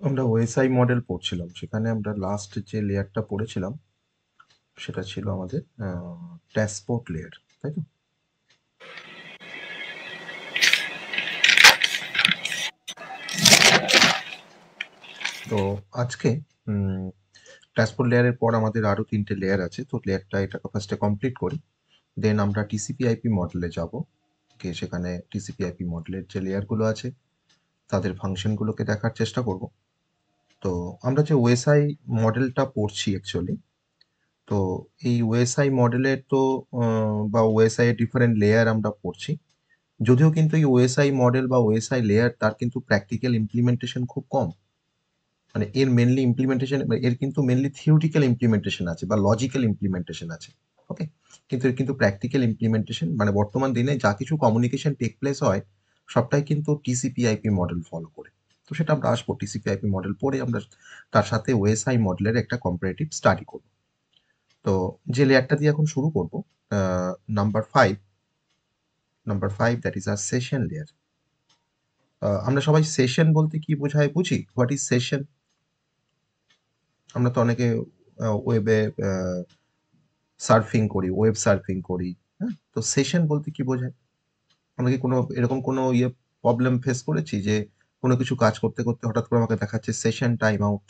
আমরা OSI model পড়ছিলাম, সেখানে আমরা লাস্ট যে লেয়ারটা পড়েছিলাম সেটা ছিল আমাদের ট্রান্সপোর্ট লেয়ার, তাই তো? তো আজকে ট্রান্সপোর্ট লেয়ারের পর আমাদের আরো 3টে লেয়ার আছে, তো লেয়ারটা এটাকে ফার্স্টে কমপ্লিট করি, দেন আমরা টিসিপি/আইপি মডেলে যাব। সেখানে টিসিপি/আইপি মডেলের যে লেয়ারগুলো আছে তাদের ফাংশনগুলোকে দেখার চেষ্টা করব। তো আমরা যে ওএসআই মডেলটা পড়ছি অ্যাকচুয়ালি, তো এই ওএসআই মডেলের তো বা ওএসআই এর ডিফারেন্ট লেয়ার আমরা পড়ছি। যদিও কিন্তু এই ওএসআই মডেল বা ওএসআই লেয়ার তার কিন্তু প্র্যাকটিক্যাল ইমপ্লিমেন্টেশন খুব কম। মানে এর মেনলি ইমপ্লিমেন্টেশন, এর কিন্তু মেনলি থিওরিটিক্যাল ইমপ্লিমেন্টেশন আছে বা লজিক্যাল ইমপ্লিমেন্টেশন আছে। ওকে, কিন্তু এর কিন্তু প্র্যাকটিক্যাল ইমপ্লিমেন্টেশন মানে বর্তমান দিনে যা কিছু কমিউনিকেশন টেক প্লেস হয় সবটাই কিন্তু টিসিপি/আইপি মডেল ফলো করে। তো সেটা আমরা আসবো, টিসিপি/আইপি মডেল পড়ে আমরা তার সাথে ওএসআই মডেলের একটা কম্পারেটিভ স্টাডি করব। তো যে লেয়ারটা দিয়ে এখন শুরু করব, নাম্বার 5, দ্যাট ইজ আর সেশন লেয়ার। আমরা সবাই সেশন বলতে কি বোঝায় বুঝি? What is session? আমরা তো অনেকে ওয়েবে সার্ফিং করি, ওয়েব সার্ফিং করি, হ্যাঁ? তো সেশন বলতে কি বোঝায়? আমরা কি কোনো এরকম কোনো প্রবলেম ফেস করেছি যে কোনো কিছু কাজ করতে করতে হঠাৎ করে আমাকে দেখাচ্ছে সেশন টাইম আউট?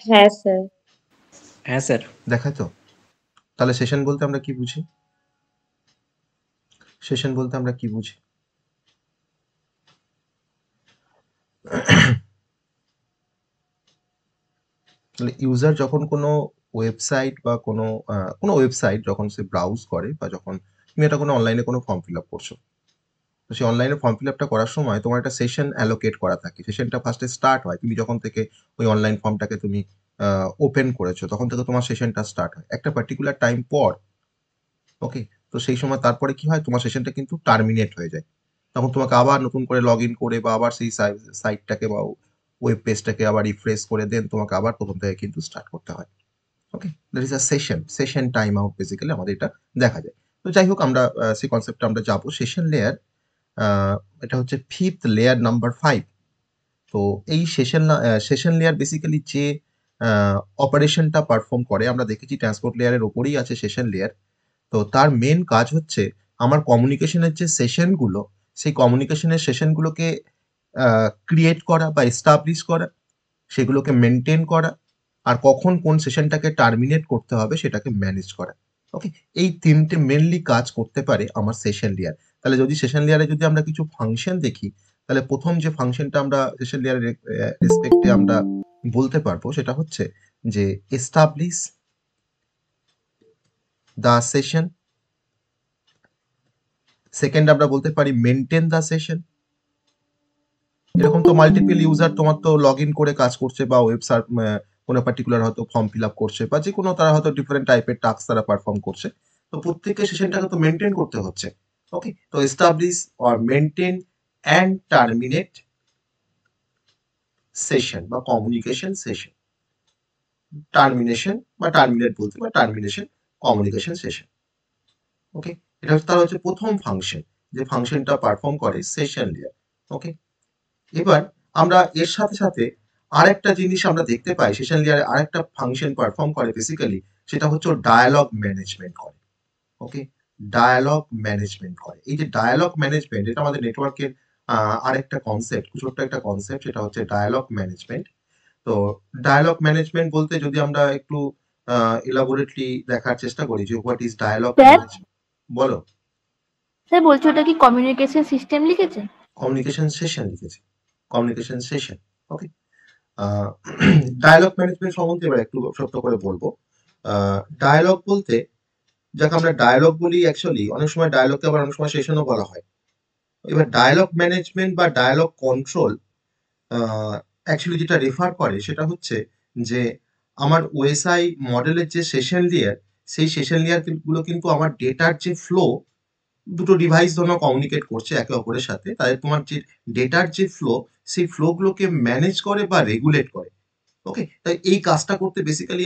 হ্যাঁ স্যার। হ্যাঁ স্যার। দেখায় তো? তাহলে সেশন বলতে আমরা কি বুঝি? সেশন বলতে আমরা কি বুঝি? তাহলে ইউজার যখন কোনো ওয়েবসাইট বা কোনো ওয়েবসাইট যখন সে ব্রাউজ করে বা যখন তুমি এটা কোনো অনলাইনে কোনো ফর্ম ফিল আপ করছো, তো সেই অনলাইনে ফর্ম ফিল আপটা করার সময় তোমার একটা সেশন অ্যালোকেট করা থাকে। সেশনটা ফার্স্টে স্টার্ট হয় তুমি যখন থেকে ওই অনলাইন ফর্মটাকে তুমি ওপেন করেছো, তখন থেকে তোমার সেশনটা স্টার্ট হয় একটা পার্টিকুলার টাইম পর। ওকে, তো সেই সময় তারপরে কি হয়, তোমার সেশনটা কিন্তু টার্মিনেট হয়ে যায়। তখন তোমাকে আবার নতুন করে লগ ইন করে বা আবার সেই সাইটটাকে বা ওয়েব পেজটাকে আবার রিফ্রেশ করে দেন তোমাকে আবার প্রথম থেকে কিন্তু স্টার্ট করতে হয়। Okay, that is a session time out, basically আমাদের এটা দেখা যায়। তো যাই হোক, আমরা সেই কনসেপ্টটা আমরা যাবো। সেশন লেয়ার, এটা হচ্ছে ফিফথ লেয়ার, নাম্বার 5। তো এই সেশন লেয়ার বেসিক্যালি যে অপারেশনটা পারফর্ম করে, আমরা দেখেছি ট্রান্সপোর্ট লেয়ারের ওপরেই আছে সেশন লেয়ার। তো তার মেন কাজ হচ্ছে আমার কমিউনিকেশনের যে সেশনগুলো, সেই কমিউনিকেশনের সেশনগুলোকে ক্রিয়েট করা বা এস্টাবলিশ করা, সেগুলোকে মেনটেন করা, আর কখন কোন সেশনটাকে টার্মিনেট করতে হবে সেটাকে ম্যানেজ করা। ওকে, এই 3টে মেনলি কাজ করতে পারে আমার সেশন লেয়ার। তাহলে যদি সেশন লেয়ারে যদি আমরা কিছু ফাংশন দেখি, তাহলে প্রথম যে ফাংশনটা আমরা সেশন লেয়ারের রেসপেক্টে আমরা বলতে পারবো সেটা হচ্ছে যে এস্টাবলিশ দ্য সেশন। সেকেন্ড আমরা বলতে পারি মেনটেন দ্য সেশন। এরকম তো মাল্টিপল ইউজার তোমার তো লগ ইন করে কাজ করছে বা কোনো পার্টিকুলার হয়তো ফর্ম ফিল আপ করছে বা যে কোনো তারা হয়তো ডিফারেন্ট টাইপের টাস্ক তারা পারফর্ম করছে। তো প্রত্যেকের সেশনটাকে তো মেনটেন করতে হচ্ছে। ওকে, তো establish or maintain and terminate session বা কমিউনিকেশন সেশন। টার্মিনেশন বা টার্মিনেট বলতে বা টার্মিনেশন কমিউনিকেশন সেশন। ওকে, এটা তার হচ্ছে প্রথম ফাংশন, যে ফাংশনটা পারফর্ম করে সেশন লেয়ার। ওকে, এবার আমরা এর সাথে সাথে আরেকটা জিনিস আমরা দেখতে পাই, সেশন লেয়ারে আরেকটা ফাংশন পারফর্ম করে বেসিক্যালি, সেটা হচ্ছে ডায়ালগ ম্যানেজমেন্ট করে। ওকে, ডায়ালগ ম্যানেজমেন্ট করে। এই যে ডায়ালগ ম্যানেজমেন্ট, এটা আমাদের নেটওয়ার্কের আরেকটা কনসেপ্ট, ছোট্ট একটা কনসেপ্ট, সেটা হচ্ছে ডায়ালগ ম্যানেজমেন্ট। তো ডায়ালগ ম্যানেজমেন্ট বলতে যদি আমরা একটু এলাবোরেটলি দেখার চেষ্টা করি যে what is dialogue sir management. বলো। স্যার বলছি ওটা কি কমিউনিকেশন সিস্টেম লিখেছে? কমিউনিকেশন সেশন লিখেছে, communication session. Okay, dialogue management সম্বন্ধে এবার একটু ছোট্ট করে বলবো। ডায়ালগ বলতে, যাকে আমরা ডায়ালগ বলি, অ্যাকচুয়ালি অনেক সময় ডায়ালগকে আবার অনেক সময় সেশনও বলা হয়। এবার ডায়ালগ ম্যানেজমেন্ট বা ডায়ালগ কন্ট্রোল অ্যাকচুয়ালি যেটা রেফার করে সেটা হচ্ছে যে আমার ওএসআই মডেলের যে সেশন লেয়ার, সেই সেশন লেয়ার গুলো কিন্তু আমার ডেটার যে ফ্লো, দুটো ডিভাইস ধরো কমিউনিকেট করছে একে অপরের সাথে, তাদের তোমার যে ডেটার যে ফ্লো, সেই ফ্লো গুলোকে ম্যানেজ করে বা রেগুলেট করে। ওকে, তাই এই কাজটা করতে বেসিক্যালি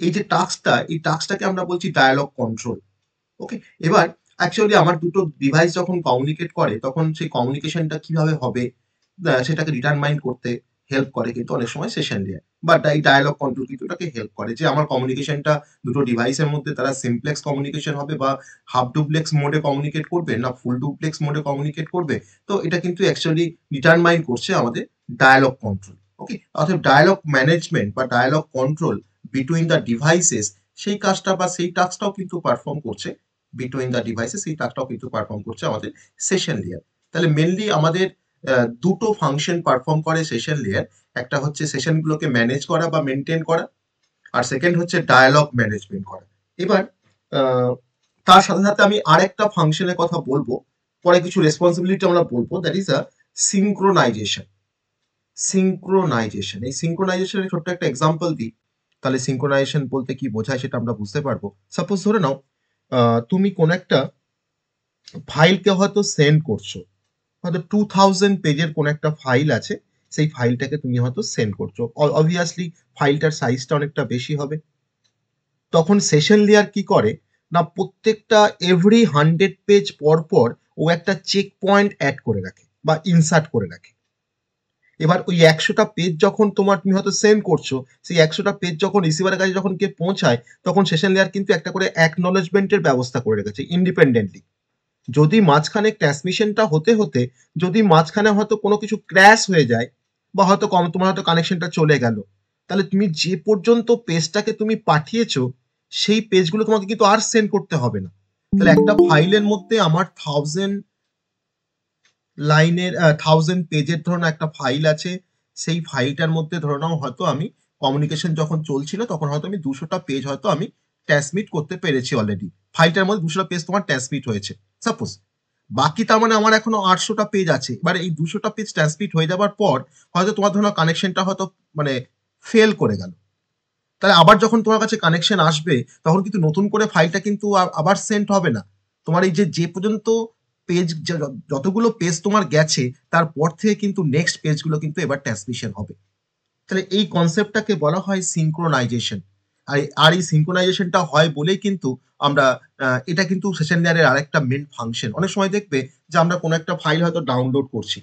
এই যে টাস্কটা, এই টাস্কটাকে আমরা বলছি ডায়ালগ কন্ট্রোল। ওকে, এবার অ্যাকচুয়ালি আমার দুটো ডিভাইস যখন কমিউনিকেট করে তখন সেই কমিউনিকেশনটা কিভাবে হবে, সেটাকে ডিটারমাইন করতে হেল্প করে কিন্তু অনেক সময় সেশন লেয়ার বা এই ডায়ালগ কন্ট্রোল কিন্তু এটাকে হেল্প করে যে আমার কমিউনিকেশনটা দুটো ডিভাইসের মধ্যে তারা সিমপ্লেক্স কমিউনিকেশন হবে বা হাফ ডুপ্লেক্স মোডে কমিউনিকেট করবে না ফুল ডুপ্লেক্স মোডে কমিউনিকেট করবে। তো এটা কিন্তু অ্যাকচুয়ালি ডিটারমাইন করছে আমাদের ডায়ালগ কন্ট্রোল। ওকে, অর্থাৎ ডায়ালগ ম্যানেজমেন্ট বা dialogue control between the devices সেই কাজটা বা সেই টাস্কটাও কিন্তু পারফর্ম করছে বিটুইন দ্য ডিভাইসেস, সেই টাস্কটাও কিন্তু পারফর্ম করছে আমাদের সেশন লেয়ার। তাহলে মেনলি আমাদের দুটো ফাংশন পারফর্ম করে সেশন লেয়ার। একটা হচ্ছে সেশনগুলোকে ম্যানেজ করা বা মেনটেন করা, আর সেকেন্ড হচ্ছে ডায়ালগ ম্যানেজমেন্ট করা। এবার তার সাথে সাথে আমি আরেকটা ফাংশনের কথা বলবো, পরে কিছু রেসপন্সিবিলিটি আমরা বলবো, that is a synchronisation. Synchronisation, এই সিঙ্ক্রোনাইজেশনের ছোট্ট একটা এক্সাম্পল দিই, তাহলে সিঙ্ক্রোনাইজেশন বলতে কি বোঝায় সেটা আমরা বুঝতে পারবো। সাপোজ ধরে নাও তুমি কোন একটা ফাইলকে হয়তো সেন্ড করছো, হয়তো 2000 পেজের কোন একটা ফাইল আছে, সেই ফাইলটাকে তুমি হয়তো সেন্ড করছো। অবভিয়াসলি ফাইলটার সাইজটা অনেকটা বেশি হবে। তখন সেশন লেয়ার কি করে না, প্রত্যেকটা এভরি 100 পেজ পর পর ও একটা চেক পয়েন্ট অ্যাড করে রাখে বা ইনসার্ট করে রাখে। এবার ওই 100টা পেজ যখন তুমি হয়তো সেন্ড করছো, সেই 100টা পেজ যখন রিসিভারের কাছে যখন গিয়ে পৌঁছায়, তখন সেশন লেয়ার কিন্তু একটা করে অ্যাকনলেজমেন্টের ব্যবস্থা করে রেখেছে ইন্ডিপেন্ডেন্টলি। যদি মাঝখানে ট্রান্সমিশনটা হতে হতে যদি মাঝখানে হয়তো কোনো কিছু ক্র্যাশ হয়ে যায় বা হয়তো তোমার হয়তো কানেকশনটা চলে গেল, তাহলে তুমি যে পর্যন্ত পেজটাকে তুমি পাঠিয়েছো সেই পেজগুলো তোমাকে কিন্তু আর সেন্ড করতে হবে না। তাহলে একটা ফাইলের মধ্যে আমার 1000 লাইনের 1000 পেজের ধরুন একটা ফাইল আছে, সেই ফাইলটার মধ্যে ধরে নাও হয়তো আমি কমিউনিকেশন যখন চলছিল তখন হয়তো আমি 200টা পেজ হয়তো আমি ট্রান্সমিট করতে পেরেছি অলরেডি। ফাইলটার মধ্যে 200টা পেজ তোমার ট্রান্সমিট হয়েছে সাপোজ। বাকি তার মানে আমার এখনো 800টা পেজ আছে। এবার এই 200টা পেজ ট্রান্সমিট হয়ে যাবার পর হয়তো তোমার ধরো কানেকশনটা হয়তো মানে ফেল করে গেল। তাহলে আবার যখন তোমার কাছে কানেকশন আসবে তখন কিন্তু নতুন করে ফাইলটা কিন্তু আবার সেন্ড হবে না। তোমার এই যে পর্যন্ত পেজ, যতগুলো পেজ তোমার গেছে তারপর থেকে কিন্তু নেক্সট পেজগুলো কিন্তু এবার ট্রান্সমিশন হবে। তাহলে এই কনসেপ্টটাকে বলা হয় সিঙ্ক্রোনাইজেশন। আর এই সিঙ্ক্রোনাইজেশনটা হয় বলেই কিন্তু আমরা এটা কিন্তু সেশন লেয়ারের আরেকটা মেন ফাংশন। অনেক সময় দেখবে যে আমরা কোনো একটা ফাইল হয়তো ডাউনলোড করছি,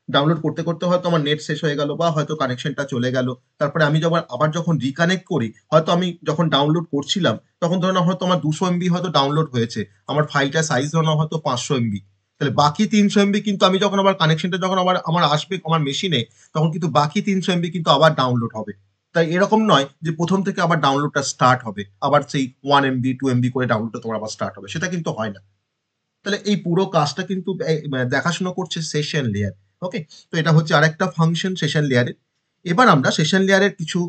ডাউনলোড করতে করতে হয়তো আমার নেট শেষ হয়ে গেল বা হয়তো কানেকশনটা চলে গেল। তারপরে আমি আবার যখন রিকানেক্ট করি, হয়তো আমি যখন ডাউনলোড করছিলাম তখন ধরুন হয়তো আমার 200 এমবি হয়তো ডাউনলোড হয়েছে, আমার ফাইলটার সাইজ ধরুন হয়তো 500 এমবি। তাহলে বাকি 300 এমবি কিন্তু আমি যখন আবার কানেকশনটা যখন আবার আমার আসবে আমার মেশিনে, তখন কিন্তু বাকি 300 এমবি কিন্তু আবার ডাউনলোড হবে। তাই এরকম নয় যে প্রথম থেকে আবার ডাউনলোডটা স্টার্ট হবে, আবার সেই 1 এমবি 2 এমবি করে ডাউনলোডটা তোমার আবার স্টার্ট হবে, সেটা কিন্তু হয় না। তাহলে এই পুরো কাজটা কিন্তু দেখাশোনা করছে সেশন লেয়ার। ওকে, তো এটা হচ্ছে আরেকটা ফাংশন সেশন লেয়ারের। এবার আমরা সেশন লেয়ারের কিছু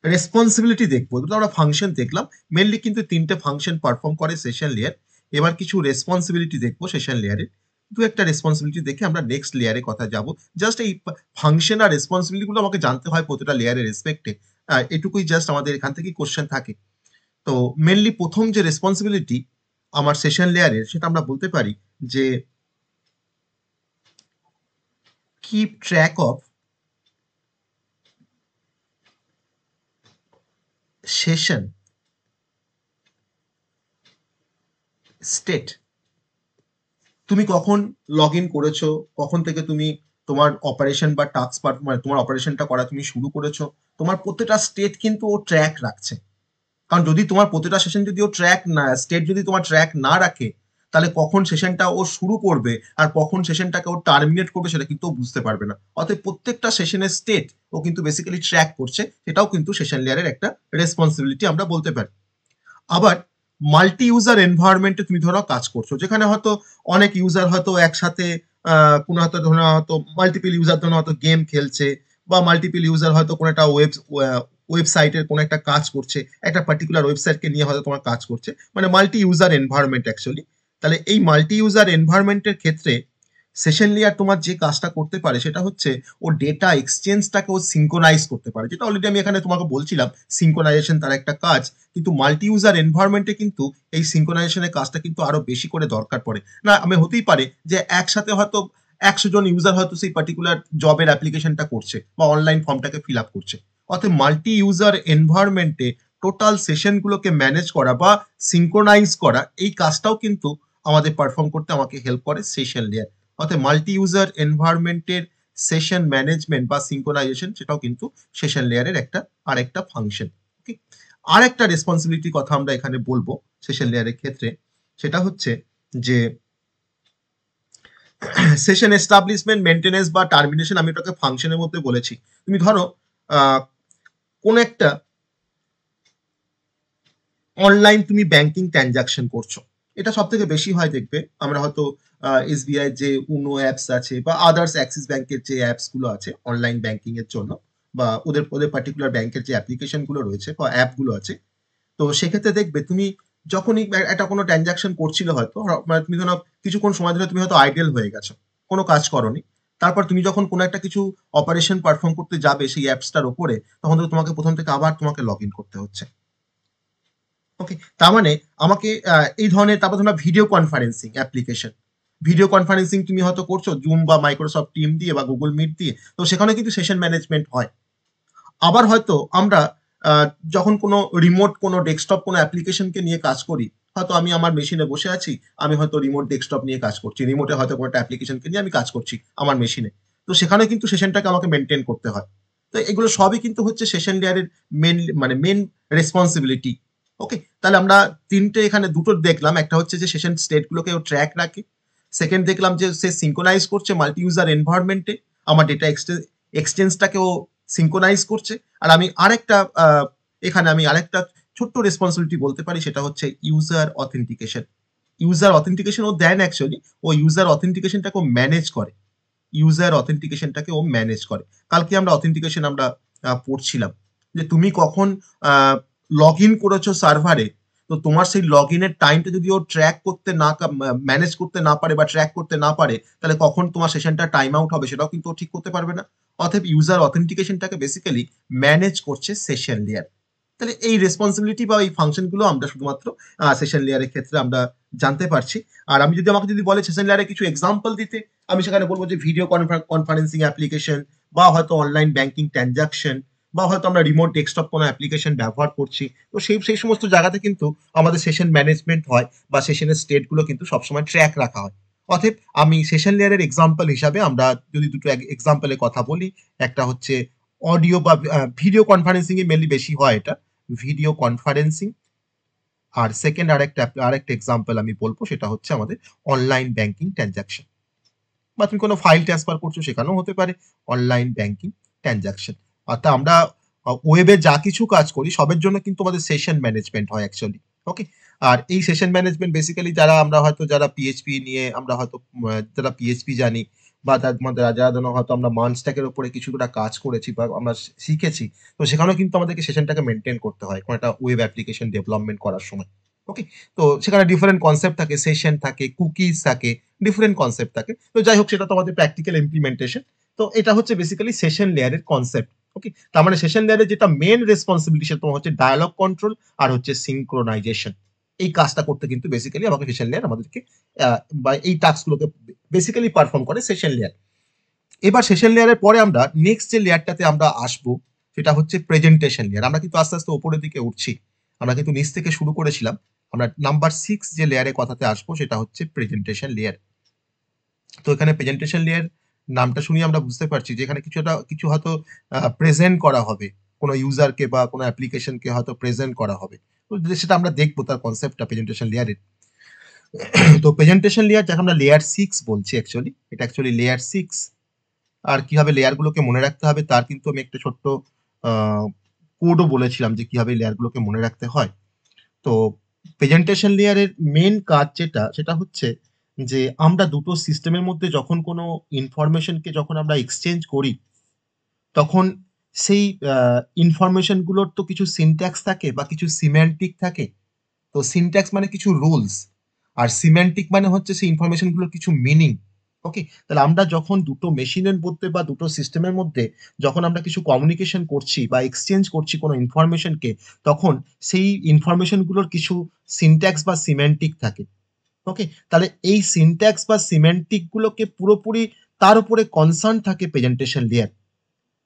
রেসপন্সিবিলিটি দেখবো। এগুলো আমরা ফাংশন দেখলাম, মেনলি কিন্তু 3টে ফাংশন পারফর্ম করে সেশন লেয়ার। এবার কিছু রেসপন্সিবিলিটি দেখবো সেশন লেয়ারের। দু একটা রেসপন্সিবিলিটি দেখে আমরা নেক্সট লেয়ারে কথা যাব। জাস্ট এই ফাংশন আর রেসপন্সিবিলিটি গুলো আমাকে জানতে হয় প্রতিটা লেয়ারের রেসপেক্টে। এটুকুই জাস্ট আমাদের এখান থেকে কোশ্চেন থাকে। তো মেনলি প্রথম যে রেসপন্সিবিলিটি আমার সেশন লেয়ারের, সেটা আমরা বলতে পারি যে keep track of session state. তুমি কখন লগ ইন করেছো, কখন থেকে তুমি তোমার অপারেশন বা টাস্ক মানে তোমার অপারেশনটা করা তুমি শুরু করেছো, তোমার প্রত্যেকটা স্টেট কিন্তু ও ট্র্যাক রাখছে। কারণ যদি তোমার প্রতিটা সেশন যদি ও ট্র্যাক না, স্টেট যদি তোমার ট্র্যাক না রাখে, তাহলে কখন সেশনটা ও শুরু করবে আর কখন সেশনটাকে ও টার্মিনেট করবে সেটা কিন্তু ও বুঝতে পারবে না। অতএব প্রত্যেকটা সেশনের স্টেট ও কিন্তু বেসিক্যালি ট্র্যাক করছে, সেটাও কিন্তু সেশন লেয়ারের একটা রেসপন্সিবিলিটি আমরা বলতে পারি। আবার মাল্টি ইউজার এনভায়রনমেন্টে তুমি ধরো কাজ করছো, যেখানে হয়তো অনেক ইউজার হয়তো একসাথে কোনো হয়তো ধরো হয়তো মাল্টিপল ইউজার ধরো হয়তো গেম খেলছে, বা মাল্টিপল ইউজার হয়তো কোনো একটা ওয়েবসাইটের কোনো একটা কাজ করছে, একটা পার্টিকুলার ওয়েবসাইটকে নিয়ে হয়তো তোমার কাজ করছে, মানে মাল্টি ইউজার এনভায়রনমেন্ট অ্যাকচুয়ালি। তাহলে এই মাল্টি ইউজার এনভায়রনমেন্টের ক্ষেত্রে সেশন লেয়ার তোমার যে কাজটা করতে পারে সেটা হচ্ছে ও ডেটা এক্সচেঞ্জটাকে ও সিঙ্ক্রোনাইজ করতে পারে, যেটা অলরেডি আমি এখানে তোমাকে বলছিলাম সিঙ্ক্রোনাইজেশন তার একটা কাজ। কিন্তু মাল্টি ইউজার এনভায়রনমেন্টে কিন্তু এই সিঙ্ক্রোনাইজেশনের কাজটা কিন্তু আরো বেশি করে দরকার পড়ে। না আমি হতেই পারে যে একসাথে হয়তো 100 জন ইউজার হয়তো সেই পার্টিকুলার জবের অ্যাপ্লিকেশনটা করছে বা অনলাইন ফর্মটাকে ফিল আপ করছে। অর্থাৎ মাল্টি ইউজার এনভায়রনমেন্টে টোটাল সেশনগুলোকে ম্যানেজ করা বা সিঙ্ক্রোনাইজ করা, এই কাজটাও কিন্তু আমাদের পারফর্ম করতে আমাকে হেল্প করে সেশন লেয়ার। অর্থাৎ মাল্টি ইউজার এনভায়রনমেন্টের সেশন ম্যানেজমেন্ট বা সিঙ্ক্রোনাইজেশন সেটাও কিন্তু সেশন লেয়ারের আরেকটা ফাংশন। ওকে, আর একটা রেসপন্সিবিলিটির কথা আমরা এখানে বলবো সেশন লেয়ারের ক্ষেত্রে, সেটা হচ্ছে যে সেশন এস্টাবলিশমেন্ট, মেনটেনেন্স বা টার্মিনেশন, আমি ওটাকে ফাংশনের মধ্যে বলেছি। তুমি ধরো কোন একটা অনলাইন তুমি ব্যাংকিং ট্রানজাকশন করছো, এটা সব থেকে বেশি হয় দেখবে আমরা হয়তো এসবিআই যে উনো অ্যাপস আছে বা আদার্স অ্যাক্সিস ব্যাংকের যে অ্যাপস গুলো আছে অনলাইন ব্যাংকিং এর জন্য, বা ওদের ওদের পার্টিকুলার ব্যাংকের যে অ্যাপ্লিকেশন গুলো রয়েছে বা অ্যাপ গুলো আছে, তো সেক্ষেত্রে দেখবে তুমি যখনই একটা কোনো ট্রানজাকশন করছিলে হয়তো, মানে তুমি ধরো কিছুক্ষণ সময় ধরে তুমি হয়তো আইডেল হয়ে গেছো, কোনো কাজ করনি, তারপর তুমি যখন কোনো একটা কিছু অপারেশন পারফর্ম করতে যাবে সেই অ্যাপসটার ওপরে, তখন তো তোমাকে প্রথম থেকে আবার তোমাকে লগ ইন করতে হচ্ছে। ওকে, তার মানে আমাকে এই ধরনের, তারপর তোমরা video conferencing application, video conferencing তুমি হয়তো করছো জুম বা মাইক্রোসফট টিম দিয়ে বা গুগল মিট দিয়ে, তো সেখানে কিন্তু সেশন ম্যানেজমেন্ট হয়। আবার হয়তো আমরা যখন কোনো রিমোট কোনো ডেস্কটপ কোনো অ্যাপ্লিকেশনকে নিয়ে কাজ করি, হয়তো আমি আমার মেশিনে বসে আছি, আমি হয়তো রিমোট ডেস্কটপ নিয়ে কাজ করছি, রিমোটে হয়তো কোনো একটা অ্যাপ্লিকেশনকে নিয়ে আমি কাজ করছি আমার মেশিনে, তো সেখানে কিন্তু সেশনটাকে আমাকে মেনটেন করতে হয়। তো এগুলো সবই কিন্তু হচ্ছে সেশন লেয়ারের মেন রেসপন্সিবিলিটি। ওকে, তাহলে আমরা তিনটে এখানে দুটো দেখলাম, একটা হচ্ছে যে সেশন স্টেটগুলোকে ও ট্র্যাক রাখে, সেকেন্ড দেখলাম যে সে সিঙ্ক্রোনাইজ করছে মাল্টি ইউজার এনভায়রনমেন্টে, আমার ডেটা এক্সচেঞ্জটাকেও সিঙ্ক্রোনাইজ করছে। আর আমি আরেকটা এখানে আমি আরেকটা ছোট্ট রেসপন্সিবিলিটি বলতে পারি, সেটা হচ্ছে ইউজার অথেন্টিকেশন। ইউজার অথেন্টিকেশন ও দেন অ্যাকচুয়ালি, ও ইউজার অথেন্টিকেশনটাকে ও ম্যানেজ করে, ইউজার অথেন্টিকেশনটাকে ও ম্যানেজ করে। কালকে আমরা অথেন্টিকেশন আমরা পড়ছিলাম যে তুমি কখন লগ ইন করেছো সার্ভারে, তো তোমার সেই লগ ইনের টাইমটা যদি ও ট্র্যাক করতে না ম্যানেজ করতে না পারে বা ট্র্যাক করতে না পারে, তাহলে কখন তোমার সেশনটা টাইম আউট হবে সেটাও কিন্তু ও ঠিক করতে পারবে না। অতএব ইউজার অথেন্টিকেশনটাকে বেসিক্যালি ম্যানেজ করছে সেশন লেয়ার। তাহলে এই রেসপন্সিবিলিটি বা এই ফাংশনগুলো আমরা শুধুমাত্র সেশন লেয়ারের ক্ষেত্রে আমরা জানতে পারছি। আর আমি যদি আমাকে যদি বলে সেশন লেয়ারে কিছু এক্সাম্পল দিতে, আমি সেখানে বলবো যে ভিডিও কনফারেন্সিং অ্যাপ্লিকেশন, বা হয়তো অনলাইন ব্যাংকিং ট্রানজাকশন, বা হয়তো আমরা রিমোট ডেস্কটপ কোনো অ্যাপ্লিকেশন ব্যবহার করছি, তো সেই সমস্ত জায়গাতে কিন্তু আমাদের সেশন ম্যানেজমেন্ট হয় বা সেশনের স্টেটগুলো কিন্তু সবসময় ট্র্যাক রাখা হয়। অতএব আমি সেশন লেয়ারের এক্সাম্পল হিসাবে আমরা যদি দুটো এক্সাম্পলের কথা বলি, একটা হচ্ছে অডিও বা ভিডিও কনফারেন্সিং এ মেনলি বেশি হয় এটা, ভিডিও কনফারেন্সিং। আর সেকেন্ড আরেকটা এক্সাম্পল আমি বলবো, সেটা হচ্ছে আমাদের অনলাইন ব্যাংকিং ট্রানজাকশন, বা তুমি কোনো ফাইল ট্রান্সফার করছো সেখানেও হতে পারে অনলাইন ব্যাংকিং ট্রানজাকশন। অর্থাৎ আমরা ওয়েবে যা কিছু কাজ করি সবের জন্য কিন্তু আমাদের সেশন ম্যানেজমেন্ট হয় অ্যাকচুয়ালি। ওকে, আর এই সেশন ম্যানেজমেন্ট বেসিক্যালি যারা পিএইচপি নিয়ে আমরা হয়তো যারা পিএইচপি জানি, বা তার মধ্যে যারা ধরো হয়তো আমরা মানস্ট্যাকের উপরে কিছুটা কাজ করেছি বা আমরা শিখেছি, তো সেখানেও কিন্তু আমাদেরকে সেশনটাকে মেনটেন করতে হয় কোনো একটা ওয়েব অ্যাপ্লিকেশন ডেভেলপমেন্ট করার সময়। ওকে, তো সেখানে ডিফারেন্ট কনসেপ্ট থাকে, সেশন থাকে, কুকিজ থাকে, ডিফারেন্ট কনসেপ্ট থাকে। তো যাই হোক, সেটা তো আমাদের প্র্যাকটিক্যাল ইমপ্লিমেন্টেশন। তো এটা হচ্ছে বেসিক্যালি সেশন লেয়ারের কনসেপ্ট। ওকে, তার মানে সেশন লেয়ারের যেটা মেন রেসপন্সিবিলিটি সেটা তোমার হচ্ছে ডায়ালগ কন্ট্রোল আর হচ্ছে সিঙ্ক্রোনাইজেশন। এই কাজটা করতে কিন্তু বেসিক্যালি আমাকে সেশন লেয়ার আমাদেরকে বা এই টাস্কগুলোকে বেসিক্যালি পারফর্ম করে সেশন লেয়ার। এবার সেশন লেয়ারের পরে আমরা নেক্সট যে লেয়ারটাতে আমরা আসবো, সেটা হচ্ছে প্রেজেন্টেশন লেয়ার। আমরা কিন্তু আস্তে আস্তে উপরের দিকে উঠছি, আমরা কিন্তু নিচ থেকে শুরু করেছিলাম। আমরা নাম্বার 6 যে লেয়ারের কথাতে আসবো সেটা হচ্ছে প্রেজেন্টেশন লেয়ার। তো এখানে প্রেজেন্টেশন লেয়ার নামটা শুনিয়ে আমরা বুঝতে পারছি যে এখানে কিছু হয়তো প্রেজেন্ট করা হবে, কোনো ইউজারকে বা কোনো অ্যাপ্লিকেশনকে হয়তো প্রেজেন্ট করা হবে। তো সেটা আমরা দেখবো তার কনসেপ্টটা প্রেজেন্টেশন লেয়ারের। তো প্রেজেন্টেশন লেয়ার যাকে আমরা লেয়ার 6 বলছি অ্যাকচুয়ালি, এটা অ্যাকচুয়ালি লেয়ার 6। আর কিভাবে লেয়ারগুলোকে মনে রাখতে হবে তার কিন্তু আমি একটা ছোট্ট কোডও বলেছিলাম যে কিভাবে লেয়ারগুলোকে মনে রাখতে হয়। তো প্রেজেন্টেশন লেয়ারের মেন কাজ সেটা হচ্ছে যে আমরা দুটো সিস্টেমের মধ্যে যখন কোনো ইনফরমেশনকে যখন আমরা এক্সচেঞ্জ করি, তখন সেই ইনফরমেশন গুলোর তো কিছু সিনট্যাক্স থাকে বা কিছু সিম্যান্টিক থাকে। তো সিনট্যাক্স মানে কিছু রুলস, আর সিম্যান্টিক মানে হচ্ছে সেই ইনফরমেশন গুলোর কিছু মিনিং। ওকে, তাহলে আমরা যখন দুটো মেশিনের মধ্যে বা দুটো সিস্টেমের মধ্যে যখন আমরা কিছু কমিউনিকেশন করছি বা এক্সচেঞ্জ করছি কোনো ইনফরমেশনকে, তখন সেই ইনফরমেশন গুলোর কিছু সিনট্যাক্স বা সিম্যান্টিক থাকে। ওকে, তাহলে এই সিনট্যাক্স বা সিম্যান্টিক গুলোকে পুরোপুরি তার উপরে কনসার্ন থাকে প্রেজেন্টেশন লেয়ার।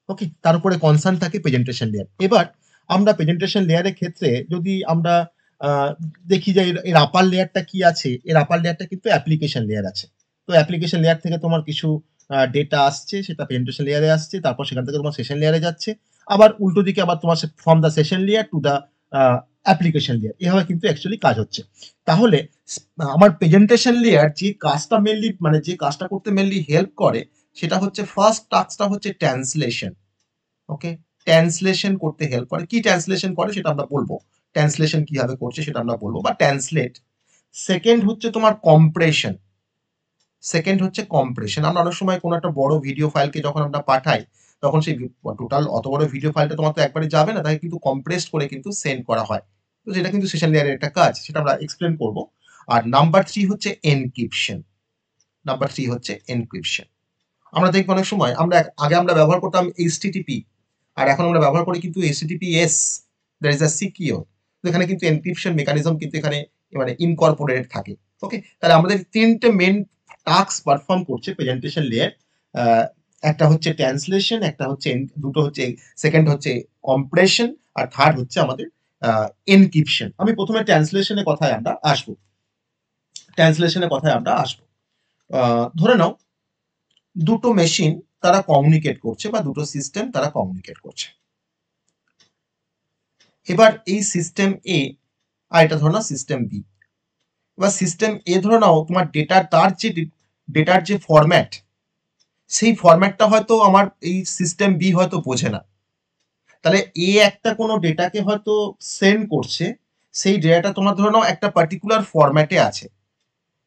ওকে, তার উপরে কনসার্ন থাকে প্রেজেন্টেশন লেয়ার। এবার আমরা প্রেজেন্টেশন লেয়ারের ক্ষেত্রে যদি আমরা দেখি যে এর আপার লেয়ারটা কি আছে, এর আপার লেয়ারটা কিন্তু অ্যাপ্লিকেশন লেয়ার আছে। তো অ্যাপ্লিকেশন লেয়ার থেকে তোমার কিছু ডেটা আসছে, সেটা প্রেজেন্টেশন লেয়ারে আসছে, তারপর সেখান থেকে তোমার সেশন লেয়ারে যাচ্ছে, আবার উল্টো দিকে আবার তোমার from the session layer to the application layer, এভাবে কিন্তু অ্যাকচুয়ালি কাজ হচ্ছে। তাহলে আমার প্রেজেন্টেশন লেয়ার যে কাজটা মেনলি মানে যে কাজটা করতে মেনলি হেল্প করে সেটা হচ্ছে ফার্স্ট টাস্কটা হচ্ছে ট্রান্সলেশন। ওকে, ট্রান্সলেশন করতে হেল্প করে। কি ট্রান্সলেশন করে সেটা আমরা বলবো, ট্রান্সলেশন কিভাবে করছে সেটা আমরা বলবো, বা ট্রান্সলেট। সেকেন্ড হচ্ছে তোমার কম্প্রেশন। আমরা অনেক সময় কোনো একটা বড় ভিডিও ফাইলকে যখন আমরা পাঠাই, তখন সেই টোটাল অত বড় ভিডিও ফাইলটা তোমার তো একবারে যাবে না, তাকে কিন্তু কম্প্রেসড করে কিন্তু সেন্ড করা হয়। তো সেটা কিন্তু সেশন লেয়ারের একটা কাজ, সেটা আমরা এক্সপ্লেন করব। আর নাম্বার 3 হচ্ছে এনক্রিপশন। আমরা দেখব অনেক সময় আগে আমরা ব্যবহার করতাম HTTP, আর এখন আমরা ব্যবহার করি কিন্তু HTTPS, that is a secure. তো এখানে কিন্তু এনক্রিপশন মেকানিজম কিন্তু এখানে মানে ইনকর্পোরেটেড থাকে। ওকে, তাহলে আমাদের তিনটে মেন টাস্ক পারফর্ম করছে প্রেজেন্টেশন লেয়ার। একটা হচ্ছে ট্রান্সলেশন, একটা হচ্ছে দুটো হচ্ছে, সেকেন্ড হচ্ছে কম্প্রেশন, আর থার্ড হচ্ছে আমাদের এনক্রিপশন। আমি প্রথমে ট্রান্সলেশনের কথায় আমরা আসবো। ধরে নাও দুটো মেশিন তারা কমিউনিকেট করছে, বা দুটো সিস্টেম তারা কমিউনিকেট করছে। এবার এই সিস্টেম এ আর এটা ধরো না সিস্টেম বি। এবার সিস্টেম এ ধরে নাও তোমার ডেটার যে ফরম্যাট, সেই ফরম্যাটটা হয়তো আমার এই সিস্টেম বি হয়তো বোঝে না। তাহলে এ একটা কোনো ডেটাকে হয়তো সেন্ড করছে, সেই ডেটাটা তোমার ধরে নাও একটা পার্টিকুলার ফরম্যাটে আছে,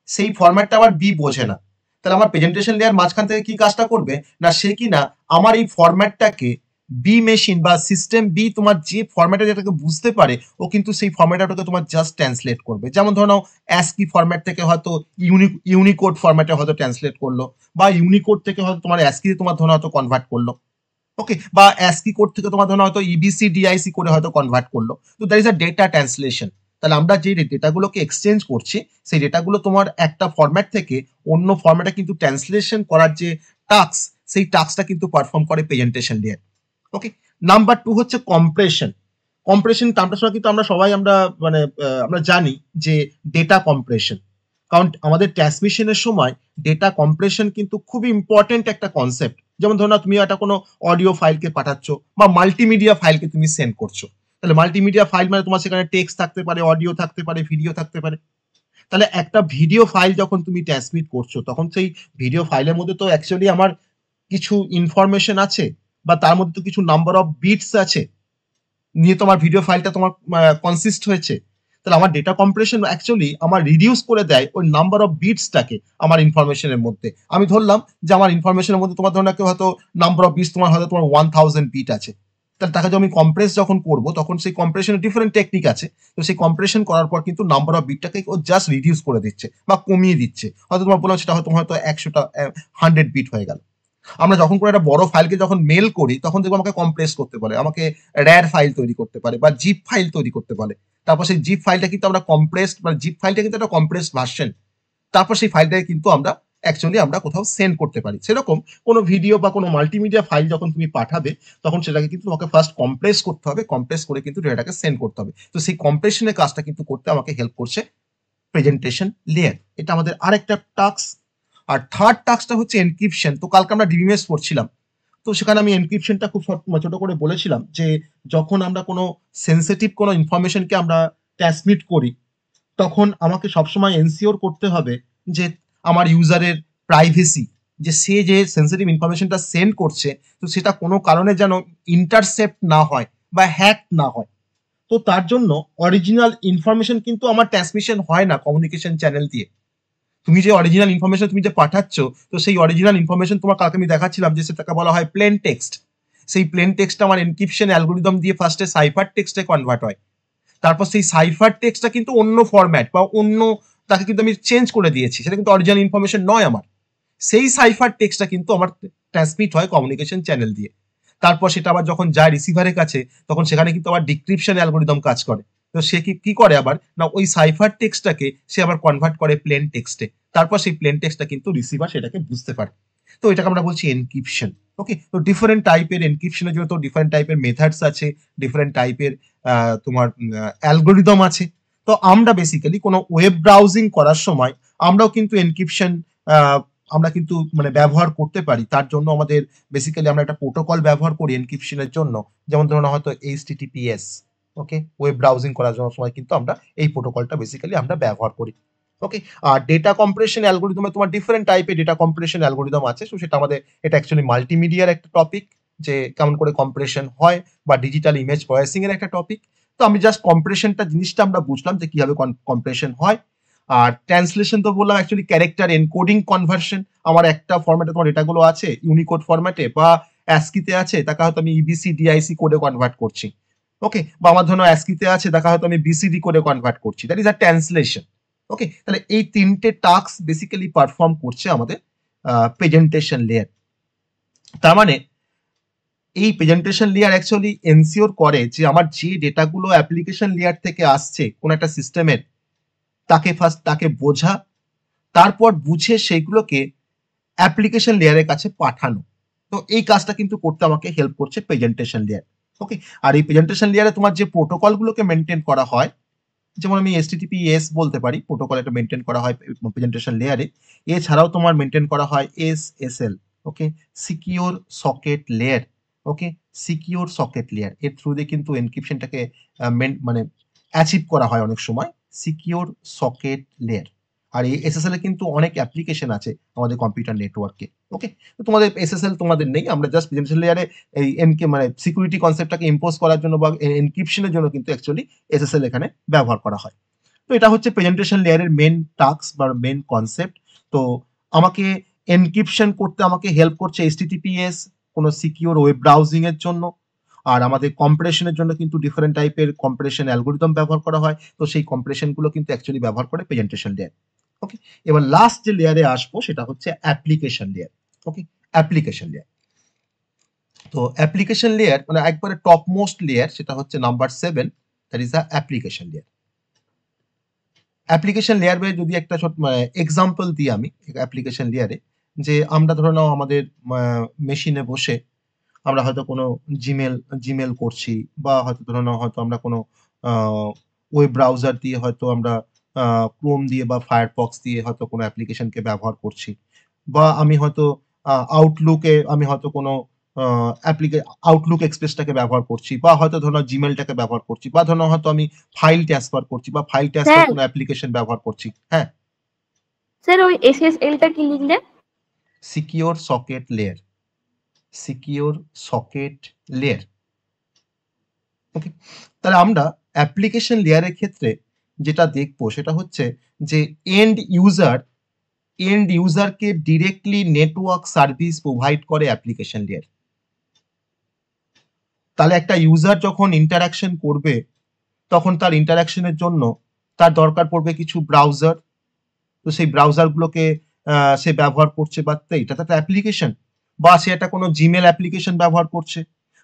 সেই ফরম্যাটটা আবার বি বোঝে না। তাহলে আমার প্রেজেন্টেশন লেয়ার মাঝখান থেকে কি কাজটা করবে না, সে কি না আমার এই ফরম্যাটটাকে বি মেশিন বা সিস্টেম বি তোমার যে ফরম্যাটে যেটাকে বুঝতে পারে, ও কিন্তু সেই ফরম্যাটটাকে তোমার জাস্ট ট্রান্সলেট করবে। যেমন ধরো নাও অ্যাসকি ফরম্যাট থেকে হয়তো ইউনিকোড ফরম্যাটে হয়তো ট্রান্সলেট করলো, বা ইউনিকোড থেকে হয়তো তোমার অ্যাসকি তোমার ধরো হয়তো কনভার্ট করলো। ওকে, বা অ্যাসকি কোড থেকে তোমার ধরো হয়তো ইবিসি ডিআইসি করে হয়তো কনভার্ট করলো। তো that is a data translation. তাহলে আমরা যে ডেটাগুলোকে এক্সচেঞ্জ করছি, সেই ডেটাগুলো তোমার একটা ফরম্যাট থেকে অন্য ফরম্যাটে কিন্তু ট্রান্সলেশন করার যে টাস্ক, সেই টাস্কটা কিন্তু পারফর্ম করে প্রেজেন্টেশন লেয়ার। ওকে, নাম্বার 2 হচ্ছে কম্প্রেশন। টার্মটা শুনে কিন্তু আমরা জানি যে ডেটা কম্প্রেশন। কারণ আমাদের ট্রান্সমিশনের সময় ডেটা কম্প্রেশন কিন্তু খুবই ইম্পর্টেন্ট একটা কনসেপ্ট। যেমন ধরো না তুমি একটা কোনো অডিও ফাইলকে পাঠাচ্ছ, বা মাল্টিমিডিয়া ফাইলকে তুমি সেন্ড করছো। তাহলে মাল্টিমিডিয়া ফাইল মানে তোমার সেখানে টেক্সট থাকতে পারে, অডিও থাকতে পারে, ভিডিও থাকতে পারে। তাহলে একটা ভিডিও ফাইল যখন তুমি ট্রান্সমিট করছো, তখন সেই ভিডিও ফাইলের মধ্যে তো অ্যাকচুয়ালি আমার কিছু ইনফরমেশন আছে, বা তার মধ্যে তো কিছু নাম্বার অফ বিটস আছে, নিয়ে তোমার ভিডিও ফাইলটা তোমার কনসিস্ট হয়েছে। তাহলে আমার ডেটা কম্প্রেশন অ্যাকচুয়ালি আমার রিডিউস করে দেয় ওই নাম্বার অফ বিটসটাকে আমার ইনফরমেশনের মধ্যে। আমি ধরলাম যে আমার ইনফরমেশনের মধ্যে তোমার ধরুন হয়তো নাম্বার অফ বিটস তোমার হয়তো তোমার 1000 বিট আছে। তাহলে তাকে আমি কম্প্রেস যখন করবো, তখন সেই কম্প্রেশনের ডিফারেন্ট টেকনিক আছে। তো সেই কম্প্রেশন করার পর কিন্তু নাম্বার অফ বিটটাকে ও জাস্ট রিডিউস করে দিচ্ছে বা কমিয়ে দিচ্ছে। হয়তো তোমার বললাম সেটা হয়তো 100টা 100 বিট হয়ে গেল। আমরা যখন কোনো একটা বড় ফাইলকে যখন মেল করি, তখন দেখবো আমাকে কম্প্রেস করতে বলে, আমাকে র্যার ফাইল তৈরি করতে পারে, বা জিপ ফাইল তৈরি করতে বলে। তারপর সেই জিপ ফাইলটা কিন্তু আমরা কম্প্রেসড, মানে জিপ ফাইলটা কিন্তু একটা কম্প্রেসড ভার্সন। তারপর সেই ফাইলটাকে কিন্তু আমরা অ্যাকচুয়ালি আমরা কোথাও সেন্ড করতে পারি। সেরকম কোনো ভিডিও বা কোনো মাল্টিমিডিয়া ফাইল যখন তুমি পাঠাবে, তখন সেটাকে কিন্তু তোমাকে ফার্স্ট কম্প্রেস করতে হবে, কম্প্রেস করে কিন্তু ডেটাটাকে সেন্ড করতে হবে। তো সেই কম্প্রেশনের কাজটা কিন্তু করতে আমাকে হেল্প করছে প্রেজেন্টেশন লেয়ার। এটা আমাদের আরেকটা টাস্ক। আর থার্ড টাস্কটা হচ্ছে এনক্রিপশন। তো কালকে আমরা ডিবিএমএস পড়ছিলাম, তো সেখানে আমি এনক্রিপশনটা খুব ছোট করে বলেছিলাম যে যখন আমরা কোনো সেন্সিটিভ কোনো ইনফরমেশনকে আমরা ট্রান্সমিট করি, তখন আমাকে সবসময় এনসিওর করতে হবে যে আমার ইউজারের প্রাইভেসি, যে সে যে সেন্সিটিভ ইনফরমেশনটা সেন্ড করছে, তো সেটা কোনো কারণে যেন ইন্টারসেপ্ট না হয় বা হ্যাক না হয়। তো তার জন্য অরিজিনাল ইনফরমেশন কিন্তু আমার ট্রান্সমিশন হয় না কমিউনিকেশন চ্যানেল দিয়ে। তুমি যে অরিজিনাল ইনফরমেশন তুমি যে পাঠাচ্ছ, তো সেই অরিজিনাল ইনফরমেশন তোমার কালকে আমি দেখাচ্ছিলাম যে সেটাকে বলা হয় প্লেন টেক্সট। সেই প্লেন টেক্সট আমার এনক্রিপশন অ্যালগোরিদম দিয়ে ফার্স্টে সাইফার টেক্সটে কনভার্ট হয়। তারপর সেই সাইফার টেক্সটটা কিন্তু অন্য ফরম্যাট বা অন্য, তাকে কিন্তু আমি চেঞ্জ করে দিয়েছি, সেটা কিন্তু অরিজিনাল ইনফরমেশন নয় আমার। সেই সাইফার টেক্সটটা কিন্তু আমার ট্রান্সমিট হয় কমিউনিকেশন চ্যানেল দিয়ে। তারপর সেটা আবার যখন যায় রিসিভারের কাছে, তখন সেখানে কিন্তু আবার ডিক্রিপশন অ্যালগোরিদম কাজ করে। তো সে কি করে আবার না, ওই সাইফার টেক্সটটাকে সে আবার কনভার্ট করে প্লেন টেক্সটে। তারপর সেই প্লেন টেক্সটটা কিন্তু রিসিভার সেটাকে বুঝতে পারে। তো এটাকে আমরা বলছি এনক্রিপশন। ওকে, তো ডিফারেন্ট টাইপের এনক্রিপশনের জন্য তো ডিফারেন্ট টাইপের মেথডস আছে, ডিফারেন্ট টাইপের তোমার অ্যালগোরিদম আছে। তো আমরা বেসিক্যালি কোনো ওয়েব ব্রাউজিং করার সময় আমরাও কিন্তু এনক্রিপশন আমরা কিন্তু মানে ব্যবহার করতে পারি, তার জন্য আমাদের বেসিক্যালি আমরা একটা প্রোটোকল ব্যবহার করি এনক্রিপশনের জন্য। যেমন ধরুন হয়তো HTTPS, ওকে, ওয়েব ব্রাউজিং করার জন্য সময় কিন্তু আমরা এই প্রোটোকলটা বেসিক্যালি আমরা ব্যবহার করি। ওকে, আর ডেটা কম্প্রেশন অ্যালগোরিদমে তোমার ডিফারেন্ট টাইপের ডেটা কম্প্রেশন অ্যালগোরিদম আছে। সো সেটা আমাদের, এটা অ্যাকচুয়ালি মাল্টিমিডিয়ার একটা টপিক, যে কেমন করে কম্প্রেশন হয়, বা ডিজিটাল ইমেজ প্রসেসিং এর একটা টপিক। তো আমি জাস্ট কম্প্রেশনটা জিনিসটা আমরা বুঝলাম যে কিভাবে কম্প্রেশন হয়। আর ট্রান্সলেশন তো বললাম অ্যাকচুয়ালি ক্যারেক্টার এনকোডিং কনভার্সন। আমার একটা ফরম্যাটে তোমার ডেটাগুলো আছে ইউনিকোড ফরম্যাটে বা অ্যাসকিতে আছে, তাকে হয়তো আমি ইবিসি ডিআইসি কোডে কনভার্ট করছি। ওকে, বা আমার ধরো অ্যাসকিতে আছে, দেখা হয়তো আমি বিসিডি কোডে কনভার্ট করছি, দ্যাট ইজ আ ট্রান্সলেশন। ওকে, তাহলে এই তিনটে টাস্ক বেসিক্যালি পারফর্ম করছে আমাদের প্রেজেন্টেশন লেয়ার। তার মানে এই প্রেজেন্টেশন লেয়ার অ্যাকচুয়ালি এনসিওর করে যে আমার যে ডেটাগুলো অ্যাপ্লিকেশন লেয়ার থেকে আসছে কোন একটা সিস্টেমের, তাকে ফার্স্ট তাকে বোঝা, তারপর বুঝে সেগুলোকে অ্যাপ্লিকেশন লেয়ারের কাছে পাঠানো। তো এই কাজটা কিন্তু করতে আমাকে হেল্প করছে প্রেজেন্টেশন লেয়ার। ওকে, আর এই প্রেজেন্টেশন লেয়ারে তোমার যে প্রোটোকলগুলোকে মেনটেন করা হয়, যেমন আমি HTTPS বলতে পারি, প্রোটোকল এটা মেনটেন করা হয় প্রেজেন্টেশন লেয়ারে। এছাড়াও তোমার মেনটেন করা হয় SSL, ওকে, সিকিউর সকেট লেয়ার। ওকে, সিকিউর সকেট লেয়ার এর থ্রু দিয়ে কিন্তু এনক্রিপশনটাকে মানে অ্যাচিভ করা হয় অনেক সময়, সিকিউর সকেট লেয়ার। আর এই SSL এ কিন্তু অনেক অ্যাপ্লিকেশন আছে আমাদের কম্পিউটার নেটওয়ার্কে। ওকে, তো তোমাদের SSL তোমাদের নেই, আমরা জাস্ট প্রেজেন্টেশন লেয়ারে এই এনকে মানে সিকিউরিটি কনসেপ্টটাকে ইম্পোজ করার জন্য বা এনক্রিপশনের জন্য কিন্তু অ্যাকচুয়ালি SSL এখানে ব্যবহার করা হয়। তো এটা হচ্ছে প্রেজেন্টেশন লেয়ারের মেন টাস্ক বা মেন কনসেপ্ট। তো আমাকে এনক্রিপশন করতে আমাকে হেল্প করছে HTTPS, কোনো সিকিউর ওয়েব ব্রাউজিং এর জন্য। আর আমাদের কম্প্রেশনের জন্য কিন্তু ডিফারেন্ট টাইপের কম্প্রেশন অ্যালগোরিদম ব্যবহার করা হয়। তো সেই কম্প্রেশন গুলো কিন্তু অ্যাকচুয়ালি ব্যবহার করে প্রেজেন্টেশন লেয়ার। ওকে, এবার লাস্ট যে লেয়ারে আসবো সেটা হচ্ছে application layer. Okay, application layer. তো অ্যাপ্লিকেশন লেয়ার মানে একবারে টপ মোস্ট লেয়ার, সেটা হচ্ছে number 7, that is the application layer. Application layer by যদি একটা ছোট এক্সাম্পল দিই আমি অ্যাপ্লিকেশন লেয়ারে, যে আমরা ধরে নাও আমাদের মেশিনে বসে আমরা হয়তো কোনো জিমেল করছি, বা হয়তো ধরে নাও হয়তো আমরা কোনো ওয়েব ব্রাউজার দিয়ে হয়তো আমরা ক্রোম দিয়ে বা ফায়ারফক্স দিয়ে হয়তো কোনো অ্যাপ্লিকেশনকে ব্যবহার করছি, বা আমি হয়তো আউটলুকে আমি হয়তো কোনো আউটলুক এক্সপ্রেসটাকে ব্যবহার করছি, বা হয়তো ধরো জিমেলটাকে ব্যবহার করছি, বা ধরো হয়তো আমি ফাইল ট্রান্সফার করছি, বা ফাইল ট্রান্সফার স্যার কোনো অ্যাপ্লিকেশন ব্যবহার করছি। হ্যাঁ, স্যার ওই SSL টা কি লিখলেন? Secure socket layer, secure socket layer. Okay, তাহলে আমরা অ্যাপ্লিকেশন লেয়ারের ক্ষেত্রে যেটা দেখবো সেটা হচ্ছে যে এন্ড ইউজারকে ডিরেক্টলি নেটওয়ার্ক সার্ভিস প্রোভাইড করে অ্যাপ্লিকেশন লেয়ার। তাহলে একটা ইউজার যখন ইন্টারাকশন করবে, তখন তার ইন্টারাকশনের জন্য তার দরকার পড়বে কিছু ব্রাউজার। তো সেই ব্রাউজারগুলোকে সে ব্যবহার করছে, বা এটা তো একটা অ্যাপ্লিকেশন, বা সে একটা কোনো জিমেল অ্যাপ্লিকেশন ব্যবহার করছে,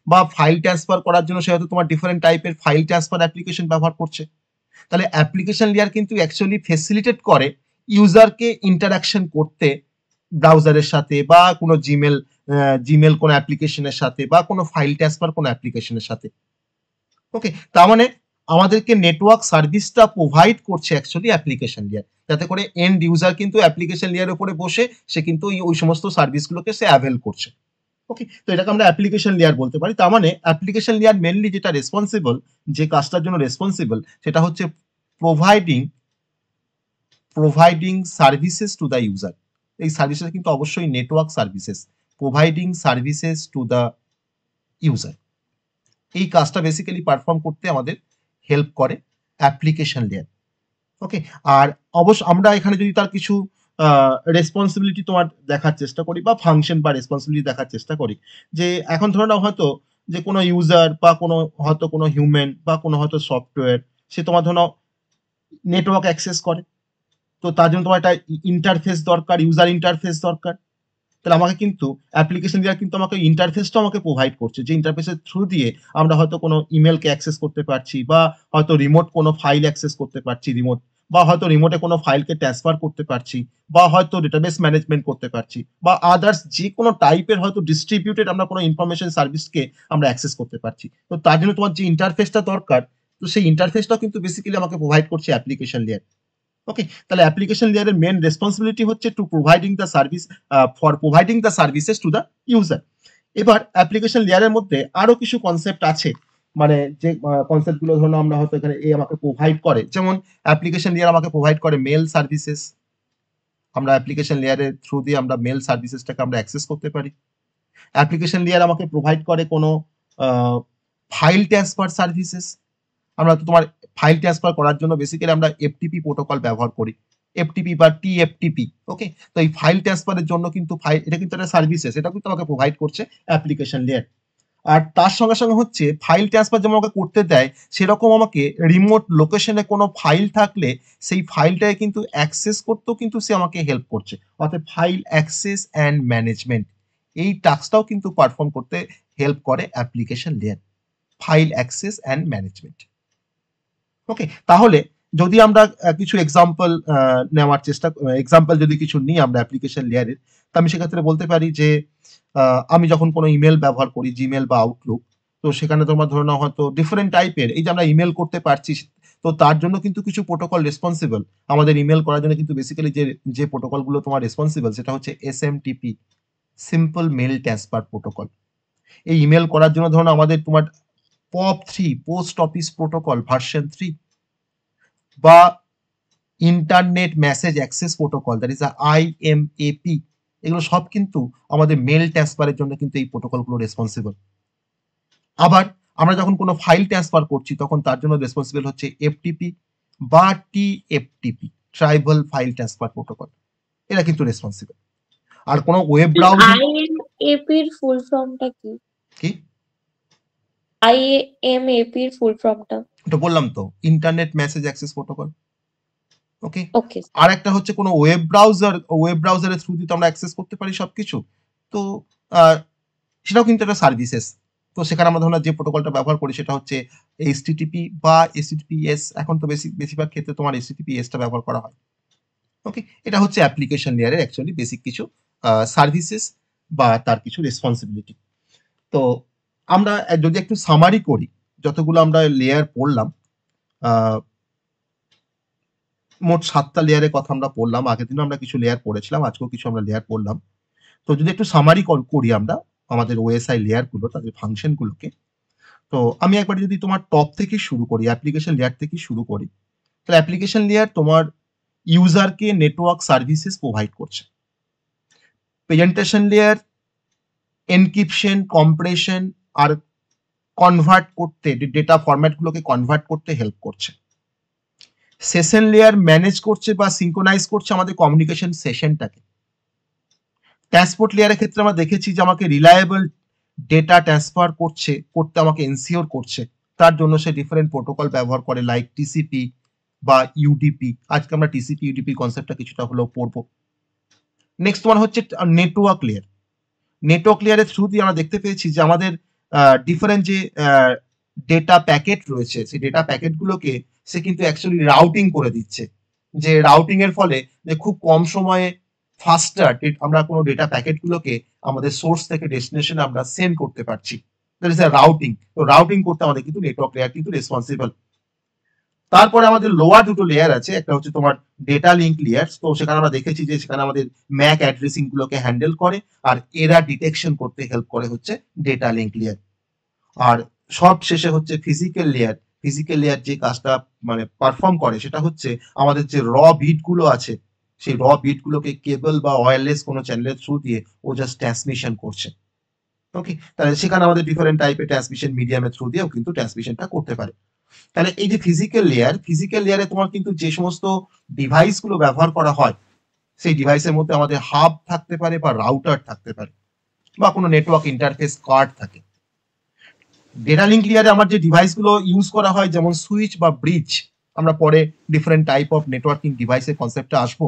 বা ফাইল ট্রান্সফার করার জন্য সে হয়তো তোমার ডিফারেন্ট টাইপের ফাইল ট্রান্সফার অ্যাপ্লিকেশন ব্যবহার করছে। তাহলে অ্যাপ্লিকেশন লেয়ার কিন্তু অ্যাকচুয়ালি ফেসিলিটেট করে ইউজারকে ইন্টারাকশন করতে ব্রাউজারের সাথে, বা কোনো জিমেল কোনো অ্যাপ্লিকেশনের সাথে, বা কোনো ফাইল ট্রান্সফার কোনো অ্যাপ্লিকেশনের সাথে। ওকে, তার মানে আমাদেরকে নেটওয়ার্ক সার্ভিসটা প্রোভাইড করছে অ্যাকচুয়ালি অ্যাপ্লিকেশন লেয়ার, যাতে করে এন্ড ইউজার কিন্তু অ্যাপ্লিকেশন লেয়ারের উপরে বসে সে কিন্তু ওই সমস্ত সার্ভিসগুলোকে সে অ্যাভেল করছে। ওকে, তো এটাকে আমরা অ্যাপ্লিকেশন লেয়ার বলতে পারি। তার মানে অ্যাপ্লিকেশন লেয়ার মেনলি যেটা রেসপন্সিবল, যে কাজটার জন্য রেসপন্সিবল, সেটা হচ্ছে providing providing services to the user. এই সার্ভিসেস কিন্তু অবশ্যই network services, providing services to the user. এই কাজটা বেসিক্যালি পারফর্ম করতে আমাদের হেল্প করে অ্যাপ্লিকেশন লেয়ার। ওকে, আর অবশ্য আমরা এখানে যদি তার কিছু রেসপন্সিবিলিটি তোমার দেখার চেষ্টা করি, বা ফাংশন বা রেসপন্সিবিলিটি দেখার চেষ্টা করি, যে এখন ধরে নাও হয়তো যে কোনো ইউজার বা কোনো হয়তো কোনো হিউম্যান বা কোনো হয়তো সফটওয়্যার, সে তোমার ধরো নেটওয়ার্ক অ্যাক্সেস করে। তো তার জন্য তোমার একটা ইন্টারফেস দরকার, ইউজার ইন্টারফেস দরকার। তাহলে আমাকে কিন্তু অ্যাপ্লিকেশন দেওয়া কিন্তু আমাকে ইন্টারফেসটাও আমাকে প্রোভাইড করছে, যে ইন্টারফেসের থ্রু দিয়ে আমরা হয়তো কোনো ইমেলকে অ্যাক্সেস করতে পারছি, বা হয়তো রিমোট কোনো ফাইল অ্যাক্সেস করতে পারছি রিমোট, বা হয়তো রিমোটে কোনো ফাইলকে ট্রান্সফার করতে পারছি, বা হয়তো ডেটাবেস ম্যানেজমেন্ট করতে পারছি, বা আদার্স যে কোনো টাইপের হয়তো ডিস্ট্রিবিউটেড আমরা কোনো ইনফরমেশন সার্ভিসকে আমরা অ্যাক্সেস করতে পারছি। তো তার জন্য তোমার যে ইন্টারফেসটা দরকার, তো সেই ইন্টারফেসটাও কিন্তু বেসিক্যালি আমাকে প্রোভাইড করছে অ্যাপ্লিকেশন লেয়ার। ওকে, তাহলে অ্যাপ্লিকেশন লেয়ারের মেন রেসপন্সিবিলিটি হচ্ছে to providing the service, for providing the services to the user. এবার অ্যাপ্লিকেশন লেয়ারের মধ্যে আরো কিছু কনসেপ্ট আছে, মানে যে কনসেপ্ট গুলো ধরুন আমরা হয়তো এখানে এই আমাকে প্রোভাইড করে, যেমন অ্যাপ্লিকেশন লেয়ার আমাকে প্রোভাইড করে মেল সার্ভিসেস। আমরা অ্যাপ্লিকেশন লেয়ারের থ্রু দিয়ে আমরা মেল সার্ভিসেসটাকে আমরা অ্যাক্সেস করতে পারি। অ্যাপ্লিকেশন লেয়ার আমাকে প্রোভাইড করে কোনো ফাইল ট্রান্সফার সার্ভিসেস। আমরা তো তোমার ফাইল ট্রান্সফার করার জন্য বেসিক্যালি আমরা এফটিপি প্রোটোকল ব্যবহার করি, এফটিপি বা টিএফটিপি। ওকে, তো এই ফাইল ট্রান্সফারের জন্য কিন্তু এটা কিন্তু একটা সার্ভিসেস, এটা কিন্তু আমাকে প্রোভাইড করছে অ্যাপ্লিকেশন লেয়ার। আর তার সঙ্গে সঙ্গে হচ্ছে ফাইল ট্রান্সফার যেমন আমাকে করতে দেয়, সেরকম আমাকে রিমোট লোকেশনে কোনো ফাইল থাকলে সেই ফাইলটাকে কিন্তু অ্যাক্সেস করতেও কিন্তু সে আমাকে হেল্প করছে, অর্থাৎ ফাইল অ্যাক্সেস অ্যান্ড ম্যানেজমেন্ট এই টাস্কটাও কিন্তু পারফর্ম করতে হেল্প করে application layer, file access and management. Okay, তাহলে যদি আমরা কিছু এক্সাম্পল নেওয়ার চেষ্টা, এক্সাম্পল যদি কিছু নিই আমরা অ্যাপ্লিকেশন লেয়ারের, তো আমি সেক্ষেত্রে বলতে পারি যে আমি যখন কোনো ইমেল ব্যবহার করি, জিমেল বা আউটলুক, তো সেখানে তোমার ধরে নাও হয়তো ডিফারেন্ট টাইপের, এই যে আমরা ইমেল করতে পারছি, তো তার জন্য কিন্তু কিছু প্রোটোকল রেসপন্সিবল। আমাদের ইমেল করার জন্য কিন্তু বেসিক্যালি যে প্রোটোকলগুলো তোমার রেসপন্সিবল সেটা হচ্ছে SMTP, simple mail transfer protocol. এই ইমেল করার জন্য ধরুন আমাদের তোমার POP3 post office protocol version 3 বা internet message access protocol, that is IMAP, এগুলো সব কিন্তু আমাদের মেল ট্রান্সফারের জন্য কিন্তু এই প্রোটোকলগুলো রেসপন্সিবল। আবার আমরা যখন কোনো ফাইল ট্রান্সফার করছি তখন তার জন্য রেসপন্সিবল হচ্ছে এফটিপি বা TFTP, tribal file transfer protocol, এরা কিন্তু রেসপন্সিবল। আর কোনো ওয়েব ব্রাউজিং, IMAP এর ফুল ফর্মটা কি? কি IMAP এর ফুল ফর্মটা? এটা বললাম তো, ইন্টারনেট মেসেজ অ্যাক্সেস প্রোটোকল। ওকে, ওকে, আর একটা হচ্ছে কোনো ওয়েব ব্রাউজারের থ্রু দিয়ে তো আমরা অ্যাক্সেস করতে পারি সবকিছু, তো সেটাও কিন্তু একটা সার্ভিসেস। তো সেখানে আমরা ধরুন যে প্রোটোকলটা ব্যবহার করি সেটা হচ্ছে HTTP বা HTTPS, এখন তো বেশিরভাগ ক্ষেত্রে তোমার HTTPS-টা ব্যবহার করা হয়। ওকে, এটা হচ্ছে অ্যাপ্লিকেশন লেয়ারের অ্যাকচুয়ালি বেসিক কিছু সার্ভিসেস বা তার কিছু রেসপন্সিবিলিটি। তো আমরা যদি একটু সামারি করি, যতগুলো আমরা লেয়ার পড়লাম, মোট 7টা লেয়ারের কথা আমরা পড়লাম, আগের দিনও আমরা কিছু লেয়ার পড়েছিলাম, আজকেও কিছু আমরা লেয়ার পড়লাম। তো যদি একটু সামারি করি আমরা আমাদের ওএসআই লেয়ারগুলো, তাদের ফাংশনগুলোকে, তো আমি একবার যদি তোমার টপ থেকে শুরু করি, অ্যাপ্লিকেশন লেয়ার থেকে শুরু করি, তাহলে অ্যাপ্লিকেশন লেয়ার তোমার ইউজারকে নেটওয়ার্ক সার্ভিসেস প্রোভাইড করছে। প্রেজেন্টেশন লেয়ার এনক্রিপশন, কম্প্রেশন আর কনভার্ট করতে, ডেটা ফরম্যাটগুলোকে কনভার্ট করতে হেল্প করছে। সেশন লেয়ার ম্যানেজ করছে বা সিঙ্ক্রোনাইজ করছে আমাদের কমিউনিকেশন সেশনটাকে। ট্রান্সপোর্ট লেয়ারের ক্ষেত্রে আমরা দেখেছি যে আমাকে রিলায়েবল ডেটা ট্রান্সফার করতে আমাকে এনসিওর করছে, তার জন্য সে ডিফারেন্ট প্রোটোকল ব্যবহার করে, লাইক টিসিপি বা ইউডিপি। আজকে আমরা টিসিপি ইউডিপি কনসেপ্টটা কিছুটা হলেও পড়বো। নেক্সট ওয়ান হচ্ছে নেটওয়ার্ক লেয়ার। নেটওয়ার্ক লেয়ারের থ্রু দিয়ে আমরা দেখতে পেয়েছি যে আমাদের ডিফারেন্ট যে ডেটা প্যাকেট রয়েছে, সেই ডেটা প্যাকেটগুলোকে সে কিন্তু অ্যাকচুয়ালি রাউটিং করে দিচ্ছে, যে রাউটিং এর ফলে যে খুব কম সময়ে ফাস্টার আমরা কোনো ডেটা প্যাকেটগুলোকে আমাদের সোর্স থেকে ডেস্টিনেশনে আমরা সেন্ড করতে পারছি, দ্যাট ইজ রাউটিং। তো রাউটিং করতে আমাদের কিন্তু নেটওয়ার্ক লেয়ার কিন্তু রেসপন্সিবল। তারপরে আমাদের লোয়ার দুটো লেয়ার আছে, একটা হচ্ছে তোমার ডেটা লিঙ্ক লেয়ার। তো সেখানে আমরা দেখেছি যে সেখানে আমাদের ম্যাক অ্যাড্রেসিং গুলোকে হ্যান্ডেল করে আর এরা ডিটেকশন করতে হেল্প করে হচ্ছে ডেটা লিঙ্ক লেয়ার। আর সব শেষে হচ্ছে ফিজিক্যাল লেয়ার। ফিজিক্যাল লেয়ার যে কাজটা মানে পারফর্ম করে সেটা হচ্ছে আমাদের যে র বিট গুলো আছে, সেই র বিট গুলোকে কেবল বা ওয়্যারলেস কোনো চ্যানেলের থ্রু দিয়ে ও জাস্ট ট্রান্সমিশন করছে। ওকে, তাহলে সেখানে আমাদের ডিফারেন্ট টাইপের ট্রান্সমিশন মিডিয়ামের থ্রু দিয়েও কিন্তু ট্রান্সমিশনটা করতে পারে। তাহলে এই যে ফিজিক্যাল লেয়ারে তোমার কিন্তু যে সমস্ত ডিভাইস গুলো ব্যবহার করা হয়, সেই ডিভাইসের মধ্যে আমাদের হাব থাকতে পারে বা রাউটার থাকতে পারে বা কোনো নেটওয়ার্ক ইন্টারফেস কার্ড থাকে। ডেটা লিঙ্ক লেয়ারে আমার যে ডিভাইসগুলো ইউজ করা হয়, যেমন সুইচ বা ব্রিজ, আমরা পরে ডিফারেন্ট টাইপ অফ নেটওয়ার্কিং ডিভাইসের কনসেপ্টে আসবো,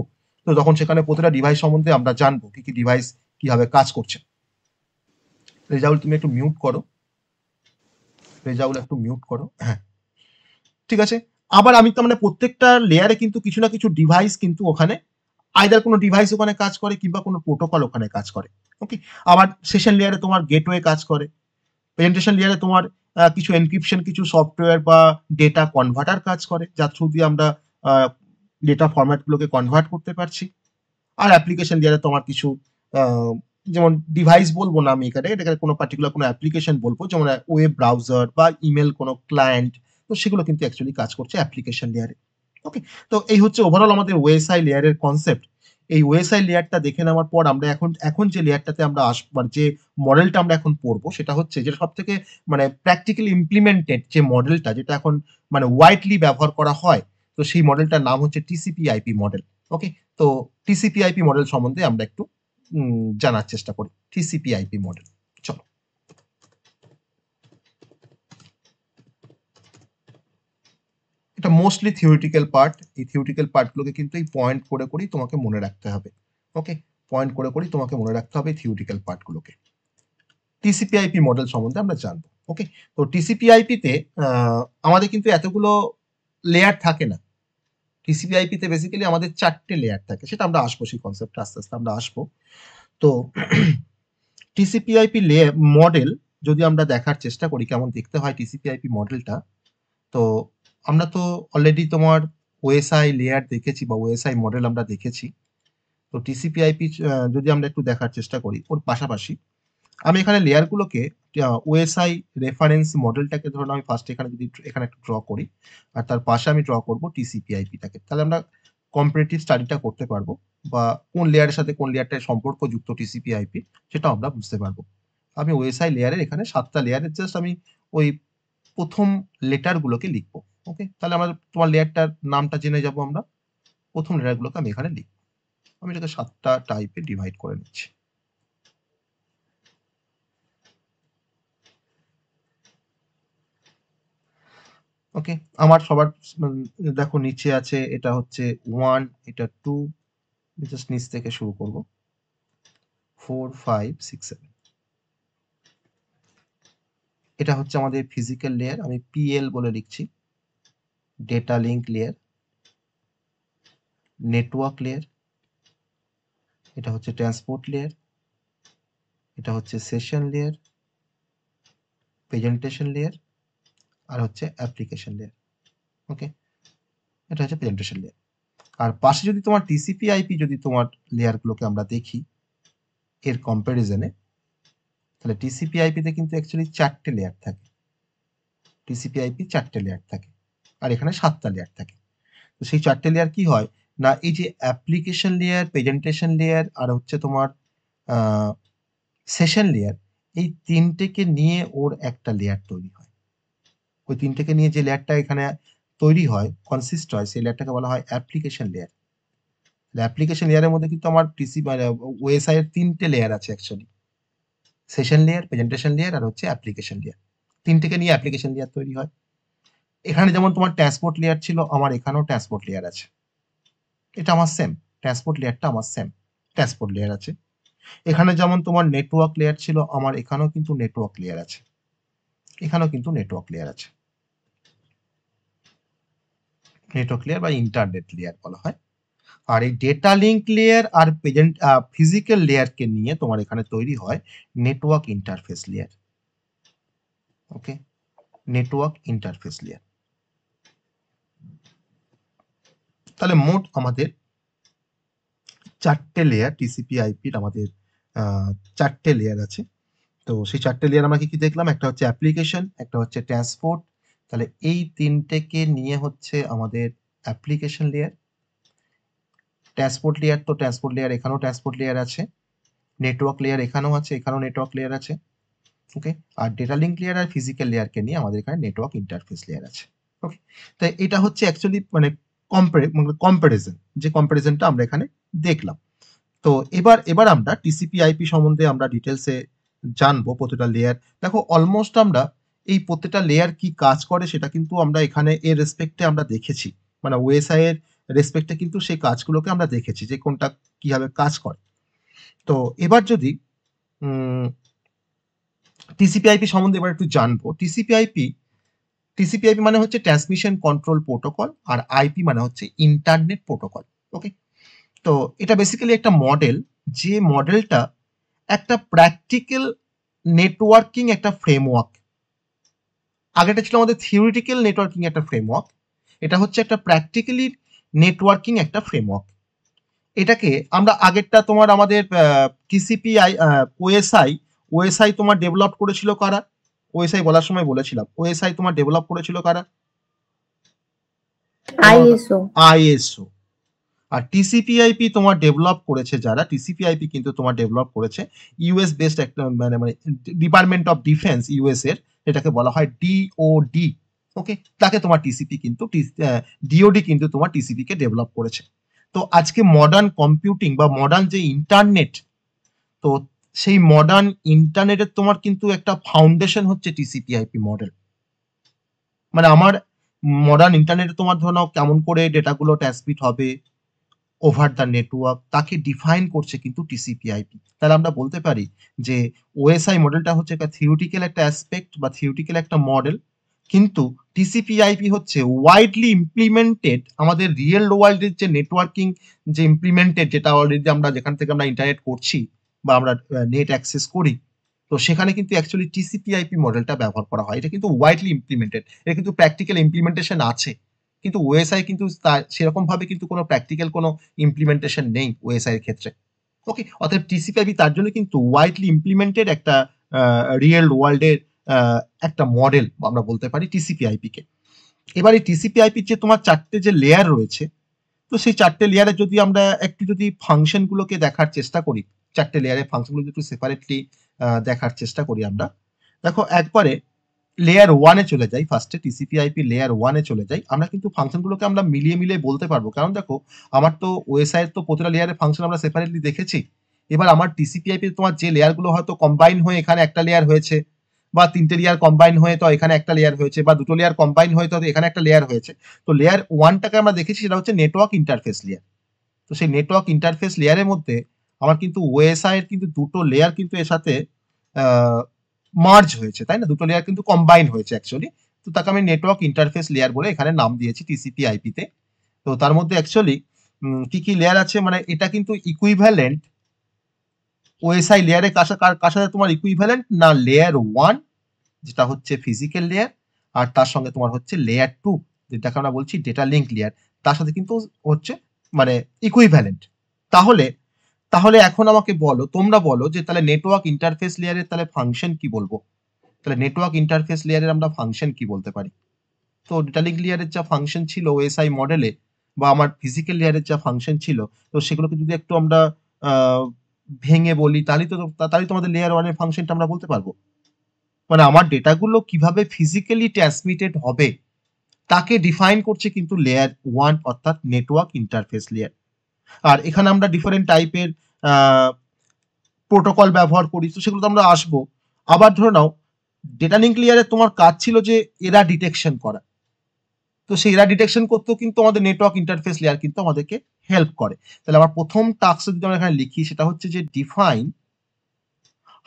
তো তখন সেখানে প্রতিটা ডিভাইস সম্বন্ধে আমরা জানবো কি কি ডিভাইস কিভাবে কাজ করছে। রেজাউল তুমি একটু মিউট করো, হ্যাঁ ঠিক আছে। আবার আমি তো মানে প্রত্যেকটা লেয়ারে কিন্তু কিছু না কিছু ডিভাইস কিন্তু ওখানে, আইদার কোনো ডিভাইস ওখানে কাজ করে কিংবা কোনো প্রোটোকল ওখানে কাজ করে। ওকে, আবার সেশন লেয়ারে তোমার গেটওয়ে কাজ করে। প্রেজেন্টেশন লেয়ারে তোমার কিছু এনক্রিপশন, কিছু সফটওয়্যার বা ডেটা কনভার্টার কাজ করে, যার থ্রু দিয়ে আমরা ডেটা ফরম্যাটগুলোকে কনভার্ট করতে পারছি। আর অ্যাপ্লিকেশন লেয়ারে তোমার কিছু যেমন ডিভাইস বলবো না আমি এটাকে কোনো পার্টিকুলার কোনো অ্যাপ্লিকেশন বলবো, যেমন ওয়েব ব্রাউজার বা ইমেল কোনো ক্লায়েন্ট, তো সেগুলো কিন্তু অ্যাকচুয়ালি কাজ করছে অ্যাপ্লিকেশন লেয়ারে। ওকে, তো এই হচ্ছে ওভারঅল আমাদের ওএসআই লেয়ারের কনসেপ্ট। এই ওএসআই লেয়ারটা দেখে নেওয়ার পর আমরা এখন যে লেয়ারটাতে আমরা আসবো, যে মডেলটা আমরা এখন পড়বো, সেটা হচ্ছে যেটা সব থেকে মানে প্র্যাকটিক্যালি ইমপ্লিমেন্টেড যে মডেলটা, যেটা এখন মানে ওয়াইডলি ব্যবহার করা হয়, তো সেই মডেলটার নাম হচ্ছে টিসিপি/আইপি মডেল। ওকে, তো টিসিপি/আইপি মডেল সম্বন্ধে আমরা একটু জানার চেষ্টা করি। টিসিপি/আইপি মডেল, চলো। এটা মোস্টলি থিওরিটিক্যাল পার্ট। এই থিওরিটিক্যাল পার্টগুলোকে কিন্তু এই পয়েন্ট করে করেই তোমাকে মনে রাখতে হবে। ওকে, পয়েন্ট করে করেই তোমাকে মনে রাখতে হবে থিওরিটিক্যাল পার্টগুলোকে। টিসিপি/আইপি মডেল সম্বন্ধে আমরা জানবো। ওকে, তো টিসিপি/আইপিতে আমাদের কিন্তু এতগুলো লেয়ার থাকে না। টিসিপি/আইপিতে বেসিক্যালি আমাদের 4টে লেয়ার থাকে, সেটা আমরা আসবো, সেই কনসেপ্টটা আস্তে আস্তে আমরা আসবো। তো টিসিপি/আইপি মডেল যদি আমরা দেখার চেষ্টা করি কেমন দেখতে হয় টিসিপি/আইপি মডেলটা, তো আমরা তো অলরেডি তোমার ওএসআই লেয়ার দেখেছি বা ওএসআই মডেল আমরা দেখেছি। তো টিসিপি/আইপি যদি আমরা একটু দেখার চেষ্টা করি, ওর পাশাপাশি আমি এখানে লেয়ারগুলোকে ওএসআই রেফারেন্স মডেলটাকে ধরুন আমি ফার্স্ট এখানে একটু ড্র করি, আর তার পাশে আমি ড্র করব টিসিপি/আইপিটাকে। তাহলে আমরা কম্পারেটিভ স্টাডিটা করতে পারবো, বা কোন লেয়ারের সাথে কোন লেয়ারটার সম্পর্কযুক্ত টিসিপি/আইপি, সেটা আমরা বুঝতে পারবো। আমি ওএসআই লেয়ারের এখানে 7টা লেয়ারের জাস্ট আমি ওই প্রথম লেটারগুলোকে লিখবো। ওকে, তাহলে আমাদের তোমার লেয়ারটার নামটা জেনে যাব আমরা। প্রথম লেয়ারগুলোকে আমি এখানে লিখবো। আমি এটাকে 7টা টাইপে ডিভাইড করে নিচ্ছি। ওকে, আমার সবার দেখো নিচে আছে, এটা হচ্ছে 1, এটা 2, জাস্ট নিচ থেকে শুরু করব, 4, 5, 6, 7। এটা হচ্ছে আমাদের ফিজিক্যাল লেয়ার, আমি পিএল বলে লিখছি। Data link layer, network layer, এটা হচ্ছে ট্রান্সপোর্ট লেয়ার, এটা হচ্ছে সেশন লেয়ার, প্রেজেন্টেশন লেয়ার, আর হচ্ছে অ্যাপ্লিকেশন লেয়ার। ওকে, এটা হচ্ছে প্রেজেন্টেশন লেয়ার। আর পাশে যদি তোমার টিসিপি/আইপি যদি তোমার লেয়ারগুলোকে আমরা দেখি এর কম্প্যারিজনে, তাহলে টিসিপি/আইপিতে কিন্তু অ্যাকচুয়ালি 4টে লেয়ার থাকে। টিসিপি/আইপি 4টে লেয়ার থাকে, আর এখানে 7টা লেয়ার থাকে। তো সেই 4টে লেয়ার কি হয় না, এই যে অ্যাপ্লিকেশন লেয়ার, প্রেজেন্টেশন লেয়ার, আর হচ্ছে তোমার সেশন লেয়ার, এই 3টেকে নিয়ে ওর একটা লেয়ার তৈরি হয়। ওই 3টেকে নিয়ে যে লেয়ারটা এখানে তৈরি হয়, কনসিস্ট হয়, সেই লেয়ারটাকে বলা হয় অ্যাপ্লিকেশন লেয়ার। অ্যাপ্লিকেশন লেয়ারের মধ্যে কিন্তু আমার ওএসআই এর 3টে লেয়ার আছে actually, session layer, presentation layer, আর হচ্ছে অ্যাপ্লিকেশন লেয়ার। 3টেকে নিয়ে অ্যাপ্লিকেশন লেয়ার তৈরি হয়। এখানে যেমন তোমার ট্রান্সপোর্ট লেয়ার ছিল, আমার এখানেও ট্রান্সপোর্ট লেয়ার আছে। এটা আমার সেম, ট্রান্সপোর্ট লেয়ারটা আমার সেম, ট্রান্সপোর্ট লেয়ার আছে। এখানে যেমন তোমার নেটওয়ার্ক লেয়ার ছিল, আমার এখানেও কিন্তু নেটওয়ার্ক লেয়ার আছে, এখানেও কিন্তু নেটওয়ার্ক লেয়ার আছে। নেটওয়ার্ক লেয়ার বা ইন্টারনেট লেয়ার বলা হয়। আর এই ডেটা লিঙ্ক লেয়ার আর ফিজিক্যাল লেয়ারকে নিয়ে তোমার এখানে তৈরি হয় নেটওয়ার্ক ইন্টারফেস লেয়ার। ওকে, নেটওয়ার্ক ইন্টারফেস লেয়ার। তাহলে মোট আমাদের 4টে লেয়ার, টিসিপি/আইপির আমাদের 4টে লেয়ার আছে। তো সেই 4টে লেয়ার আমরা কি কি দেখলাম, একটা হচ্ছে অ্যাপ্লিকেশন, একটা হচ্ছে ট্রান্সপোর্ট, তাহলে এই 3টেকে নিয়ে হচ্ছে আমাদের অ্যাপ্লিকেশন লেয়ার। ট্রান্সপোর্ট লেয়ার, তো ট্রান্সপোর্ট লেয়ার, এখানেও ট্রান্সপোর্ট লেয়ার আছে। নেটওয়ার্ক লেয়ার এখানেও আছে, এখানেও নেটওয়ার্ক লেয়ার আছে। ওকে, আর ডেটা লিঙ্ক লেয়ার আর ফিজিক্যাল লেয়ারকে নিয়ে আমাদের এখানে নেটওয়ার্ক ইন্টারফেস লেয়ার আছে। ওকে, তাই এটা হচ্ছে অ্যাকচুয়ালি মানে কম্পারিজন, যে কম্পারিজনটা আমরা এখানে দেখলাম। তো এবার আমরা টিসিপি/আইপি সম্বন্ধে আমরা ডিটেলসে জানবো প্রতিটা লেয়ার। দেখো অলমোস্ট আমরা এই প্রত্যেকটা লেয়ার কি কাজ করে সেটা কিন্তু আমরা এখানে এর রেসপেক্টে আমরা দেখেছি, মানে ওএসআই এর রেসপেক্টে কিন্তু সেই কাজগুলোকে আমরা দেখেছি যে কোনটা কিভাবে কাজ করে। তো এবার যদি টিসিপি/আইপি সম্বন্ধে এবার একটু জানবো। টিসিপি/আইপি মানে হচ্ছে ট্রান্সমিশন কন্ট্রোল প্রোটোকল, আর আইপি মানে হচ্ছে ইন্টারনেট প্রোটোকল। ওকে, তো এটা বেসিক্যালি একটা মডেল, যে মডেলটা একটা প্র্যাকটিক্যাল নেটওয়ার্কিং একটা ফ্রেমওয়ার্ক। আগেটা ছিল আমাদের থিওরিটিক্যাল নেটওয়ার্কিং একটা ফ্রেমওয়ার্ক, এটা হচ্ছে একটা প্র্যাকটিক্যালি নেটওয়ার্কিং একটা ফ্রেমওয়ার্ক। এটাকে আমরা আগেরটা তোমার আমাদের টিসিপি ওএসআই তোমার ডেভেলপ করেছিল কারা? ওএসআই বলার সময় বলেছিলাম, ওএসআই তোমার ডেভেলপ করেছিল কারা? ISO ISO. আর টিসিপি/আইপি তোমার ডেভেলপ করেছে যারা, টিসিপি/আইপি কিন্তু তোমার ডেভেলপ করেছে ইউএস বেসড একটা মানে ডিপার্টমেন্ট অফ ডিফেন্স ইউএস এর, এটাকে বলা হয় ডিওডি। ওকে, তাকে তোমার টিসিপি কিন্তু ডিওডি কিন্তু তোমার টিসিপি কে ডেভেলপ করেছে। তো আজকে মডার্ন কম্পিউটিং বা মডার্ন যে ইন্টারনেট, তো সেই মডার্ন ইন্টারনেটের তোমার কিন্তু একটা ফাউন্ডেশন হচ্ছে টিসিপি/আইপি মডেল। মানে আমার মডার্ন ইন্টারনেটে তোমার ধরো কেমন করে ডেটাগুলো ট্রান্সমিট হবে ওভার দ্য নেটওয়ার্ক, তাকে ডিফাইন করছে কিন্তু টিসিপি/আইপি। তাহলে আমরা বলতে পারি যে ওএসআই মডেলটা হচ্ছে একটা থিওরিটিক্যাল একটা অ্যাসপেক্ট বা থিওরিটিক্যাল একটা মডেল, কিন্তু টিসিপি/আইপি হচ্ছে ওয়াইডলি ইমপ্লিমেন্টেড আমাদের রিয়েল ওয়ার্ল্ডের যে নেটওয়ার্কিং যে ইমপ্লিমেন্টেড, যেটা অলরেডি আমরা যেখান থেকে আমরা ইন্টারনেট করছি বা আমরা নেট অ্যাক্সেস করি, তো সেখানে কিন্তু অ্যাকচুয়ালি টিসিপি/আইপি মডেলটা ব্যবহার করা হয়। এটা কিন্তু ওয়াইডলি ইমপ্লিমেন্টেড, এটা কিন্তু প্র্যাকটিক্যাল ইমপ্লিমেন্টেশন আছে, কিন্তু ওএসআই কিন্তু সেরকম ভাবে কিন্তু কোনো প্র্যাকটিক্যাল কোনো ইমপ্লিমেন্টেশন নেই ওএসআই এর ক্ষেত্রে। ওকে, অতএব টিসিপি/আইপি তার জন্য কিন্তু ওয়াইডলি ইমপ্লিমেন্টেড একটা রিয়েল ওয়ার্ল্ডের একটা মডেল আমরা বলতে পারি টিসিপি/আইপি কে। এবার এই টিসিপি/আইপি যে তোমার চারটে যে লেয়ার রয়েছে, তো সেই চারটে লেয়ারে যদি আমরা একটু যদি ফাংশন গুলোকে দেখার চেষ্টা করি, চারটে লেয়ারের ফাংশন গুলো একটু সেপারেটলি দেখার চেষ্টা করি আমরা। দেখো একবারে লেয়ার ওয়ানে চলে যাই, ফার্স্টে টিসিপি/আইপি লেয়ার ওয়ানে চলে যাই, আমরা কিন্তু ফাংশনগুলোকে আমরা মিলিয়ে মিলিয়ে বলতে পারবো। কারণ দেখো আমার তো ওএসআই এর তো প্রতিটা লেয়ারের ফাংশন আমরা সেপারেটলি দেখেছি। এবার আমার টিসিপি/আইপি তোমার যে লেয়ারগুলো হয়তো কম্বাইন হয়ে এখানে একটা লেয়ার হয়েছে, বা তিনটে লেয়ার কম্বাইন হয়ে তো এখানে একটা লেয়ার হয়েছে, বা দুটো লেয়ার কম্বাইন হয়ে তো এখানে একটা লেয়ার হয়েছে। তো লেয়ার ওয়ানটাকে আমরা দেখেছি সেটা হচ্ছে নেটওয়ার্ক ইন্টারফেস লেয়ার। তো সেই নেটওয়ার্ক ইন্টারফেস লেয়ারের মধ্যে আমার কিন্তু ওএসআই এর কিন্তু দুটো লেয়ার কিন্তু এর সাথে মার্জ হয়েছে, তাই না? দুটো লেয়ার কিন্তু কম্বাইন হয়েছে অ্যাকচুয়ালি। তো তাকে আমি নেটওয়ার্ক ইন্টারফেস লেয়ার বলে এখানে নাম দিয়েছি টিসিপি/আইপি তে। তো তার মধ্যে অ্যাকচুয়ালি কি কি লেয়ার আছে, মানে এটা কিন্তু ইকুইভ্যালেন্ট ওএসআই লেয়ারের কার সাথে তোমার ইকুইভ্যালেন্ট না, লেয়ার ওয়ান যেটা হচ্ছে ফিজিক্যাল লেয়ার, আর তার সঙ্গে তোমার হচ্ছে লেয়ার টু যেটাকে আমরা বলছি ডেটা লিঙ্ক লেয়ার, তার সাথে কিন্তু হচ্ছে মানে ইকুইভ্যালেন্ট। তাহলে এখন আমাকে বলো, তোমরা বলো যে তাহলে নেটওয়ার্ক ইন্টারফেস লেয়ারের তাহলে ফাংশন কি বলবো? তাহলে নেটওয়ার্ক ইন্টারফেস লেয়ারের আমরা ফাংশন কি বলতে পারি? তো ডেটা লিঙ্ক লেয়ারের যা ফাংশন ছিল ওএসআই মডেলে, বা আমার ফিজিক্যাল লেয়ারের যা ফাংশন ছিল, তো সেগুলোকে যদি একটু আমরা ভেঙে বলি, তাহলে তোমাদের লেয়ার ওয়ানের ফাংশনটা আমরা বলতে পারবো। মানে আমার ডেটাগুলো কিভাবে ফিজিক্যালি ট্রান্সমিটেড হবে তাকে ডিফাইন করছে কিন্তু লেয়ার ওয়ান অর্থাৎ নেটওয়ার্ক ইন্টারফেস লেয়ার। আর এখানে আমরা ডিফারেন্ট টাইপের প্রোটোকল ব্যবহার করি, তো সেগুলো তো আমরা আসবো। আবার ধরে নাও ডেটা লিঙ্ক লেয়ারে তোমার কাজ ছিল যে এরা ডিটেকশন করা, তো সেই এরা ডিটেকশন করতেও কিন্তু আমাদের নেটওয়ার্ক ইন্টারফেস লেয়ার কিন্তু আমাদেরকে হেল্প করে। তাহলে আমার প্রথম টাস্ক যদি আমরা এখানে লিখি সেটা হচ্ছে যে ডিফাইন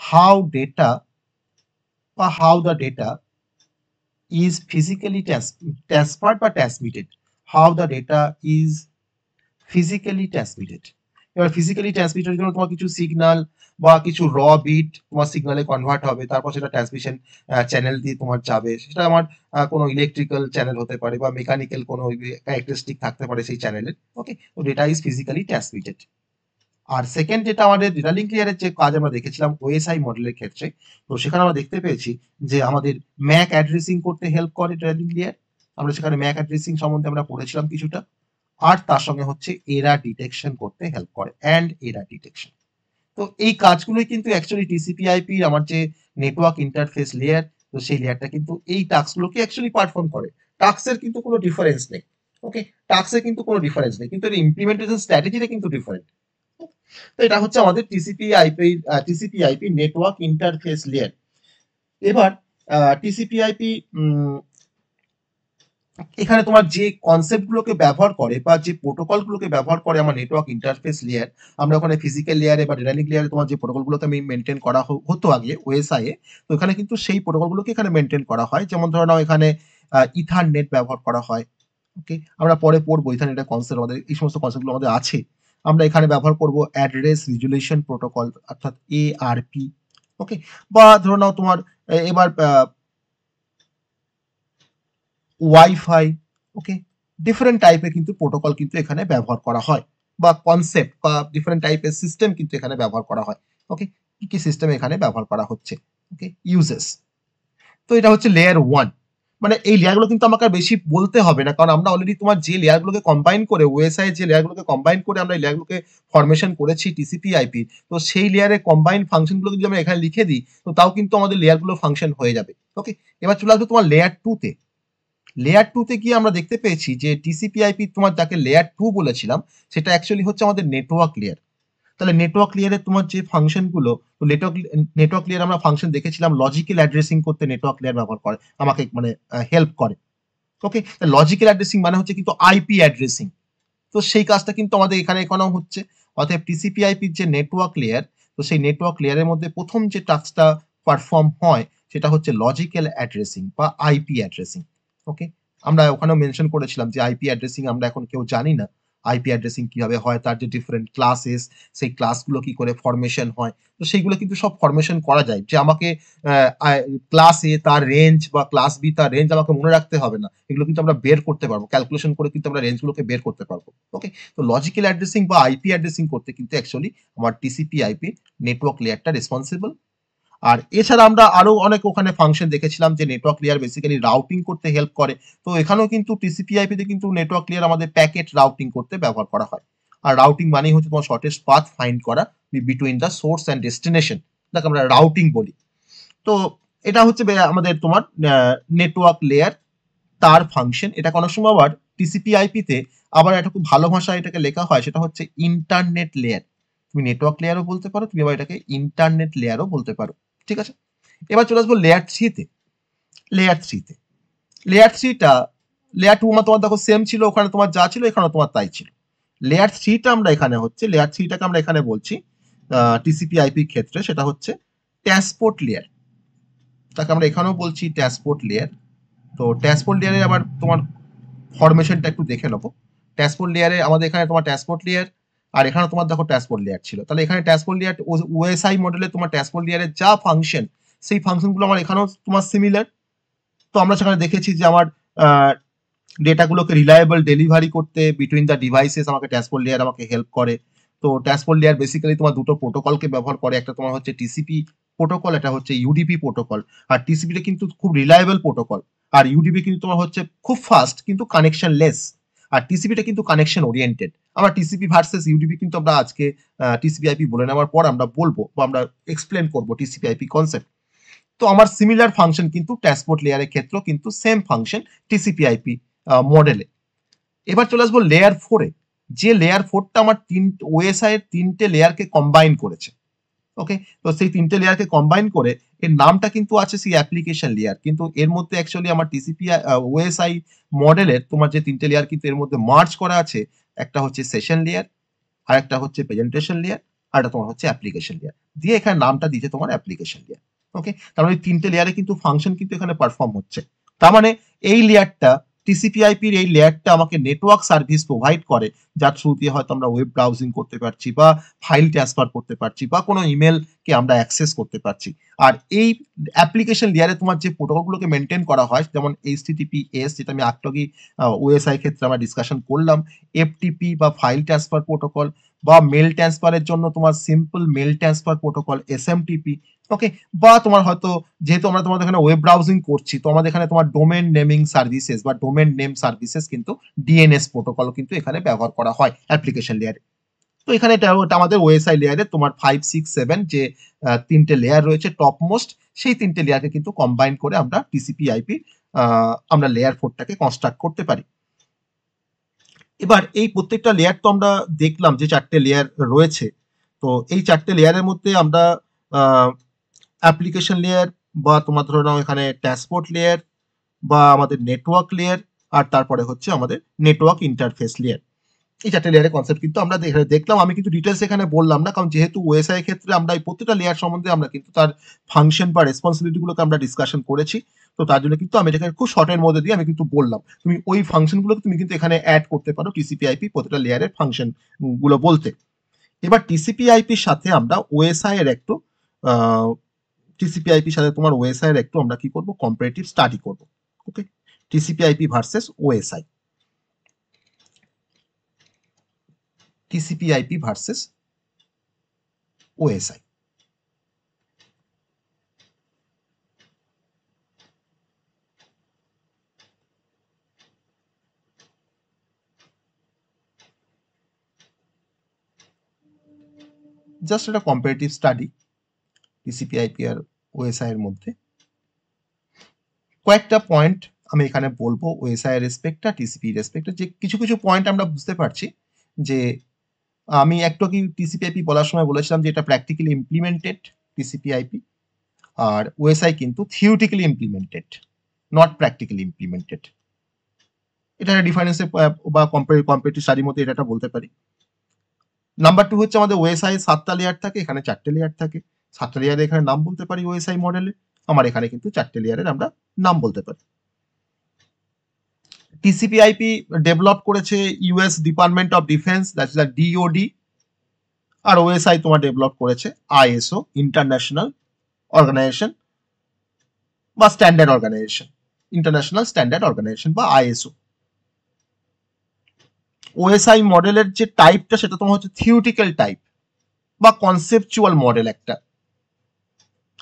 হাউ ডেটা বা how the data is physically transferred বা transmitted, how the data is physically transmitted। এবার ফিজিক্যালি ট্রান্সমিটের জন্য তোমার কিছু সিগন্যাল বা কিছু র বিট তোমার সিগন্যালে কনভার্ট হবে, তারপর সেটা ট্রান্সমিশন চ্যানেল দিয়ে তোমার যাবে। সেটা আমার কোনো ইলেকট্রিক্যাল চ্যানেল হতে পারে বা মেকানিক্যাল কোনো ক্যারেক্টারিস্টিক থাকতে পারে সেই চ্যানেলের। ওকে, তো ডেটা ইজ ফিজিক্যালি ট্রান্সমিটেড। আর সেকেন্ড যেটা আমাদের ডেটা লিঙ্ক লেয়ারের যে কাজ আমরা দেখেছিলাম ওএসআই মডেলের ক্ষেত্রে, তো সেখানে আমরা দেখতে পেয়েছি যে আমাদের ম্যাক অ্যাড্রেসিং করতে হেল্প করে ডেটা লিঙ্ক লেয়ার। আমরা সেখানে ম্যাক অ্যাড্রেসিং সম্বন্ধে আমরা পড়েছিলাম কিছুটা। আর তার সঙ্গে হচ্ছে এরা ডিটেকশন করতে হেল্প করে, অ্যান্ড এরা ডিটেকশন। তো এই কাজগুলোই কিন্তু অ্যাকচুয়ালি টিসিপি/আইপি আমার যে নেটওয়ার্ক ইন্টারফেস লেয়ার, তো সেই লেয়ারটা কিন্তু এই টাস্কগুলোকে অ্যাকচুয়ালি পারফর্ম করে। টাস্কের কিন্তু কোনো ডিফারেন্স নেই। ওকে, টাস্কের কিন্তু কোনো ডিফারেন্স নেই, কিন্তু এর ইমপ্লিমেন্টেশন স্ট্র্যাটেজিটা কিন্তু ডিফারেন্ট। তো এটা হচ্ছে আমাদের টিসিপি/আইপি নেটওয়ার্ক ইন্টারফেস লেয়ার। এবার টিসিপি/আইপি এখানে তোমার যে কনসেপ্ট গুলোকে ব্যবহার করে বা যে প্রোটোকল গুলোকে ব্যবহার করে আমার নেটওয়ার্ক ইন্টারফেস লেয়ার, আমরা ওখানে ফিজিক্যাল লেয়ারে বা ডেটা লিঙ্ক লেয়ারে তোমার যে প্রোটোকল গুলোকে আমি মেনটেন করা হতো আগে ওএসআই এ, তো এখানে কিন্তু সেই প্রোটোকল গুলোকে এখানে মেনটেন করা হয়। যেমন ধরে নাও এখানে ইথারনেট ব্যবহার করা হয়। ওকে, আমরা পরে পড়বো ইথারনেটের কনসেপ্ট, আমাদের এই সমস্ত কনসেপ্ট গুলো আমাদের আছে। আমরা এখানে ব্যবহার করব অ্যাড্রেস রিজলিউশন প্রোটোকল অর্থাৎ এআরপি। ওকে, বা ধরে নাও তোমার এবার ওয়াইফাই, ওকে, ডিফারেন্ট টাইপের কিন্তু প্রোটোকল কিন্তু এখানে ব্যবহার করা হয়, বা কনসেপ্ট বা ডিফারেন্ট টাইপের সিস্টেম কিন্তু এখানে ব্যবহার করা হয়। ওকে, কি কি সিস্টেম এখানে ব্যবহার করা হচ্ছে, ওকে, ইউজেস। তো এটা হচ্ছে লেয়ার 1। মানে এই লেয়ারগুলো কিন্তু আমাকে আর বেশি বলতে হবে না, কারণ আমরা অলরেডি তোমার যে লেয়ারগুলোকে কম্বাইন করে, ওএসআই যে লেয়ারগুলোকে কম্বাইন করে আমরা এই লেয়ারগুলোকে ফরমেশন করেছি টিসিপি আইপি, তো সেই লেয়ারে কম্বাইন ফাংশনগুলো যদি আমরা এখানে লিখে দিই, তো তাও কিন্তু আমাদের লেয়ারগুলো ফাংশন হয়ে যাবে। ওকে, এবার চলে আসবে তোমার লেয়ার 2-তে। লেয়ার 2-তে গিয়ে আমরা দেখতে পেয়েছি যে টিসিপি আইপি তোমার যাকে লেয়ার 2 বলেছিলাম, সেটা অ্যাকচুয়ালি হচ্ছে আমাদের নেটওয়ার্ক লেয়ার। তাহলে নেটওয়ার্ক লেয়ারে তোমার যে ফাংশনগুলো, তো নেটওয়ার্ক লেয়ার আমরা ফাংশন দেখেছিলাম লজিক্যাল অ্যাড্রেসিং করতে নেটওয়ার্ক লেয়ার ব্যবহার করে, আমাকে মানে হেল্প করে। ওকে, লজিক্যাল অ্যাড্রেসিং মানে হচ্ছে কিন্তু আইপি অ্যাড্রেসিং। তো সেই কাজটা কিন্তু আমাদের এখানে এখনো হচ্ছে। অতএব টিসিপি আইপির যে নেটওয়ার্ক লেয়ার, তো সেই নেটওয়ার্ক লেয়ারের মধ্যে প্রথম যে টাস্কটা পারফর্ম হয় সেটা হচ্ছে লজিক্যাল অ্যাড্রেসিং বা আইপি অ্যাড্রেসিং। ওকে, আমরা ওখানেও মেনশন করেছিলাম যে আইপি অ্যাড্রেসিং আমরা এখন কেউ জানি না আইপি অ্যাড্রেসিং কিভাবে হয়, তার যে ডিফারেন্ট ক্লাসেস, সেই ক্লাসগুলো কি করে ফরমেশন হয়, তো সেইগুলো কিন্তু সব ফরমেশন করা যায়। যে আমাকে ক্লাস এ তার রেঞ্জ বা ক্লাস বি তার রেঞ্জ আমাকে মনে রাখতে হবে না, এগুলো কিন্তু আমরা বের করতে পারবো, ক্যালকুলেশন করে কিন্তু আমরা রেঞ্জগুলোকে বের করতে পারবো। ওকে, তো লজিক্যাল অ্যাড্রেসিং বা আইপি অ্যাড্রেসিং করতে কিন্তু অ্যাকচুয়ালি আমার টিসিপি আইপি নেটওয়ার্ক লেয়ারটা রেসপন্সিবল। আর এছাড়া আমরা আরো অনেক ওখানে ফাংশন দেখেছিলাম যে নেটওয়ার্ক লেয়ার বেসিক্যালি রাউটিং করতে হেল্প করে। তো এখানেও কিন্তু টিসিপি আইপিতে কিন্তু নেটওয়ার্ক লেয়ার আমাদের প্যাকেট রাউটিং করতে ব্যবহার করা হয়। আর রাউটিং মানেই হচ্ছে তোমার শর্টেস্ট পাথ ফাইন্ড করা between the source and destination, যাকে আমরা রাউটিং বলি। তো এটা হচ্ছে আমাদের তোমার নেটওয়ার্ক লেয়ার, তার ফাংশন। এটা কোনো সময় আবার টিসিপি আইপিতে আবার একটা খুব ভালো ভাষায় এটাকে লেখা হয়, সেটা হচ্ছে ইন্টারনেট লেয়ার। তুমি নেটওয়ার্ক লেয়ারও বলতে পারো, তুমি আবার এটাকে ইন্টারনেট লেয়ারও বলতে পারো। ঠিক আছে, এবার চলে আসবো লেয়ার 3-তে। লেয়ার 3-তে, লেয়ার 3টা, লেয়ার 2 তোমার দেখো সেম ছিল, ওখানে তোমার যা ছিল এখানে তোমার তাই ছিল। লেয়ার 3টা আমরা এখানে হচ্ছে, লেয়ার 3টাকে আমরা এখানে বলছি টিসিপি আইপির ক্ষেত্রে সেটা হচ্ছে ট্রান্সপোর্ট লেয়ার, তাকে আমরা এখানেও বলছি ট্রান্সপোর্ট লেয়ার। তো ট্রান্সপোর্ট লেয়ারে আবার তোমার ফরমেশনটা একটু দেখে নেবো। ট্রান্সপোর্ট লেয়ারে আমাদের এখানে তোমার ট্রান্সপোর্ট লেয়ার, আর এখানে তোমার দেখো ট্রান্সপোর্ট লেয়ার ছিল। তাহলে এখানে ট্রান্সপোর্ট লেয়ার ওএসআই মডেলে তোমার ট্রান্সপোর্ট লেয়ারের যা ফাংশন, সেই ফাংশনগুলো আমার এখানেও তোমার সিমিলার। তো আমরা সেখানে দেখেছি যে আমার ডেটাগুলোকে রিলায়েবল ডেলিভারি করতে বিটুইন দ্য ডিভাইসেস আমাকে ট্রান্সপোর্ট লেয়ার আমাকে হেল্প করে। তো ট্রান্সপোর্ট লেয়ার বেসিক্যালি তোমার দুটো প্রোটোকলকে ব্যবহার করে, একটা তোমার হচ্ছে টিসিপি প্রোটোকল, এটা হচ্ছে ইউডিপি প্রোটোকল। আর টিসিপিটা কিন্তু খুব রিলায়েবল প্রোটোকল, আর ইউডিপি কিন্তু তোমার হচ্ছে খুব ফাস্ট কিন্তু কানেকশন লেস। আর টিসিপিটা কিন্তু কানেকশন ওরিয়েন্টেড। আমরা টিসিপি ভার্সেস ইউডিপি কিন্তু আমরা আজকে টিসিপি আইপি বলে নেওয়ার পর আমরা বলবো বা আমরা এক্সপ্লেন করবো টিসিপি আইপি কনসেপ্ট। তো আমার সিমিলার ফাংশন কিন্তু ট্রান্সপোর্ট লেয়ারের ক্ষেত্রেও কিন্তু সেম ফাংশন টিসিপি আইপি মডেলে। এবার চলে আসবো লেয়ার 4-এ, যে লেয়ার 4টা আমার ওএসআই এর 3টে লেয়ারকে কম্বাইন করেছে। ওকে, তো সেই 3টে লেয়ারকে কম্বাইন করে এর নামটা কিন্তু আছে সেই অ্যাপ্লিকেশন লেয়ার, কিন্তু এর মধ্যে অ্যাকচুয়ালি আমার টিসিপি ওএসআই মডেলের তোমার যে 3টে লেয়ার কিন্তু এর মধ্যে মার্জ করা আছে। একটা হচ্ছে সেশন লেয়ার, আর একটা হচ্ছে প্রেজেন্টেশন লেয়ার, আর একটা তোমার হচ্ছে অ্যাপ্লিকেশন লেয়ার, দিয়ে এখানে নামটা দিয়েছে তোমার অ্যাপ্লিকেশন লেয়ার। ওকে, তার মানে 3টে লেয়ারে কিন্তু ফাংশন কিন্তু এখানে পারফর্ম হচ্ছে। তার মানে এই লেয়ারটা, টিসিপি আইপির এই লেয়ারটা আমাকে নেটওয়ার্ক সার্ভিস প্রোভাইড করে, যার থ্রু দিয়ে হয়তো আমরা ওয়েব ব্রাউজিং করতে পারছি, বা ফাইল ট্রান্সফার করতে পারছি, বা কোনো ইমেলকে আমরা অ্যাক্সেস করতে পারছি। আর এই অ্যাপ্লিকেশন লেয়ারে তোমার যে প্রোটোকলগুলোকে মেনটেন করা হয়, যেমন এইচটিটিপিএস, যেটা আমি আগেই ওএসআই ক্ষেত্রে আমরা ডিসকাশন করলাম, এফটিপি বা ফাইল ট্রান্সফার প্রোটোকল, বা মেল ট্রান্সফারের জন্য তোমার simple mail transfer protocol SMTP. Okay, বা তোমার হয়তো যেহেতু আমরা তোমাদের এখানে ওয়েব ব্রাউজিং করছি, তো আমাদের এখানে তোমার ডোমেন নেমিং সার্ভিসেস বা ডোমেন নেম সার্ভিসেস কিন্তু ডিএনএস প্রোটোকল কিন্তু এখানে ব্যবহার করা হয় অ্যাপ্লিকেশন লেয়ারে। তো এখানে এটা আমাদের ওএসআই লেয়ারে তোমার 5, 6, 7 যে 3টে লেয়ার রয়েছে টপ মোস্ট, সেই 3টে লেয়ারকে কিন্তু কম্বাইন করে আমরা টিসিপি আইপি আমরা লেয়ার 4টাকে কনস্ট্রাক্ট করতে পারি। এবার এই প্রত্যেকটা লেয়ার তো আমরা দেখলাম যে 4টে লেয়ার রয়েছে। তো এই 4টে লেয়ারের মধ্যে আমরা অ্যাপ্লিকেশন লেয়ার, বা তোমার ধরে নাও এখানে ট্রান্সপোর্ট লেয়ার, বা আমাদের নেটওয়ার্ক লেয়ার, আর তারপরে হচ্ছে আমাদের নেটওয়ার্ক ইন্টারফেস লেয়ার, এই 4টে লেয়ারের কনসেপ্ট কিন্তু আমরা দেখলাম। আমি কিন্তু ডিটেলস এখানে বললাম না, কারণ যেহেতু ওএসআই ক্ষেত্রে আমরা এই প্রত্যেকটা লেয়ার সম্বন্ধে আমরা কিন্তু তার ফাংশন বা রেসপন্সিবিলিটি গুলোকে আমরা ডিসকাশন করেছি। তো তার জন্য কিন্তু আমি এটাকে খুব শর্টের মধ্যে দিয়ে আমি কিন্তু বললাম, তুমি ওই ফাংশনগুলোকে তুমি কিন্তু এখানে অ্যাড করতে পারো টিসিপি আইপি প্রত্যেকটা লেয়ারের ফাংশন গুলো বলতে। এবার টিসিপি আইপির সাথে আমরা ওএসআই এর একটু টিসিপি আইপির সাথে তোমার ওএসআই এর একটু আমরা কি করব, কম্পারেটিভ স্টাডি করব। Okay, TCP IP versus OSI. TCP/IP versus OSI। Just একটা কম্পারেটিভ স্টাডি TCP/IP আর OSI এর মধ্যে। কয়েকটা পয়েন্ট আমি এখানে বলবো OSI এর রেসপেক্টে আর TCP রেসপেক্টে, যে কিছু কিছু পয়েন্ট আমরা বুঝতে পারছি যে আমি একটু কি TCP/IP বলার সময় বলেছিলাম যে এটা প্র্যাকটিক্যালি ইমপ্লিমেন্টেড TCP/IP, আর OSI কিন্তু theoretically implemented, not practically implemented. এটা ডিফারেন্সে বা কম্পারেটিভ স্টাডির মধ্যে এটা বলতে পারি। নাম্বার 2 হচ্ছে আমাদের OSI 7টা লেয়ার থাকে, এখানে 4টে লেয়ার থাকে। 7টা লেয়ারে এখানে নাম বলতে পারি OSI মডেলে, আমার এখানে কিন্তু 4টে লেয়ারের আমরা নাম বলতে পারি। TCP/IP ডেভেলপ করেছে US department of defence, that is the DoD, আর OSI তোমার ডেভেলপ করেছে ISO, ইন্টারন্যাশনাল অর্গানাইজেশন বা standard organization, international standard organization বা ISO। OSI মডেলের যে টাইপটা সেটা তোমার হচ্ছে থিওরিটিক্যাল টাইপ বা কনসেপচুয়াল মডেল একটা,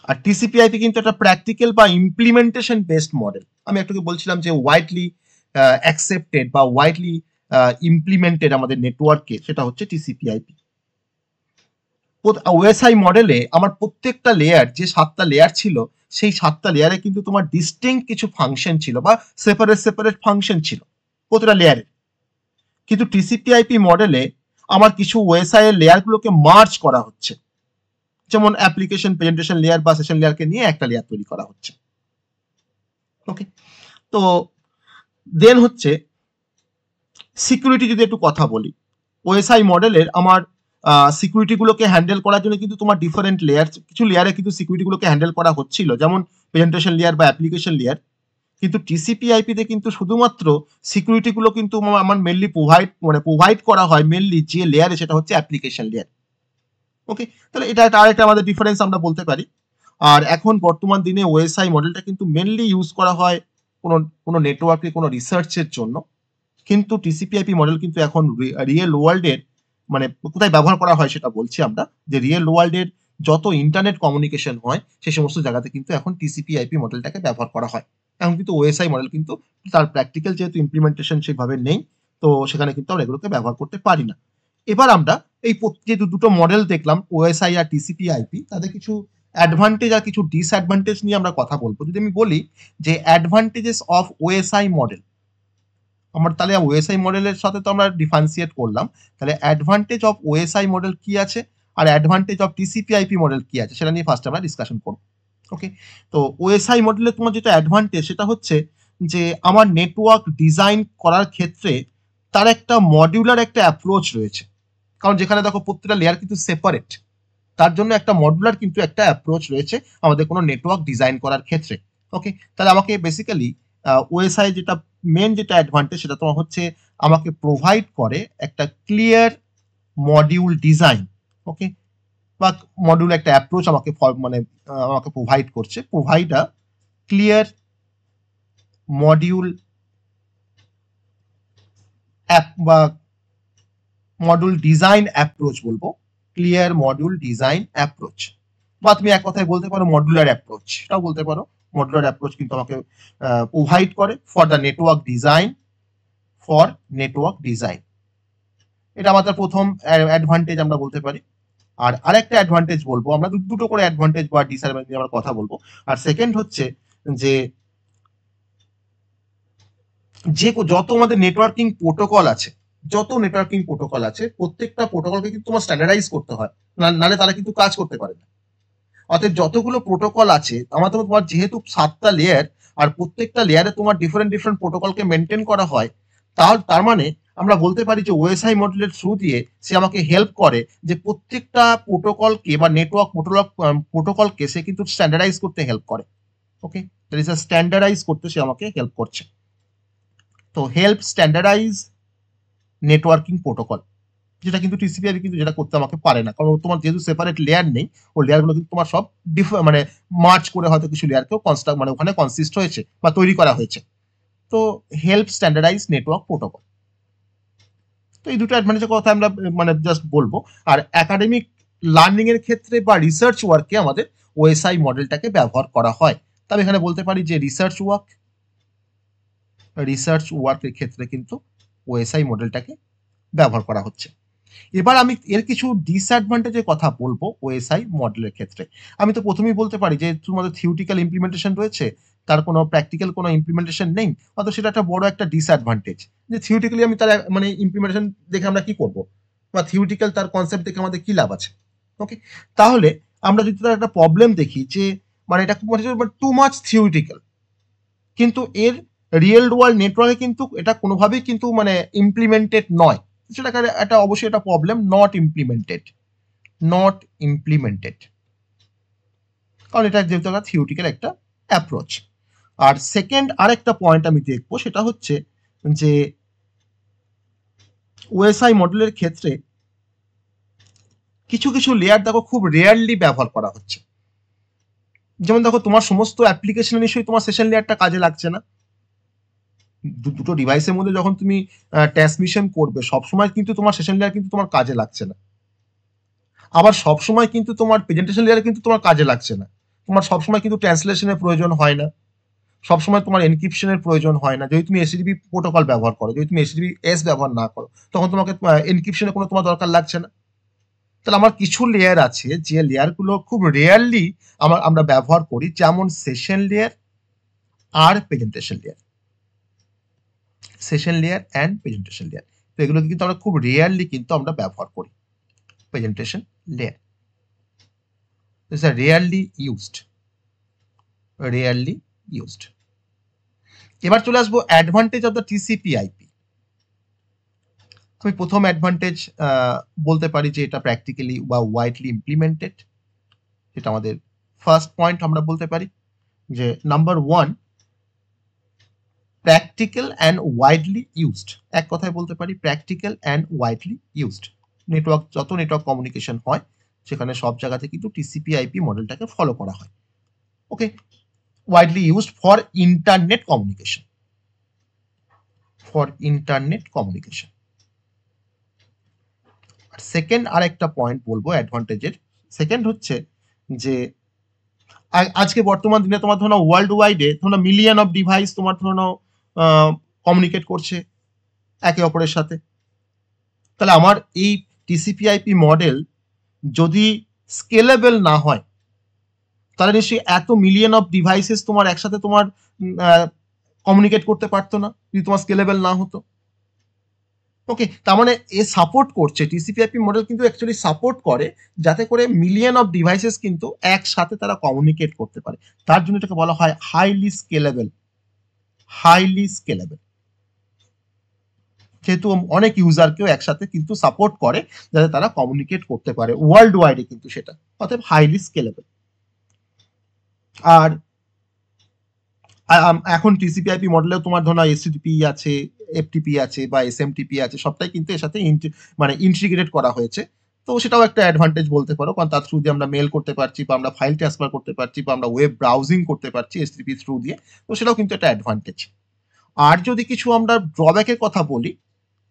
আর TCP/IP কিন্তু একটা প্র্যাকটিক্যাল বা ইমপ্লিমেন্টেশন বেসড মডেল। আমি একটু বলছিলাম যে ওয়াইডলি অ্যাকসেপ্টেড বা ওয়াইডলি ইমপ্লিমেন্টেড আমাদের নেটওয়ার্কে, সেটা হচ্ছে TCP/IP। OSI মডেলে আমার প্রত্যেকটা লেয়ার, যে 7টা লেয়ার ছিল, সেই 7টা লেয়ারে কিন্তু তোমার ডিস্টিংক্ট কিছু ফাংশন ছিল বা সেপারেট ফাংশন ছিল প্রতিটা লেয়ারে। কিন্তু TCP/IP মডেলে আমার কিছু OSI এর লেয়ারগুলোকে মার্জ করা হচ্ছে, যেমন অ্যাপ্লিকেশন প্রেজেন্টেশন লেয়ার বা সেশন লেয়ারকে নিয়ে একটা লেয়ার তৈরি করা হচ্ছে। ওকে, তো দেন হচ্ছে সিকিউরিটি, যদি একটু কথা বলি, OSI মডেলের আমার সিকিউরিটিগুলোকে হ্যান্ডেল করার জন্য কিন্তু তোমার ডিফারেন্ট লেয়ার, কিছু লেয়ারে কিন্তু সিকিউরিটিগুলোকে হ্যান্ডেল করা হচ্ছিল, যেমন প্রেজেন্টেশন লেয়ার বা অ্যাপ্লিকেশন লেয়ার। কিন্তু TCP/IP তে কিন্তু শুধুমাত্র সিকিউরিটিগুলো কিন্তু আমার মেনলি প্রোভাইড করা হয় মেনলি যে লেয়ারে, সেটা হচ্ছে অ্যাপ্লিকেশন লেয়ার। ওকে, তাহলে এটা আরেকটা আমাদের ডিফারেন্স আমরা বলতে পারি। আর এখন বর্তমান দিনে OSI মডেলটা কিন্তু মেনলি ইউজ করা হয় কোনো নেটওয়ার্কে কোনো রিসার্চের জন্য, কিন্তু TCP/IP মডেল কিন্তু এখন রিয়েল ওয়ার্ল্ডের, মানে কোথায় ব্যবহার করা হয় সেটা বলছি আমরা, যে রিয়েল ওয়ার্ল্ডের যত ইন্টারনেট কমিউনিকেশন হয় সেই সমস্ত জায়গাতে কিন্তু এখন TCP/IP মডেলটাকে ব্যবহার করা হয়। এখন কিন্তু OSI মডেল কিন্তু তার প্র্যাকটিক্যাল যেহেতু ইমপ্লিমেন্টেশন সেভাবে নেই, তো সেখানে কিন্তু আমরা এগুলোকে ব্যবহার করতে পারি না। এবার আমরা এই যে দুটো মডেল দেখলাম OSI আর TCP/IP, তাদের কিছু অ্যাডভান্টেজ আর কিছু ডিসঅ্যাডভান্টেজ নিয়ে আমরা কথা বলবো। যদি আমি বলি যে অ্যাডভান্টেজেস অফ OSI মডেল, আমরা তাহলে OSI মডেলের সাথে তো আমরা ডিফারেন্সিয়েট করলাম, তাহলে অ্যাডভান্টেজ অফ OSI মডেল কি আছে আর অ্যাডভান্টেজ অফ TCP/IP মডেল কি আছে সেটা নিয়ে ফার্স্ট আমরা ডিসকাশন করব। ওকে, তো OSI মডেলে তোমার যেটা অ্যাডভান্টেজ সেটা হচ্ছে যে আমার নেটওয়ার্ক ডিজাইন করার ক্ষেত্রে তার একটা মডিউলার একটা অ্যাপ্রোচ রয়েছে, কারণ যেখানে দেখো প্রত্যেকটা লেয়ার কিন্তু সেপারেট, তার জন্য একটা মডুলার কিন্তু একটা অ্যাপ্রোচ রয়েছে আমাদের কোনো নেটওয়ার্ক ডিজাইন করার ক্ষেত্রে। ওকে, তাহলে আমাকে বেসিক্যালি OSI যেটা মেন যেটা অ্যাডভান্টেজ সেটা তোমার হচ্ছে আমাকে প্রোভাইড করে একটা ক্লিয়ার মডিউল ডিজাইন। ওকে, বা মডিউল একটা অ্যাপ্রোচ আমাকে আমাকে প্রোভাইড করছে, প্রোভাইড আ ক্লিয়ার মডিউল অ্যাপ বা মডিউল ডিজাইন অ্যাপ্রোচ বলবো, ক্লিয়ার মডিউল ডিজাইন অ্যাপ্রোচ, বা তুমি এক কথায় বলতে পারো মডুলার অ্যাপ্রোচ, সেটাও বলতে পারো। মডুলার অ্যাপ্রোচ কিন্তু আমাকে প্রোভাইড করে ফর দ্য নেটওয়ার্ক ডিজাইন, এটা আমাদের প্রথম অ্যাডভান্টেজ আমরা বলতে পারি। আর আরেকটা অ্যাডভান্টেজ বলবো, আমরা দুটো করে অ্যাডভান্টেজ বা ডিসঅ্যাডভান্টেজ আমরা কথা বলবো। আর সেকেন্ড হচ্ছে যে যত আমাদের নেটওয়ার্কিং প্রোটোকল আছে, প্রত্যেকটা প্রোটোকলকে কিন্তু তোমার স্ট্যান্ডার্ডাইজ করতে হয়, নাহলে তারা কিন্তু কাজ করতে পারে না। অর্থাৎ যতগুলো প্রোটোকল আছে তোমার যেহেতু 7টা লেয়ার, আর প্রত্যেকটা লেয়ারে তোমার ডিফারেন্ট প্রোটোকলকে মেনটেন করা হয়, তার মানে আমরা বলতে পারি যে OSI মডেলের থ্রু দিয়ে সে আমাকে হেল্প করে যে প্রত্যেকটা প্রোটোকলকে বা নেটওয়ার্ক প্রোটোকলকে সে কিন্তু স্ট্যান্ডার্ডাইজ করতে হেল্প করে। ওকে, দ্যাট ইজ স্ট্যান্ডার্ডাইজ করতে সে আমাকে হেল্প করছে। তো হেল্প স্ট্যান্ডার্ডাইজ নেটওয়ার্কিং প্রোটোকল, যেটা কিন্তু TCP/IP কিন্তু যেটা করতে আমাকে পারে না, কারণ তোমার যেহেতু সেপারেট লেয়ার নেই, ওই লেয়ারগুলো কিন্তু তোমার সব মার্চ করে হয়তো কিছু লেয়ারকেও ওখানে কনসিস্ট হয়েছে বা তৈরি করা হয়েছে। তো হেল্প স্ট্যান্ডার্ডাইজ নেটওয়ার্ক প্রোটোকল, তো এই দুটো অ্যাডভান্টেজের কথা আমরা মানে জাস্ট বলবো। আর একাডেমিক লার্নিং এর ক্ষেত্রে বা রিসার্চ ওয়ার্কে আমাদের ওএসআই মডেলটাকে ব্যবহার করা হয়। তবে এখানে বলতে পারি যে রিসার্চ ওয়ার্কের ক্ষেত্রে কিন্তু ওএসআই মডেলটাকে ব্যবহার করা হচ্ছে। এবার আমি এর কিছু ডিসঅ্যাডভান্টেজের কথা বলবো ওএসআই মডেলের ক্ষেত্রে। আমি তো প্রথমেই বলতে পারি যে তোমাদের থিওরিটিক্যাল ইমপ্লিমেন্টেশন রয়েছে, তার কোনো প্র্যাকটিক্যাল কোনো ইমপ্লিমেন্টেশন নেই, অথচ সেটা একটা বড় একটা ডিসঅ্যাডভান্টেজ। যে থিওরিটিক্যালি আমি তার মানে ইমপ্লিমেন্টেশন দেখে আমরা কি করব, বা থিওরিটিক্যাল তার কনসেপ্ট দেখে আমাদের কি লাভ আছে। ওকে, তাহলে আমরা যদি তার একটা প্রবলেম দেখি যে মানে এটা খুব টু মাচ থিওরিটিক্যাল, কিন্তু এর রিয়েল ওয়ার্ল্ড নেটওয়ার্কে কিন্তু এটা কোনোভাবেই কিন্তু মানে ইমপ্লিমেন্টেড নয়, সেটা একটা অবশ্যই একটা প্রবলেম, নট ইমপ্লিমেন্টেড, কারণ এটা যেহেতু একটা থিওরিটিক্যাল একটা অ্যাপ্রোচ। আর সেকেন্ড আরেকটা পয়েন্ট আমি দেখবো, সেটা হচ্ছে যে ওএসআই মডেলের ক্ষেত্রে কিছু কিছু লেয়ার দেখো খুব রেয়ারলি ব্যবহার করা হচ্ছে। যেমন দেখো তোমার সমস্ত অ্যাপ্লিকেশনে নিশ্চয়ই তোমার সেশন লেয়ারটা কাজে লাগছে না। দুটো ডিভাইসের মধ্যে যখন তুমি ট্রান্সমিশন করবে সবসময় কিন্তু তোমার সেশন লেয়ার কিন্তু তোমার কাজে লাগছে না, আবার সবসময় কিন্তু তোমার প্রেজেন্টেশন লেয়ার কিন্তু তোমার কাজে লাগছে না। তোমার সবসময় কিন্তু ট্রান্সলেশনের প্রয়োজন হয় না, সবসময় তোমার এনক্রিপশনের প্রয়োজন হয় না। যদি তুমি এসটিটিপি প্রোটোকল ব্যবহার করো, যদি তুমি এসটিটিপি এস ব্যবহার না করো, তখন তোমাকে এনক্রিপশনের কোনো তোমার দরকার লাগছে না। তাহলে আমার কিছু লেয়ার আছে যে লেয়ারগুলো খুব রেয়ারলি আমরা ব্যবহার করি, যেমন সেশন লেয়ার আর প্রেজেন্টেশন লেয়ার, তো এগুলো কিন্তু আমরা খুব রেয়ারলি কিন্তু আমরা ব্যবহার করি। Presentation layer is a rarely used. এবার চলে আসবো অ্যাডভান্টেজ অফ দ্য টিসিপি/আইপি। আমি প্রথম অ্যাডভান্টেজ বলতে পারি যে এটা প্র্যাকটিক্যালি বা ওয়াইডলি ইমপ্লিমেন্টেড, যেটা আমাদের ফার্স্ট পয়েন্ট আমরা বলতে পারি। যে number 1, practical and widely used. এক কথায় বলতে পারি প্র্যাকটিক্যাল অ্যান্ড ওয়াইডলি ইউজড। যত নেটওয়ার্ক কমিউনিকেশন হয় সেখানে সব জায়গাতে কিন্তু টিসিপি/আইপি মডেলটাকে ফলো করা হয়। ওকে, widely used for internet communication. Second আরেকটা পয়েন্ট বলবো অ্যাডভান্টেজের, সেকেন্ড হচ্ছে যে আজকে বর্তমান দিনে তোমার ধরো ওয়ার্ল্ড ওয়াইডে ধরো মিলিয়ন অফ ডিভাইস তোমার ধরো কমিউনিকেট করছে একে অপরের সাথে। তাহলে আমার এই টিসিপি/আইপি মডেল যদি স্কেলেবল না হয়, তাহলে নিশ্চয়ই এত মিলিয়ন অফ ডিভাইসেস তোমার একসাথে তোমার কমিউনিকেট করতে পারতো না, যদি তোমার স্কেলেবল না হতো। ওকে, তার মানে এ সাপোর্ট করছে, টিসিপি/আইপি মডেল কিন্তু অ্যাকচুয়ালি সাপোর্ট করে যাতে করে মিলিয়ন অফ ডিভাইসেস কিন্তু একসাথে তারা কমিউনিকেট করতে পারে। তার জন্য এটাকে বলা হয় হাইলি স্কেলেবল, যেহেতু অনেক ইউজারকেও একসাথে কিন্তু সাপোর্ট করে যাতে তারা কমিউনিকেট করতে পারে ওয়ার্ল্ড ওয়াইডে, কিন্তু সেটা অতএব হাইলি স্কেলেবল। আর এখন টিসিপি/আইপি মডেলেও তোমার ধরো এসটিপি আছে, এফটিপি আছে বা এসএমটিপি আছে, সবটাই কিন্তু এর সাথে মানে ইন্টিগ্রেটেড করা হয়েছে। তো সেটাও একটা অ্যাডভান্টেজ বলতে পারো, কারণ তার থ্রু দিয়ে আমরা মেল করতে পারছি, বা আমরা ফাইল ট্রান্সফার করতে পারছি, বা আমরা ওয়েব ব্রাউজিং করতে পারছি এসটিপি থ্রু দিয়ে। তো সেটাও কিন্তু একটা অ্যাডভান্টেজ। আর যদি কিছু আমরা ড্রব্যাকের কথা বলি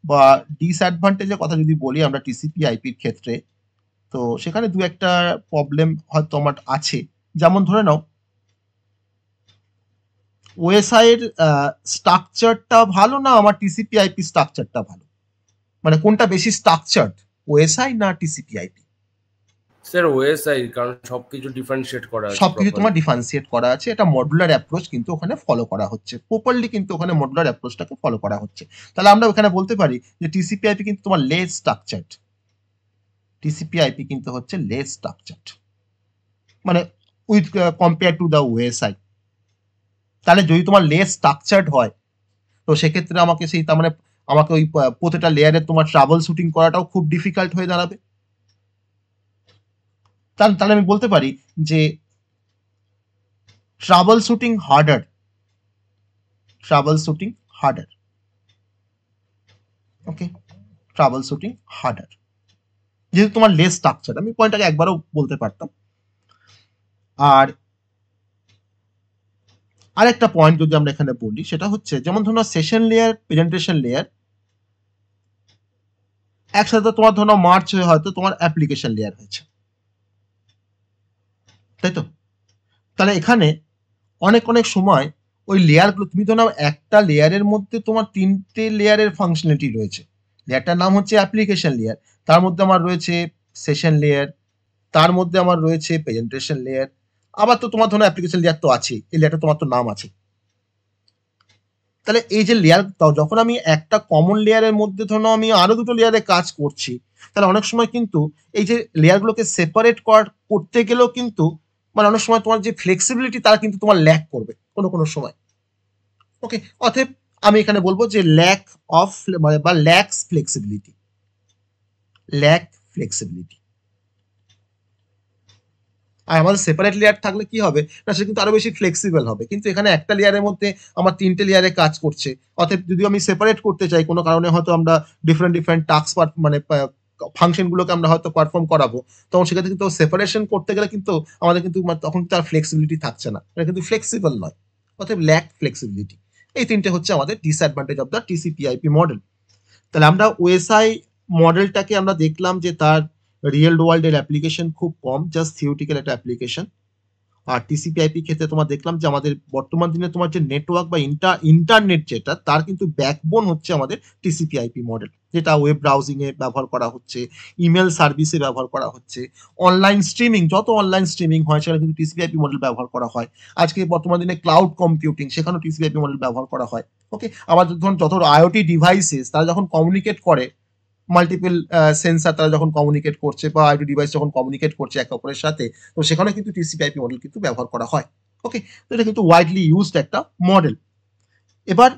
বা ডিসঅ্যাডভান্টেজের কথা যদি বলি আমরা টিসিপি/আইপির ক্ষেত্রে, তো সেখানে দু একটা প্রবলেম হয়তো আমার আছে। যেমন ধরে নাও ওএসআই এর স্ট্রাকচারটা ভালো না আমার টিসিপি/আইপি স্ট্রাকচারটা ভালো, মানে কোনটা বেশি স্ট্রাকচারড, ওএসআই না টিসিপি/আইপি? স্যার ওএসআই, কারণ সবকিছু ডিফারেন্সিয়েট করা আছে, সবকিছু তোমার ডিফারেন্সিয়েট করা আছে, এটা মডুলার অ্যাপ্রোচ কিন্তু ওখানে ফলো করা হচ্ছে প্রপারলি, কিন্তু ওখানে মডুলার অ্যাপ্রোচটাকে ফলো করা হচ্ছে। তাহলে আমরা ওখানে বলতে পারি যে টিসিপি/আইপি কিন্তু তোমার লেস স্ট্রাকচারড, টিসিপি/আইপি কিন্তু হচ্ছে লেস স্ট্রাকচারড, মানে with compare to the OSI. তাহলে যদি তোমার লেস স্ট্রাকচারড হয়, তো সেক্ষেত্রে আমাকে সেই তার মানে আমাকে ওই প্রতিটা লেয়ারে তোমার ট্রাবল শুটিং করাটাও খুব ডিফিকাল্ট হয়ে দাঁড়াবে। তাহলে আমি বলতে পারি যে ট্রাবল শুটিং হার্ডার, ওকে, ট্রাবল শুটিং হার্ডার, যেহেতু তোমার লেস স্ট্রাকচার। আমি পয়েন্টটাকে একবারও বলতে পারতাম। আর আরেকটা পয়েন্ট যদি আমরা এখানে বলি, সেটা হচ্ছে যেমন ধরো সেশন লেয়ার, প্রেজেন্টেশন লেয়ার, একসাথে তোমার ধরো মার্চ হয়ে হয়তো তোমার অ্যাপ্লিকেশন লেয়ার হয়েছে, তাই তো? তাহলে এখানে অনেক অনেক সময় ওই লেয়ারগুলো তুমি ধরো একটা লেয়ারের মধ্যে তোমার 3টে লেয়ারের ফাংশনালিটি রয়েছে। লেয়ারটার নাম হচ্ছে অ্যাপ্লিকেশন লেয়ার, তার মধ্যে আমার রয়েছে সেশন লেয়ার, তার মধ্যে আমার রয়েছে প্রেজেন্টেশন লেয়ার, আবার তো তোমার ধরো অ্যাপ্লিকেশন লেয়ার তো আছে, এই লেয়ারটা তোমার তো নাম আছে। তাহলে এই যে লেয়ার, যখন আমি একটা কমন লেয়ারের মধ্যে ধরো আমি আরো দুটো লেয়ারে কাজ করছি, তাহলে অনেক সময় কিন্তু এই যে লেয়ারগুলোকে সেপারেট করতে গেলেও কিন্তু মানে অনেক সময় তোমার যে ফ্লেক্সিবিলিটি তারা কিন্তু তোমার ল্যাক করবে কোনো কোনো সময়। ওকে, অতএব আমি এখানে বলবো যে ল্যাক অফ মানে বা ল্যাক্স ফ্লেক্সিবিলিটি, ল্যাক ফ্লেক্সিবিলিটি। আর আমাদের সেপারেট লেয়ার থাকলে কি হবে না, সে কিন্তু আরো বেশি ফ্লেক্সিবল হবে। কিন্তু এখানে একটা লেয়ারের মধ্যে আমার 3টে লেয়ারে কাজ করছে, অতএব যদি আমি সেপারেট করতে চাই কোনো কারণে, হয়তো আমরা ডিফারেন্ট টাস্ক মানে ফাংশনগুলোকে আমরা হয়তো পারফর্ম করাবো, তখন সেক্ষেত্রে কিন্তু সেপারেশন করতে গেলে কিন্তু আমাদের কিন্তু তখন তার ফ্লেক্সিবিলিটি থাকছে না, এটা কিন্তু ফ্লেক্সিবল নয়, অতএব ল্যাক ফ্লেক্সিবিলিটি। এই 3টে হচ্ছে আমাদের ডিসঅ্যাডভান্টেজ অফ দ্য টিসিপি/আইপি মডেল। তাহলে আমরা ওএসআই মডেলটাকে আমরা দেখলাম যে তার রিয়েল ওয়ার্ল্ডের অ্যাপ্লিকেশন খুব কম, জাস্ট থিওরিটিক্যাল একটা অ্যাপ্লিকেশন। আর টিসিপি/আইপি ক্ষেত্রে তোমার দেখলাম যে আমাদের বর্তমান দিনে তোমার যে নেটওয়ার্ক বা ইন্টারনেট যেটা, তার কিন্তু ব্যাকবোন হচ্ছে আমাদের টিসিপি/আইপি মডেল, যেটা ওয়েব ব্রাউজিং এ ব্যবহার করা হচ্ছে, ইমেল সার্ভিসে ব্যবহার করা হচ্ছে, অনলাইন স্ট্রিমিং, যত অনলাইন স্ট্রিমিং হয় সেখানে কিন্তু টিসিপি/আইপি মডেল ব্যবহার করা হয়। আজকে বর্তমান দিনে ক্লাউড কম্পিউটিং, সেখানেও টিসিপি/আইপি মডেল ব্যবহার করা হয়। ওকে, আবার ধরুন যত আইওটি ডিভাইসেস তারা যখন কমিউনিকেট করে, মাল্টিপল সেন্সার তারা যখন কমিউনিকেট করছে বা আইওটি ডিভাইস যখন কমিউনিকেট করছে একে অপরের সাথে, তো সেখানে কিন্তু টিসিপি/আইপি মডেল কিন্তু ব্যবহার করা হয়। ওকে, তো এটা কিন্তু ওয়াইডলি ইউজড একটা মডেল। এবার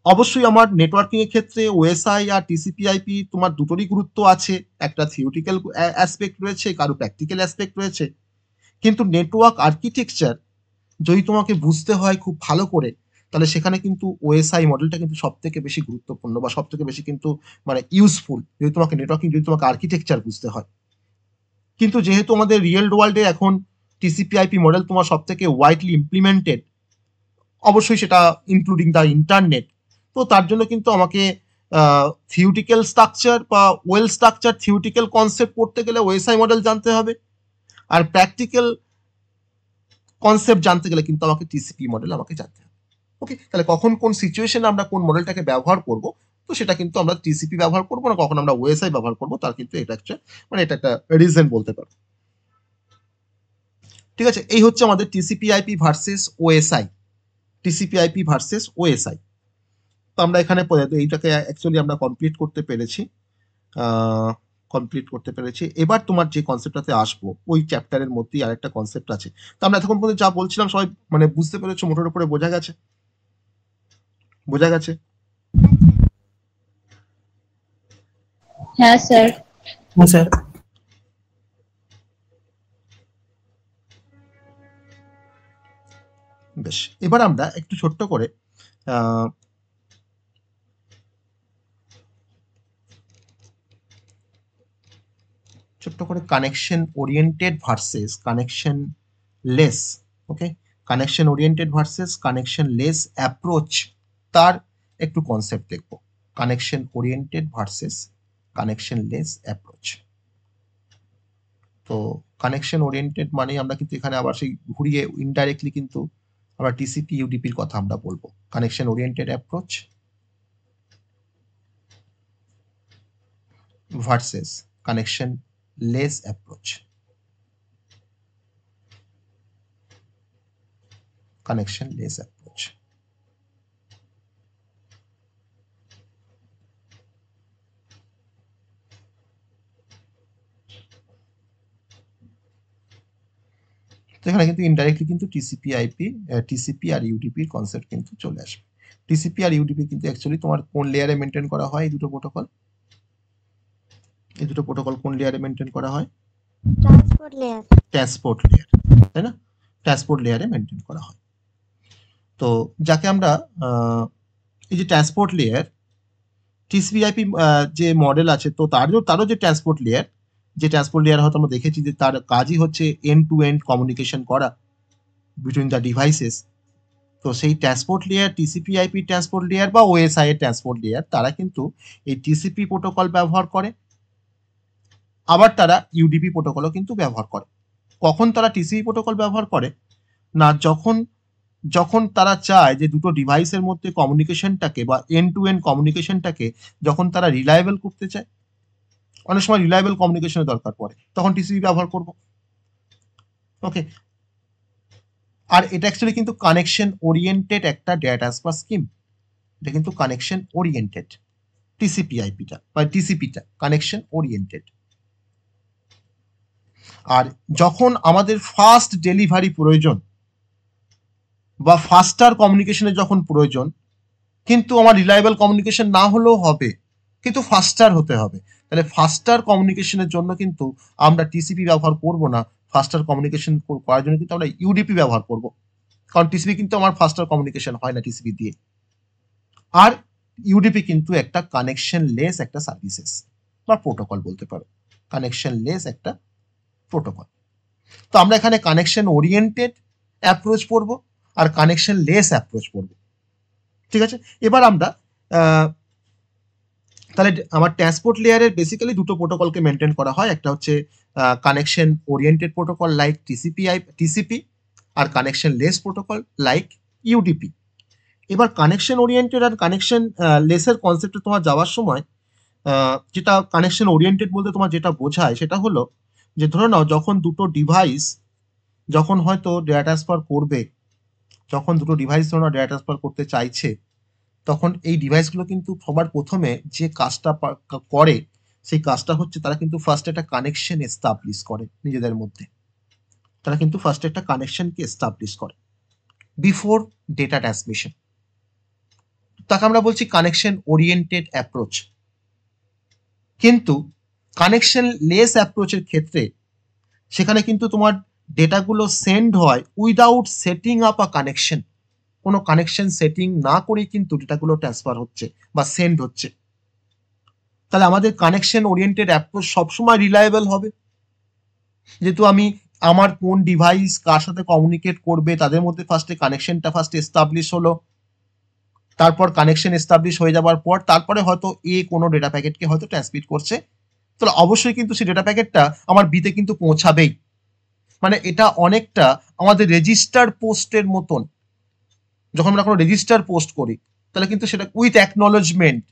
অবশ্যই আমার নেটওয়ার্কিং এর ক্ষেত্রে ওএসআই আর টিসিপি/আইপি তোমার দুটোরই গুরুত্ব আছে, একটা থিওরিটিক্যাল অ্যাসপেক্ট রয়েছে, কারো প্র্যাকটিক্যাল অ্যাসপেক্ট রয়েছে। কিন্তু নেটওয়ার্ক আর্কিটেকচার যদি তোমাকে বুঝতে হয় খুব ভালো করে, তাহলে সেখানে কিন্তু ওএসআই মডেলটা কিন্তু সব থেকে বেশি গুরুত্বপূর্ণ বা সব থেকে বেশি কিন্তু মানে ইউজফুল, যদি তোমাকে নেটওয়ার্কিং, যদি তোমাকে আর্কিটেকচার বুঝতে হয়। কিন্তু যেহেতু আমাদের রিয়েল ওয়ার্ল্ডে এখন টিসিপি/আইপি মডেল তোমার সব থেকে ওয়াইডলি ইমপ্লিমেন্টেড, অবশ্যই সেটা ইনক্লুডিং দ্য ইন্টারনেট, তো তার জন্য কিন্তু আমাকে থিওরিটিক্যাল স্ট্রাকচার বা ওয়েল স্ট্রাকচার থিওরিটিক্যাল কনসেপ্ট পড়তে গেলে ওএসআই মডেল জানতে হবে, আর প্র্যাকটিক্যাল কনসেপ্ট জানতে গেলে কিন্তু আমাকে টিসিপি মডেল আমাকে জানতে হবে। ওকে, তাহলে কখন কোন সিচুয়েশনে আমরা কোন মডেলটাকে ব্যবহার করব, তো সেটা কিন্তু আমরা টিসিপি ব্যবহার করবো না, কখন আমরা ওএসআই ব্যবহার করবো, তার কিন্তু এটা একটা মানে এটা একটা রিজন বলতে পারো। ঠিক আছে, এই হচ্ছে আমাদের টিসিপি/আইপি ভার্সেস ওএসআই, টিসিপি/আইপি ভার্সেস ওএসআই। তো আমরা এখানে এইটাকে অ্যাকচুয়ালি আমরা কমপ্লিট করতে পেরেছি। এবার তোমার যে কনসেপ্টটাতে আসবো, ওই চ্যাপ্টারের মধ্যেই আরেকটা কনসেপ্ট আছে। তো আমরা এতক্ষণ পর্যন্ত যা বলছিলাম সবাই মানে বুঝতে পেরেছো, মোটের উপরে বোঝা গেছে? হ্যাঁ স্যার। স্যার বেশ, এবার আমরা একটু ছোট্ট করে connection oriented versus connectionless, okay, connection oriented versus connectionless approach, তার একটু কনসেপ্ট দেখবো। Connection oriented versus connectionless approach. তো কানেকশন ওরিয়েন্টেড মানে আমরা কিন্তু এখানে আবার সেই ঘুরিয়ে ইনডাইরেক্টলি কিন্তু আমরা টিসিপি ইউডিপির কথা আমরা বলবো। Connection oriented approach versus connectionless approach. Connection less approach. তো এখানে কিন্তু ইনডাইরেক্টলি কিন্তু টিসিপি আর ইউডিপির কনসেপ্ট কিন্তু চলে আসবে। টিসিপি আর ইউডিপি কিন্তু অ্যাকচুয়ালি তোমার কোন লেয়ারে মেনটেন করা হয়? এই দুটো প্রোটোকল কোন লেয়ারে মেনটেন করা হয়? ট্রান্সপোর্ট লেয়ার, তাই না? ট্রান্সপোর্ট লেয়ারে মেনটেন করা হয়। তো যাকে আমরা এই যে ট্রান্সপোর্ট লেয়ার, টিসিপি/আইপি যে মডেল আছে, তো তারও যে ট্রান্সপোর্ট লেয়ার হয়তো আমরা দেখেছি যে তার কাজই হচ্ছে এন্ড টু এন্ড কমিউনিকেশন করা বিটুইন দ্য ডিভাইসেস। তো সেই transport layer, TCP IP transport layer বা ওএসআই এর ট্রান্সপোর্ট লেয়ার, তারা কিন্তু এই টিসিপি প্রোটোকল ব্যবহার করে, আবার তারা ইউডিপি প্রোটোকলও কিন্তু ব্যবহার করে। কখন তারা টিসিপি প্রোটোকল ব্যবহার করে? না, যখন তারা চায় যে দুটো ডিভাইসের মধ্যে কমিউনিকেশনটাকে বা এন্ড টু এন্ড কমিউনিকেশনটাকে যখন তারা রিলায়েবল করতে চায়, অনেক সময় রিলায়েবল কমিউনিকেশনের দরকার পড়ে, তখন টিসিপি ব্যবহার করব। ওকে, আর এটা অ্যাকচুয়ালি কিন্তু কানেকশন ওরিয়েন্টেড একটা ডেটা ট্রান্সফার স্কিম। এটা কিন্তু কানেকশন ওরিয়েন্টেড, টিসিপি আইপিটা বা টিসিপিটা কানেকশন ওরিয়েন্টেড। আর যখন আমাদের ফাস্ট ডেলিভারি প্রয়োজন বা ফাস্টার কমিউনিকেশনের যখন প্রয়োজন, কিন্তু আমার রিলায়েবল কমিউনিকেশন না হলেও হবে, কিন্তু ফাস্টার হতে হবে, তাহলে ফাস্টার কমিউনিকেশনের জন্য কিন্তু আমরা টিসিপি ব্যবহার করব না, ফাস্টার কমিউনিকেশন করার জন্য কিন্তু আমরা ইউডিপি ব্যবহার করব, কারণ টিসিপি কিন্তু আমার ফাস্টার কমিউনিকেশন হয় না টিসিপি দিয়ে। আর ইউডিপি কিন্তু একটা কানেকশন লেস একটা সার্ভিসেস বা প্রোটোকল বলতে পারো, কানেকশন লেস একটা প্রোটোকল। তো আমরা এখানে কানেকশন ওরিয়েন্টেড অ্যাপ্রোচ পড়বো আর কানেকশন লেস অ্যাপ্রোচ পড়বো, ঠিক আছে। এবার আমরা তাহলে আমার ট্রান্সপোর্ট লেয়ারের বেসিক্যালি দুটো প্রোটোকলকে মেনটেন করা হয়, একটা হচ্ছে connection oriented protocol like TCP আর connectionless protocol like UDP. এবার কানেকশন ওরিয়েন্টেড আর কানেকশন লেসের কনসেপ্টে তোমার যাওয়ার সময় যেটা কানেকশন ওরিয়েন্টেড বলতে তোমার যেটা বোঝায় সেটা হলো যে ধরো নাও যখন দুটো ডিভাইস যখন হয়তো ডেটা ট্রান্সফার করবে, যখন দুটো ডিভাইস ধরো ডেটা ট্রান্সফার করতে চাইছে, তখন এই ডিভাইসগুলো কিন্তু সবার প্রথমে যে কাজটা করে সেই কাজটা হচ্ছে তারা কিন্তু ফার্স্ট একটা কানেকশন এস্টাবলিশ করে নিজেদের মধ্যে, তারা কিন্তু ফার্স্ট একটা কানেকশনকে এস্টাবলিশ করে বিফোর ডেটা ট্রান্সমিশন। তাকে আমরা বলছি কানেকশন ওরিয়েন্টেড অ্যাপ্রোচ। কিন্তু কানেকশন লেস অ্যাপ্রোচের ক্ষেত্রে সেখানে কিন্তু তোমার ডেটাগুলো সেন্ড হয় উইদাউট সেটিং আপ আ কানেকশন, কোনো কানেকশন সেটিং না করেই কিন্তু ডেটাগুলো ট্রান্সফার হচ্ছে বা সেন্ড হচ্ছে। তাহলে আমাদের কানেকশন ওরিয়েন্টেড অ্যাপ্রোচ সবসময় রিলায়েবল হবে, যেহেতু আমি আমার কোন ডিভাইস কার সাথে কমিউনিকেট করবে তাদের মধ্যে ফার্স্টে কানেকশনটা এস্টাবলিশ হলো, তারপর কানেকশন এস্টাবলিশ হয়ে যাওয়ার পর তারপরে হয়তো এ কোনো ডেটা প্যাকেটকে হয়তো ট্রান্সমিট করছে, তাহলে অবশ্যই কিন্তু সেই ডেটা প্যাকেটটা আমার বিতে কিন্তু পৌঁছাবেই। মানে এটা অনেকটা আমাদের রেজিস্টার পোস্টের মতন, যখন আমরা কোনো রেজিস্টার পোস্ট করি তাহলে কিন্তু সেটা উইথ অ্যাকনোলেজমেন্ট,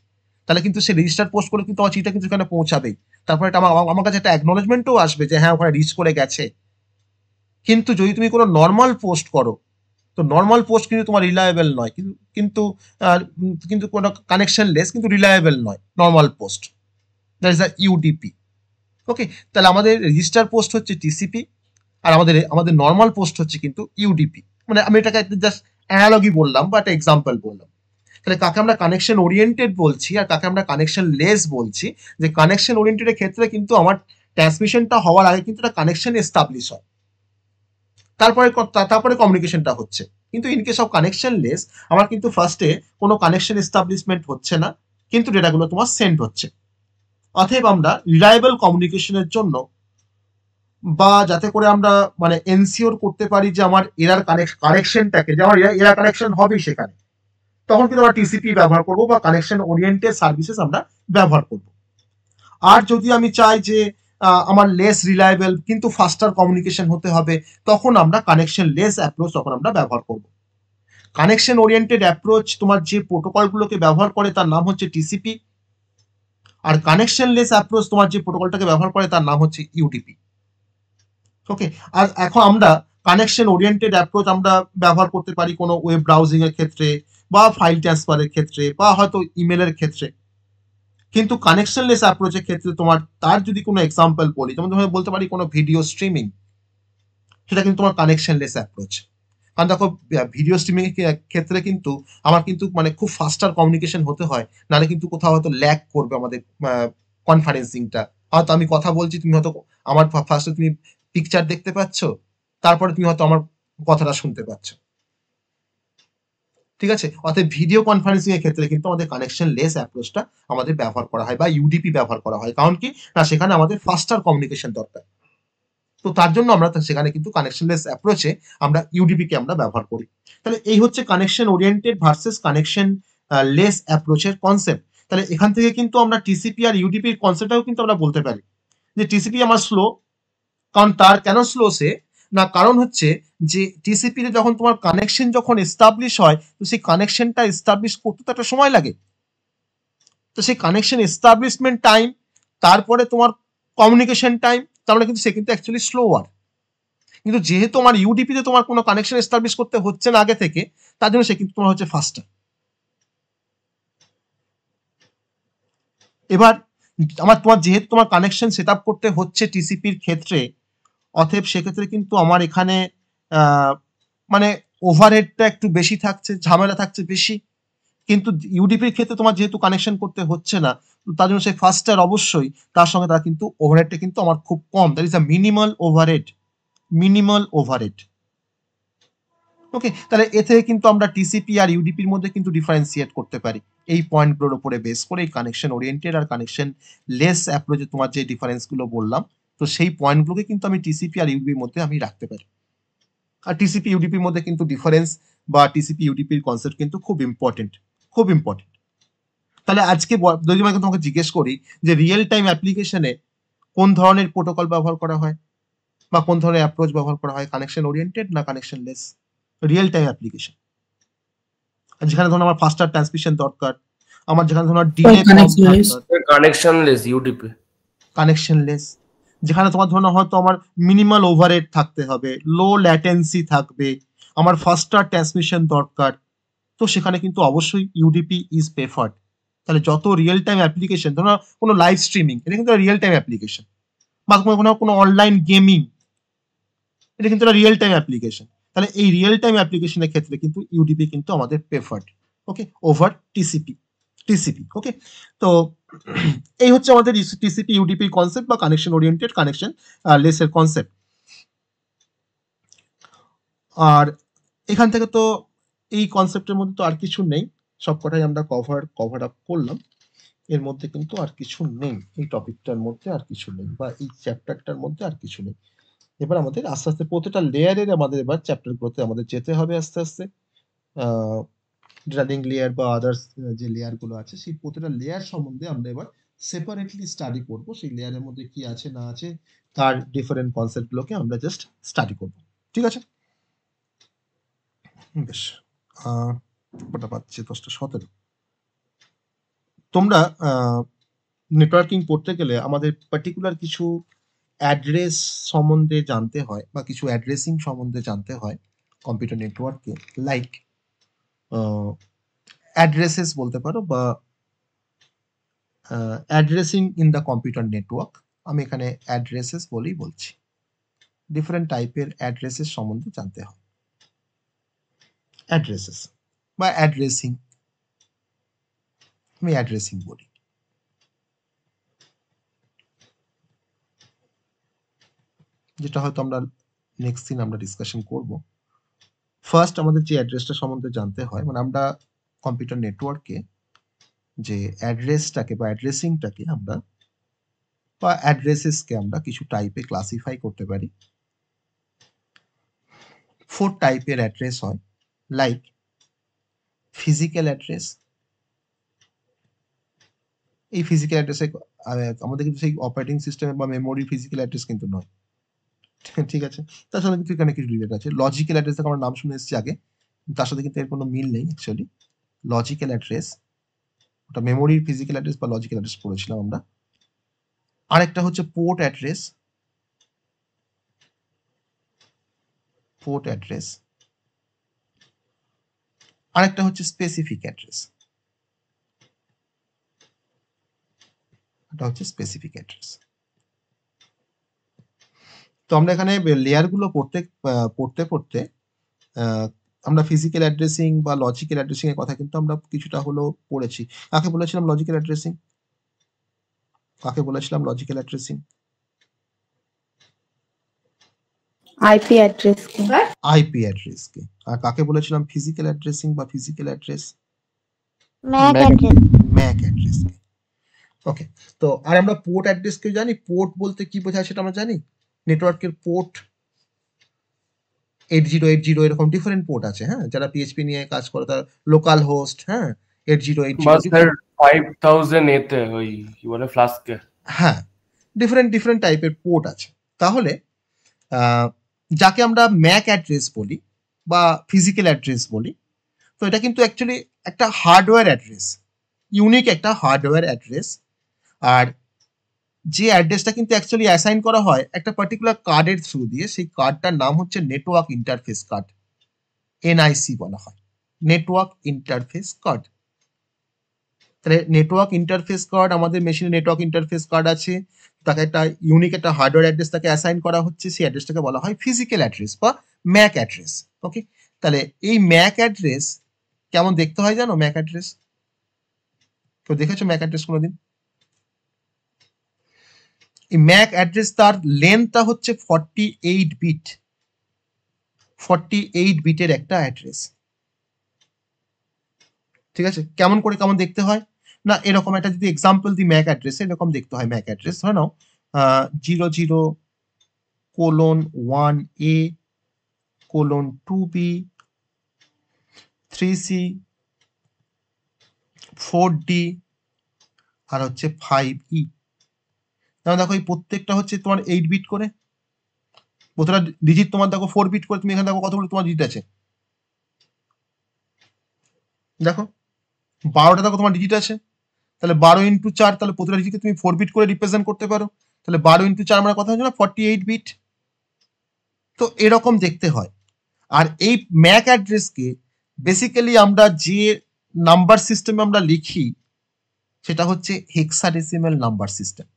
তাহলে কিন্তু সে রেজিস্টার পোস্ট করে কিন্তু আমার চিঠিটা কিন্তু সেখানে পৌঁছাবেই, তারপরে এটা আমার কাছে একটা অ্যাকনোলেজমেন্টও আসবে যে হ্যাঁ ওখানে রিচ করে গেছে। কিন্তু যদি তুমি কোনো নর্মাল পোস্ট করো, তো নর্মাল পোস্ট কিন্তু তোমার রিলায়েবল নয়, কিন্তু কোনো কানেকশন লেস কিন্তু রিলায়েবল নয় normal post, that is the UDP. Okay, তাহলে আমাদের রেজিস্টার পোস্ট হচ্ছে টিসিপি আর আমাদের নর্মাল পোস্ট হচ্ছে কিন্তু ইউডিপি। মানে আমি এটাকে জাস্ট অ্যানালজি বললাম বা একটা এক্সাম্পল বললাম। তাহলে কাকে আমরা কানেকশন ওরিয়েন্টেড বলছি আর কাকে আমরা কানেকশন লেস বলছি, যে কানেকশন ওরিয়েন্টেডের ক্ষেত্রে কিন্তু আমার ট্রান্সমিশনটা হওয়ার আগে কিন্তু একটা কানেকশন এস্টাবলিশ হয়, তারপরে কমিউনিকেশনটা হচ্ছে। কিন্তু in case of connection less আমার কিন্তু ফার্স্টে কোনো কানেকশন এস্টাবলিশমেন্ট হচ্ছে না, কিন্তু ডেটাগুলো তোমার সেন্ড হচ্ছে। অতএব আমরা রিলায়েবল কমিউনিকেশনের জন্য বা যাতে করে আমরা মানে এনসিওর করতে পারি যে আমার এরার কানেকশনটাকে, যে আমার এরার কানেকশন হবেই সেখানে, তখন কিন্তু আমরা টিসিপি ব্যবহার করব বা কানেকশন ওরিয়েন্টেড সার্ভিসেস আমরা ব্যবহার করব। আর যদি আমি চাই যে আমার লেস রিলায়েবল কিন্তু ফাস্টার কমিউনিকেশন হতে হবে, তখন আমরা কানেকশন লেস অ্যাপ্রোচ তখন আমরা ব্যবহার করব। কানেকশন ওরিয়েন্টেড অ্যাপ্রোচ তোমার যে প্রোটোকলগুলোকে ব্যবহার করে তার নাম হচ্ছে টিসিপি, আর কানেকশন লেস অ্যাপ্রোচ তোমার যে প্রোটোকলটাকে ব্যবহার করে তার নাম হচ্ছে ইউডিপি। ওকে, আর এখন আমরা কানেকশন ওরিয়েন্টেড অ্যাপ্রোচ আমরা ব্যবহার করতে পারি কোনো ওয়েব ব্রাউজিং এর ক্ষেত্রে বা ফাইল ট্রান্সফারের ক্ষেত্রে বা হয়তো ইমেলের ক্ষেত্রে, কিন্তু কানেকশন লেস অ্যাপ্রোচের ক্ষেত্রে তোমার তার যদি কোনো এক্সাম্পল বলি, যেমন তুমি বলতে পারি কোনো ভিডিও স্ট্রিমিং, সেটা কিন্তু তোমার কানেকশন লেস অ্যাপ্রোচ। কারণ দেখো ভিডিও স্ট্রিমিং এর ক্ষেত্রে কিন্তু আমার কিন্তু মানে খুব ফাস্টার কমিউনিকেশন হতে হয়, নাহলে কিন্তু কোথাও হয়তো ল্যাগ করবে আমাদের কনফারেন্সিংটা। হয়তো আমি কথা বলছি, তুমি হয়তো আমার ফার্স্টে তুমি পিকচার দেখতে পাচ্ছ, তারপরে তুমি হয়তো আমার কথাটা শুনতে পাচ্ছ, ঠিক আছে। অর্থাৎ ভিডিও কনফারেন্সিং এর ক্ষেত্রে কিন্তু আমাদের কানেকশন লেস অ্যাপ্রোচটা আমাদের ব্যবহার করা হয় বা ইউডিপি ব্যবহার করা হয়। কারণ কি না, সেখানে আমাদের ফাস্টার কমিউনিকেশন দরকার। তো তার জন্য আমরা সেখানে কিন্তু কানেকশনলেস অ্যাপ্রোচে আমরা ইউডিপি কে আমরা ব্যবহার করি। তাহলে এই হচ্ছে connection oriented versus connectionless অ্যাপ্রোচের কনসেপ্ট। তাহলে এখান থেকে কিন্তু আমরা টিসিপি আর ইউডিপির কনসেপ্টটাও কিন্তু আমরা বলতে পারি যে টিসিপি আমার স্লো, কারণ তার কেন স্লো সে না, কারণ হচ্ছে যে টিসিপি তে যখন তোমার কানেকশন যখন এস্টাবলিশ হয়, তো সেই কানেকশনটা এস্টাবলিশ করতে তো একটা সময় লাগে। তো সেই কানেকশন এস্টাবলিশমেন্ট টাইম, তারপরে তোমার কমিউনিকেশন টাইম, তার মানে কিন্তু সে কিন্তু অ্যাকচুয়ালি স্লোয়ার। কিন্তু যেহেতু আমার ইউডিপি তে তোমার কোনো কানেকশন এস্টাবলিশ করতে হচ্ছে না আগে থেকে, তার জন্য সে কিন্তু তোমার হচ্ছে ফাস্টার। এবার তোমার যেহেতু তোমার কানেকশন সেট আপ করতে হচ্ছে টিসিপির ক্ষেত্রে, অতএব সেক্ষেত্রে কিন্তু আমার এখানে মানে ওভারহেডটা একটু বেশি থাকছে, ঝামেলা থাকছে বেশি। কিন্তু ইউডিপির ক্ষেত্রে তোমার যেহেতু কানেকশন করতে হচ্ছে না, তো তার জন্য সেই ফাস্টার অবশ্যই, তার সঙ্গে তার কিন্তু ওভারহেডটা কিন্তু আমার খুব কম, that is a minimal overhead, minimal overhead. Okay, তাহলে এ থেকে কিন্তু আমরা টিসিপি আর ইউডিপির মধ্যে কিন্তু ডিফারেন্সিয়েট করতে পারি এই পয়েন্টগুলোর উপরে বেস করে, এই কানেকশন ওরিয়েন্টেড আর কানেকশন লেস অ্যাপ্রোচে তোমার যে ডিফারেন্সগুলো বললাম, তো সেই পয়েন্টগুলোকে কিন্তু আমি টিসিপি আর ইউডিপির মধ্যে আমি রাখতে পারি। আর টিসিপি ইউডিপির মধ্যে কিন্তু ডিফারেন্স বা টিসিপি ইউডিপির কনসেপ্ট কিন্তু খুব ইম্পর্টেন্ট, খুব ইম্পর্টেন্ট। তাহলে আজকে যদি আমি তোমাকে জিজ্ঞেস করি যে রিয়েল টাইম অ্যাপ্লিকেশনে কোন ধরনের প্রোটোকল ব্যবহার করা হয় বা কোন ধরনের অ্যাপ্রোচ ব্যবহার করা হয়, কানেকশন ওরিয়েন্টেড না connection less? Real time application যেখানে ধরুন আমার ফাস্টার ট্রান্সমিশন দরকার, আমার যেখানে ধরুন ডিলে কম দরকার, কানেকশনলেস ইউডিপি। কানেকশনলেস যেখানে তোমার ধরুন হয়তো আমার মিনিমাল ওভারহেড থাকতে হবে, লো ল্যাটেন্সি থাকবে, আমার ফাস্টার ট্রান্সমিশন দরকার, তো সেখানে কিন্তু অবশ্যই ইউডিপি ইজ প্রেফার্ড। তাহলে যত রিয়েল টাইম অ্যাপ্লিকেশন, ধরুন কোনো লাইভ স্ট্রিমিং, এটা কিন্তু রিয়েল টাইম অ্যাপ্লিকেশন, বা কোনো অনলাইন গেমিং, এটা কিন্তু রিয়েল টাইম অ্যাপ্লিকেশন। তাহলে এই রিয়েল টাইম অ্যাপ্লিকেশনের ক্ষেত্রে কিন্তু ইউডিপি কিন্তু আমাদের প্রেফার্ড, ওকে, ওভার টিসিপি। ওকে, তো এই হচ্ছে আমাদের টিসিপি ইউডিপি কনসেপ্ট বা কানেকশন ওরিয়েন্টেড কানেকশন লেসের কনসেপ্ট। আর এখান থেকে তো এই কনসেপ্টের মধ্যে তো আর কিছু নেই, সবকটাই আমরা কভার আপ করলাম। এর মধ্যে কিন্তু আর কিছু নেই, এই টপিকটার মধ্যে আর কিছু নেই, বা এই চ্যাপ্টারটার মধ্যে আর কিছু নেই। এবার আমাদের আস্তে আস্তে প্রতিটা লেয়ারের আমাদের এবার চ্যাপ্টারগুলোতে আমাদের যেতে হবে আস্তে আস্তে। রানিং লেয়ার বা আদার্স যে লেয়ার গুলো আছে, সেই প্রতিটা লেয়ার সম্বন্ধে আমরা এবার সেপারেটলি স্টাডি করব, সেই লেয়ারের মধ্যে কি আছে না আছে তার ডিফারেন্ট কনসেপ্ট গুলোকে আমরা জাস্ট স্টাডি করব। ঠিক আছে, বেশ। কটা পাচ্ছি 10:17। তোমরা নেটওয়ার্কিং করতে গেলে আমাদের পার্টিকুলার কিছু অ্যাড্রেস সম্বন্ধে জানতে হয় বা কিছু অ্যাড্রেসিং সম্বন্ধে জানতে হয় কম্পিউটার নেটওয়ার্কে, লাইক অ্যাড্রেসেস বলতে পারো, বা addressing in the computer network. আমি এখানে অ্যাড্রেসেস বলেই বলছি, ডিফারেন্ট টাইপের অ্যাড্রেসেস সম্বন্ধে জানতে হয়। অ্যাড্রেসেস বা অ্যাড্রেসিং, আমি অ্যাড্রেসিং বলি। যেটা হয়তো আমরা নেক্সট দিন আমরা ডিসকাশন করব। ফার্স্ট আমাদের যে অ্যাড্রেসটা সম্বন্ধে জানতে হয়, মানে আমরা কম্পিউটার নেটওয়ার্কে যে অ্যাড্রেসটাকে বা অ্যাড্রেসিংটাকে আমরা বা অ্যাড্রেসেসকে আমরা কিছু টাইপে ক্লাসিফাই করতে পারি। 4 টাইপের অ্যাড্রেস হয়, লাইক ফিজিক্যাল অ্যাড্রেস। এই ফিজিক্যাল অ্যাড্রেসে আমাদের কিন্তু সেই অপারেটিং সিস্টেম বা মেমোরি ফিজিক্যাল অ্যাড্রেস কিন্তু নয়, ঠিক আছে। তার সাথে কিন্তু এখানে কিছু রিলেট আছে। লজিক্যাল অ্যাড্রেস আমরা নাম শুনে এসেছি আগে, তার সাথে কিন্তু এর কোনো মিল নেই অ্যাকচুয়ালি। লজিক্যাল অ্যাড্রেস ওটা মেমোরির ফিজিক্যাল অ্যাড্রেস বা লজিক্যাল অ্যাড্রেস পড়েছিলাম আমরা। আরেকটা হচ্ছে পোর্ট অ্যাড্রেস, পোর্ট অ্যাড্রেস। আরেকটা হচ্ছে স্পেসিফিক অ্যাড্রেস, এটা হচ্ছে স্পেসিফিক অ্যাড্রেস। তো আমরা এখানে লেয়ারগুলো পড়তে পড়তে আমরা ফিজিক্যাল অ্যাড্রেসিং বা লজিক্যাল অ্যাড্রেসিং এর কথা কিন্তু আমরা কিছুটা হলো পড়েছি। কাকে বলেছিলাম লজিক্যাল অ্যাড্রেসিং? কাকে বলেছিলাম লজিক্যাল অ্যাড্রেসিং? আইপি অ্যাড্রেস কে। আইপি অ্যাড্রেস কে। আর কাকে বলেছিলাম ফিজিক্যাল অ্যাড্রেসিং বা physical address? MAC address. MAC address কে। ওকে, তো আর আমরা পোর্ট অ্যাড্রেস কে জানি। পোর্ট বলতে কি বোঝায় সেটা আমরা জানি। নেটওয়ার্কের পোর্ট 8080 এরকম ডিফারেন্ট পোর্ট আছে, হ্যাঁ, যারা পিএইচপি নিয়ে কাজ করে তার লোকাল হোস্ট, হ্যাঁ, 8080 বাস স্যার 5000 এতে ওই কি বলে ফ্লাস্কে। হ্যাঁ, ডিফারেন্ট ডিফারেন্ট টাইপের পোর্ট আছে। তাহলে যাকে আমরা ম্যাক অ্যাড্রেস বলি বা ফিজিক্যাল অ্যাড্রেস বলি, তো এটা কিন্তু অ্যাকচুয়ালি একটা হার্ডওয়্যার অ্যাড্রেস, ইউনিক একটা হার্ডওয়্যার অ্যাড্রেস। আর যে অ্যাড্রেসটা কিন্তু অ্যাকচুয়ালি অ্যাসাইন করা হয় একটা পার্টিকুলার কার্ডের থ্রু দিয়ে, সেই কার্ডটার নাম হচ্ছে নেটওয়ার্ক ইন্টারফেস কার্ড, এনআইসি বলা হয়, নেটওয়ার্ক ইন্টারফেস কার্ড। তাহলে নেটওয়ার্ক ইন্টারফেস কার্ড, আমাদের মেশিনে নেটওয়ার্ক ইন্টারফেস কার্ড আছে, তাকে একটা ইউনিক একটা হার্ডওয়্যার অ্যাড্রেস তাকে অ্যাসাইন করা হচ্ছে, সেই অ্যাড্রেসটাকে বলা হয় ফিজিক্যাল অ্যাড্রেস বা ম্যাক অ্যাড্রেস। ওকে, তাহলে এই ম্যাক অ্যাড্রেস কেমন দেখতে হয় জানো? ম্যাক অ্যাড্রেস কেউ দেখেছো ম্যাক অ্যাড্রেস কোনোদিন? এই ম্যাক অ্যাড্রেস তার লেন্থটা হচ্ছে 48 বিট, 48 বিটের একটা অ্যাড্রেস। ঠিক আছে, কেমন দেখতে হয় না, এরকম একটা যদি এক্সাম্পল দিই ম্যাক অ্যাড্রেস, এরকম দেখতে হয় ম্যাক অ্যাড্রেস। ধরে নাও 00:1A:2B 3C 4D আর হচ্ছে 5E। তাহলে দেখো এই প্রত্যেকটা হচ্ছে তোমার 8 বিট করে, প্রতিটা ডিজিট তোমার দেখো 4 বিট করে। তুমি এখানে দেখো কতগুলো তোমার ডিজিট আছে, দেখো 12টা দেখো তোমার ডিজিট আছে। তাহলে 12 × 4, তাহলে প্রতিটা ডিজিটকে তুমি 4 বিট করে রিপ্রেজেন্ট করতে পারো। তাহলে 12 × 4 আমরা কথা হচ্ছে না 48 বিট। তো এরকম দেখতে হয়। আর এই ম্যাক অ্যাড্রেসকে বেসিক্যালি আমরা যে নাম্বার সিস্টেমে আমরা লিখি সেটা হচ্ছে হেক্সাডেসিমাল নাম্বার সিস্টেম।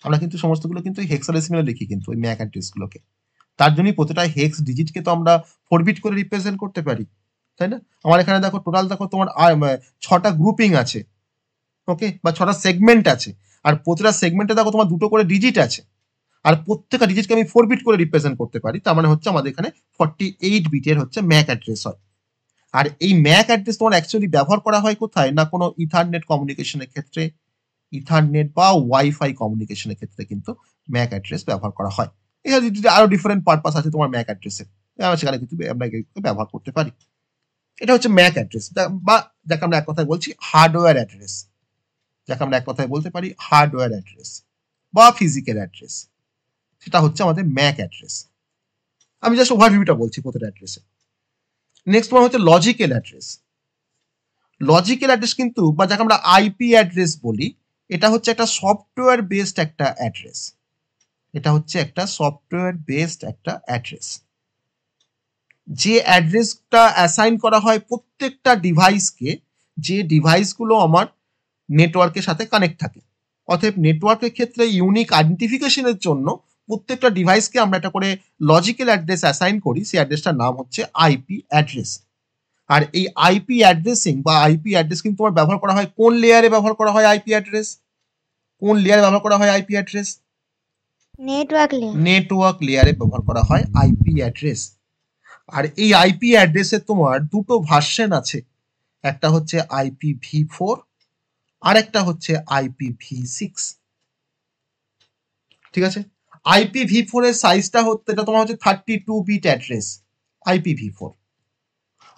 আমরা কিন্তু সমস্তগুলো কিন্তু হেক্সাডেসিমালে লিখি কিন্তু ওই ম্যাক অ্যাড্রেসগুলোকে। তার জন্যই প্রতিটা হেক্স ডিজিটকে তো আমরা 4 বিট করে রিপ্রেজেন্ট করতে পারি, তাই না? আমার এখানে দেখো টোটাল দেখো তোমার 6টা গ্রুপিং আছে, ওকে, বা 6টা সেগমেন্ট আছে। আর প্রতিটা সেগমেন্টে দেখো তোমার 2টো করে ডিজিট আছে। আর প্রত্যেকটা ডিজিটকে আমি 4 বিট করে রিপ্রেজেন্ট করতে পারি। তার মানে হচ্ছে আমাদের এখানে 48 বিটের হচ্ছে ম্যাক অ্যাড্রেস হয়। আর এই ম্যাক অ্যাড্রেস তোমার অ্যাকচুয়ালি ব্যবহার করা হয় কোথায় না, কোনো ইথারনেট কমিউনিকেশনের ক্ষেত্রে, ইথারনেট বা ওয়াইফাই কমিউনিকেশনের ক্ষেত্রে কিন্তু ম্যাক অ্যাড্রেস ব্যবহার করা হয়। এখানে যদি আরো ডিফারেন্ট পারপাস আছে তোমার ম্যাক অ্যাড্রেসের, সেখানে কিন্তু আমরা ব্যবহার করতে পারি। এটা হচ্ছে ম্যাক অ্যাড্রেস বা যাকে আমরা এক কথায় বলছি হার্ডওয়্যার অ্যাড্রেস, যাকে আমরা এক কথায় বলতে পারি হার্ডওয়্যার অ্যাড্রেস বা ফিজিক্যাল অ্যাড্রেস। সেটা হচ্ছে আমাদের ম্যাক অ্যাড্রেস। আমি জাস্ট ওভারভিউটা বলছি প্রতিটা অ্যাড্রেসে। নেক্সট ওয়ান হচ্ছে লজিক্যাল অ্যাড্রেস। লজিক্যাল অ্যাড্রেস কিন্তু বা যাকে আমরা আইপি অ্যাড্রেস বলি, এটা হচ্ছে একটা সফটওয়্যার বেসড একটা অ্যাড্রেস। এটা হচ্ছে একটা সফটওয়্যার বেসড একটা অ্যাড্রেস, যে অ্যাড্রেসটা অ্যাসাইন করা হয় প্রত্যেকটা ডিভাইসকে, যে ডিভাইসগুলো আমার নেটওয়ার্কের সাথে কানেক্ট থাকে। অতএব নেটওয়ার্কের ক্ষেত্রে ইউনিক আইডেন্টিফিকেশনের জন্য প্রত্যেকটা ডিভাইসকে আমরা একটা করে লজিক্যাল অ্যাড্রেস অ্যাসাইন করি, সেই অ্যাড্রেসটার নাম হচ্ছে আইপি অ্যাড্রেস। আর এই আইপি অ্যাড্রেসিং বা আইপি অ্যাড্রেস কিন্তু তোমার ব্যবহার করা হয় কোন লেয়ারে ব্যবহার করা হয় আইপি অ্যাড্রেস? কোন লেয়ারে ব্যবহার করা হয় আইপি অ্যাড্রেস? নেটওয়ার্ক লেয়ারে ব্যবহার করা হয় আইপি অ্যাড্রেস। আর এই আইপি অ্যাড্রেসের তোমার দুটো ভার্সন আছে, একটা হচ্ছে IPv4 আর একটা হচ্ছে IPv6। ঠিক আছে, IPv4 এর সাইজটা হচ্ছে, এটা তোমার হচ্ছে 32 বিট অ্যাড্রেস IPv4,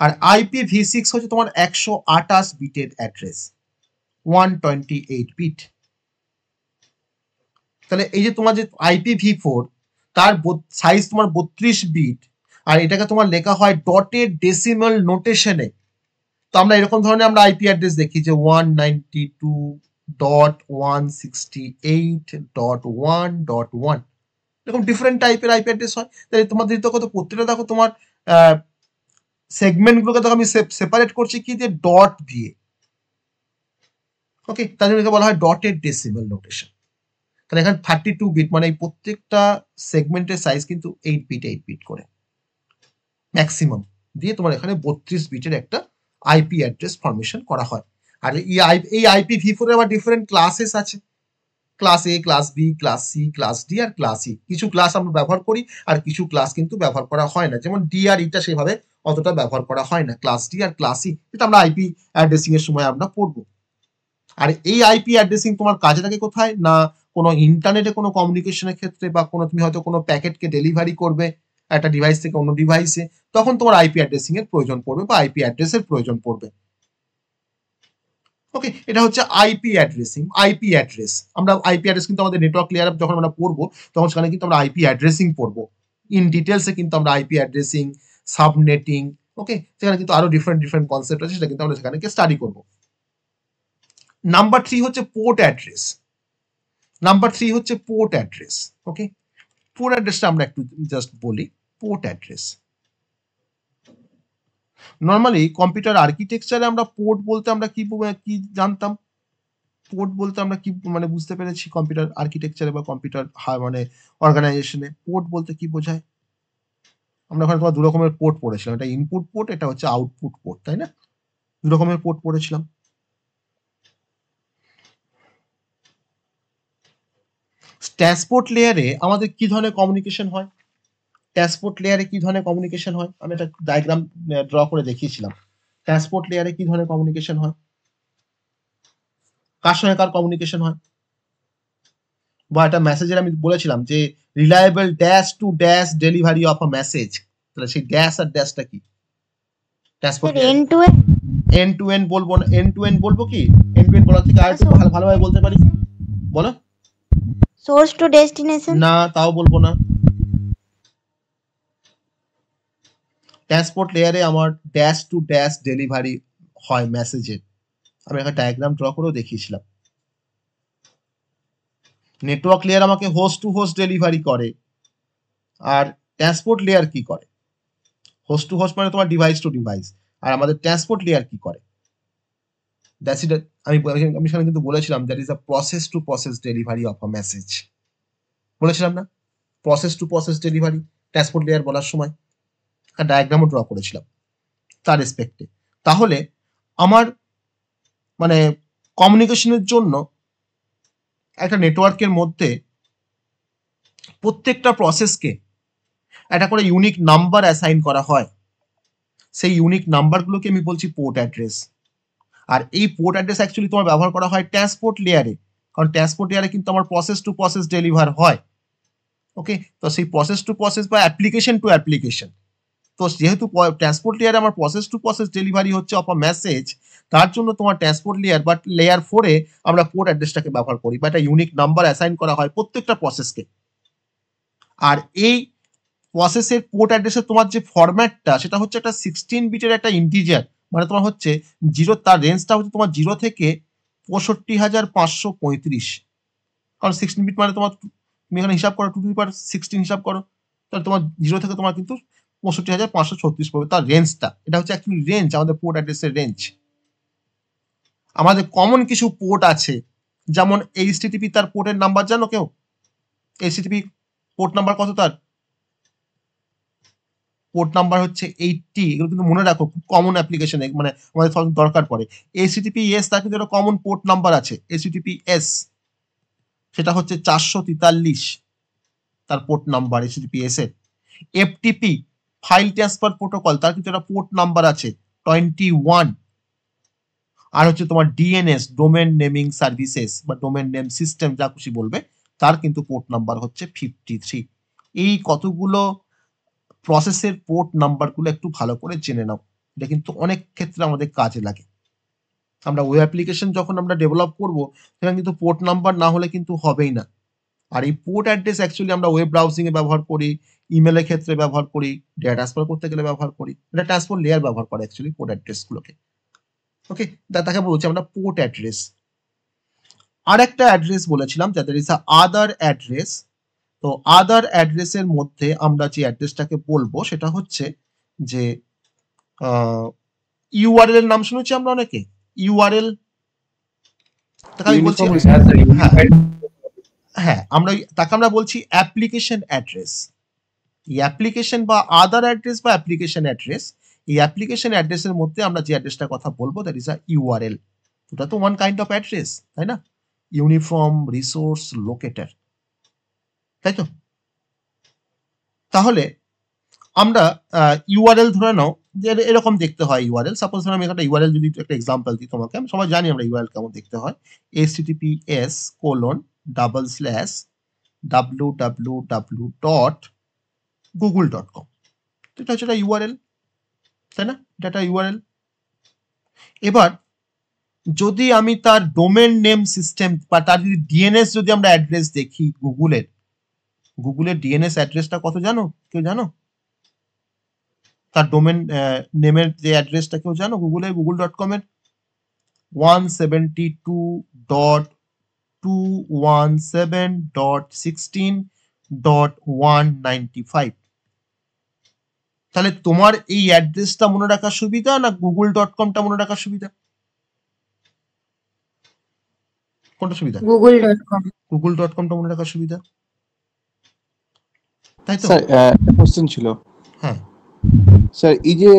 আর IPv6 হচ্ছে তোমার 128 বিটের অ্যাড্রেস 128 বিট। তাহলে এই যে তোমার যে IPv4 তার সাইজ তোমার 32 বিট, আর এটাকে তোমার লেখা হয় ডটেড ডেসিমাল নোটেশনে। তো আমরা এরকম ধরনের আমরা আইপি অ্যাড্রেস দেখি যে 192.168.1.1 এরকম ডিফারেন্ট টাইপের আইপি অ্যাড্রেস হয়। তাহলে তোমাদের দেখো তো প্রত্যেকটা দেখো তোমার সেগমেন্টগুলোকে দেখো আমি সেপারেট করছি কি দিয়ে, ডট দিয়ে। ওকে, তার জন্য বলা হয় ডটেড ডেসিমাল নোটেশন। তাহলে এখানে 32 বিট মানে এই প্রত্যেকটা সেগমেন্টের সাইজ কিন্তু 8 বিট করে ম্যাক্সিমাম দিয়ে তোমার এখানে 32 বিটের একটা আইপি অ্যাড্রেস ফরমেশন করা হয়। আর এই IPv4 এর আবার ডিফারেন্ট ক্লাসেস আছে, class A, class B, class C, class D আর ক্লাস ই। কিছু ক্লাস আমরা ব্যবহার করি আর কিছু ক্লাস কিন্তু ব্যবহার করা হয় না, যেমন ডি আর ইটা সেভাবে অতটা ব্যবহার করা হয় না। ক্লাস ডি আর ক্লাস ই এটা আমরা আইপি অ্যাড্রেসিং এর সময় আমরা পড়বো। আর এই আইপি অ্যাড্রেসিং তোমার কাজে লাগে কোথায় না, কোনো ইন্টারনেটে কোনো কমিউনিকেশনের ক্ষেত্রে বা কোনো তুমি হয়তো কোনো প্যাকেটকে ডেলিভারি করবে একটা ডিভাইস থেকে অন্য ডিভাইসে, তখন তোমার আইপি অ্যাড্রেসিং এর প্রয়োজন পড়বে বা আইপি অ্যাড্রেসের প্রয়োজন পড়বে। ওকে, এটা হচ্ছে আইপি অ্যাড্রেসিং। আইপি অ্যাড্রেস, আমরা আইপি অ্যাড্রেস কিন্তু আমাদের নেটওয়ার্ক লেয়ার যখন আমরা পড়বো তখন সেখানে কিন্তু আমরা আইপি অ্যাড্রেসিং পড়বো ইন ডিটেলসে, কিন্তু আমরা আইপি অ্যাড্রেসিং, সাবনেটিং, ওকে, সেখানে কিন্তু আরো ডিফারেন্ট ডিফারেন্ট কনসেপ্ট আছে, সেটা কিন্তু আমরা সেখানে স্টাডি করবো। নাম্বার 3 হচ্ছে পোর্ট অ্যাড্রেস। নাম্বার 3 হচ্ছে পোর্ট অ্যাড্রেস। ওকে, পোর্ট অ্যাড্রেসটা আমরা একটু জাস্ট বলি। পোর্ট অ্যাড্রেস নর্মালি কম্পিউটার আর্কিটেকচারে আমরা পোর্ট বলতে আমরা কি জানতাম? পোর্ট বলতে আমরা কি মানে বুঝতে পেরেছি কম্পিউটার আর্কিটেকচারে বা কম্পিউটার মানে অর্গানাইজেশনে পোর্ট বলতে কি বোঝায়? আমরা ওখানে তোমার দু রকমের পোর্ট পড়েছিলাম, এটা ইনপুট পোর্ট, এটা হচ্ছে আউটপুট পোর্ট, তাই না? দু রকমের পোর্ট পড়েছিলাম। ট্রান্সপোর্ট লেয়ারে আমাদের কি ধরনের কমিউনিকেশন হয়? ট্রান্সপোর্ট লেয়ারে কি ধরনের কমিউনিকেশন হয়? আমি একটা ডায়াগ্রাম ড্র করে দেখিয়েছিলাম। ট্রান্সপোর্ট লেয়ারে কি ধরনের কমিউনিকেশন হয়? কার সঙ্গে কার কমিউনিকেশন হয়? বা একটা মেসেজের আমি বলেছিলাম যে reliable dash to dash delivery of a message, তাহলে সেই ড্যাশ আর ড্যাশটা কি? Transport end to end end to end বলবো না, এন্ড টু এন্ড বলবো কি? এন্ড টু এন্ড বলার থেকে আর একটু ভালোভাবে বলতে পারি, বলো। সোর্স টু ডেস্টিনেশন, না, তাও বলবো না। ট্রান্সপোর্ট লেয়ারে আমার ড্যাশ টু ড্যাশ ডেলিভারি হয় মেসেজের, আমি একটা ডায়াগ্রাম ড্র করেও দেখিয়েছিলাম। নেটওয়ার্ক লেয়ার আমাকে হোস্ট টু হোস্ট ডেলিভারি করে, আর ট্রান্সপোর্ট লেয়ার কি করে? হোস্ট টু হোস্ট মানে তোমার ডিভাইস টু ডিভাইস, আর আমাদের ট্রান্সপোর্ট লেয়ার কি করে? That's it. আমি সেখানে কিন্তু বলেছিলাম that is a process to process delivery of a message, বলেছিলাম না? Process to process delivery transport layer বলার সময় একটা ডায়াগ্রামও ড্র করেছিলাম তার রেসপেক্টে। তাহলে আমার মানে কমিউনিকেশনের জন্য একটা নেটওয়ার্কের মধ্যে প্রত্যেকটা প্রসেসকে একটা করে ইউনিক নাম্বার অ্যাসাইন করা হয়, সেই ইউনিক নাম্বারগুলোকে আমি বলছি পোর্ট অ্যাড্রেস। আর এই পোর্ট অ্যাড্রেস অ্যাকচুয়ালি তোমার ব্যবহার করা হয় ট্রান্সপোর্ট লেয়ারে, কারণ ট্রান্সপোর্ট লেয়ারে কিন্তু আমার প্রসেস টু প্রসেস ডেলিভার হয়। ওকে, তো সেই প্রসেস টু প্রসেস বা অ্যাপ্লিকেশন টু অ্যাপ্লিকেশন, তো যেহেতু ট্রান্সপোর্ট লেয়ারে আমার প্রসেস টু প্রসেস ডেলিভারি হচ্ছে অফ আ মেসেজ, তার জন্য তোমার ট্রান্সপোর্ট লেয়ার বা লেয়ার 4-এ আমরা পোর্ট অ্যাড্রেসটাকে ব্যবহার করি বা একটা ইউনিক নাম্বার অ্যাসাইন করা হয় প্রত্যেকটা প্রসেসকে। আর এই প্রসেসের পোর্ট অ্যাড্রেসের তোমার যে ফরম্যাটটা সেটা হচ্ছে একটা 16 বিটের একটা ইন্টিজার, মানে তোমার হচ্ছে জিরো, তার রেঞ্জটা হচ্ছে তোমার 0 থেকে 65,535, কারণ 16 বিট মানে তোমার তুমি এখানে হিসাব করো 2^16 হিসাব করো, তাহলে তোমার 0 থেকে তোমার কিন্তু 65,536 পড়বে তার রেঞ্জটা। এটা হচ্ছে অ্যাকচুয়ালি রেঞ্জ, আমাদের পোর্ট অ্যাড্রেসের রেঞ্জ। আমাদের কমন কিছু পোর্ট আছে, যেমন এইচটিটিপি, তার পোর্টের নাম্বার জানো কেউ? এইচটিটিপি পোর্ট নাম্বার কত তার? পোর্ট নাম্বার হচ্ছে 80। এগুলো কিন্তু মনে রাখো, খুব কমন অ্যাপ্লিকেশনে মানে আমাদের দরকার পড়ে। এইচটিটিপিএস তার কিন্তু একটা কমন পোর্ট নাম্বার আছে, এইচটিটিপিএস, সেটা হচ্ছে 443 তার পোর্ট নাম্বার এইচটিটিপিএস এর। এফটিপি ফাইল ট্রান্সফার প্রোটোকল, তার কিন্তু একটা পোর্ট নাম্বার আছে 21। আর হচ্ছে তোমার ডিএনএস, ডোমেন নেমিং সার্ভিসেস বা ডোমেন নেম সিস্টেম, যা খুশি বলবে, তার কিন্তু পোর্ট নাম্বার হচ্ছে 53। এই কতগুলো প্রসেসের পোর্ট নাম্বারগুলো একটু ভালো করে জেনে নাও, এটা কিন্তু অনেক ক্ষেত্রে আমাদের কাজে লাগে। আমরা ওয়েব অ্যাপ্লিকেশন যখন আমরা ডেভেলপ করব সেখানে কিন্তু পোর্ট নাম্বার না হলে কিন্তু হবেই না। আর এই পোর্ট অ্যাড্রেস অ্যাকচুয়ালি আমরা ওয়েব ব্রাউজিং এ ব্যবহার করি, ইমেলের ক্ষেত্রে ব্যবহার করি, ডেটা ট্রান্সফার করতে গেলে ব্যবহার করি, এটা ট্রান্সপোর্ট লেয়ার ব্যবহার করে অ্যাকচুয়ালি পোর্ট অ্যাড্রেসগুলোকে। ওকে, তাকে বলছি আমরা পোর্ট অ্যাড্রেস। আর একটা অ্যাড্রেস বলেছিলাম যাদের ইজ আদার অ্যাড্রেস। তো আদার অ্যাড্রেসের মধ্যে আমরা যে অ্যাড্রেসটাকে বলবো সেটা হচ্ছে যে ইউআরএল এর নাম শুনেছি আমরা অনেকে, ইউআরএল। তাকে আমি বলছি হ্যাঁ তাকে আমরা বলছি অ্যাপ্লিকেশন অ্যাড্রেস। এই অ্যাপ্লিকেশন বা আদার অ্যাড্রেস বা অ্যাপ্লিকেশন অ্যাড্রেস, এই অ্যাপ্লিকেশন অ্যাড্রেসের মধ্যে আমরা যে অ্যাড্রেসটার কথা বলবো দ্যাট ইজ আ ইউআরএল। ওটা তো ওয়ান কাইন্ড অফ অ্যাড্রেস, তাই না? ইউনিফর্ম রিসোর্স লোকেটর, তাই তো? তাহলে আমরা ইউআরএল ধরে নাও যে এরকম দেখতে হয় ইউআরএল। সাপোজ ধরো আমি একটা ইউআরএল যদি একটা এক্সাম্পল দিই তোমাকে, আমি সবাই জানি আমরা ইউআরএল কেমন দেখতে হয়। https:// www.google.com। এটা হচ্ছে একটা ইউআরএল, তাই না? এটা একটা ইউআরএল। এবার যদি আমি তার ডোমেন নেম সিস্টেম বা তার যদি ডিএনএস যদি আমরা অ্যাড্রেস দেখি, গুগলের ডিএনএস অ্যাড্রেসটা কত জানো? কেউ জানো? তার ডোমেন নেমের যে অ্যাড্রেসটা কেউ জানো? google.com এর 172.217.16.195। তাহলে তোমার এই অ্যাড্রেসটা মনে রাখার সুবিধা না google.comটা মনে রাখার সুবিধা? কোনটা সুবিধা? google.com। google.comটা মনে রাখার সুবিধা, তাই তো? স্যার একটা কোশ্চেন ছিল। হ্যাঁ স্যার এই যে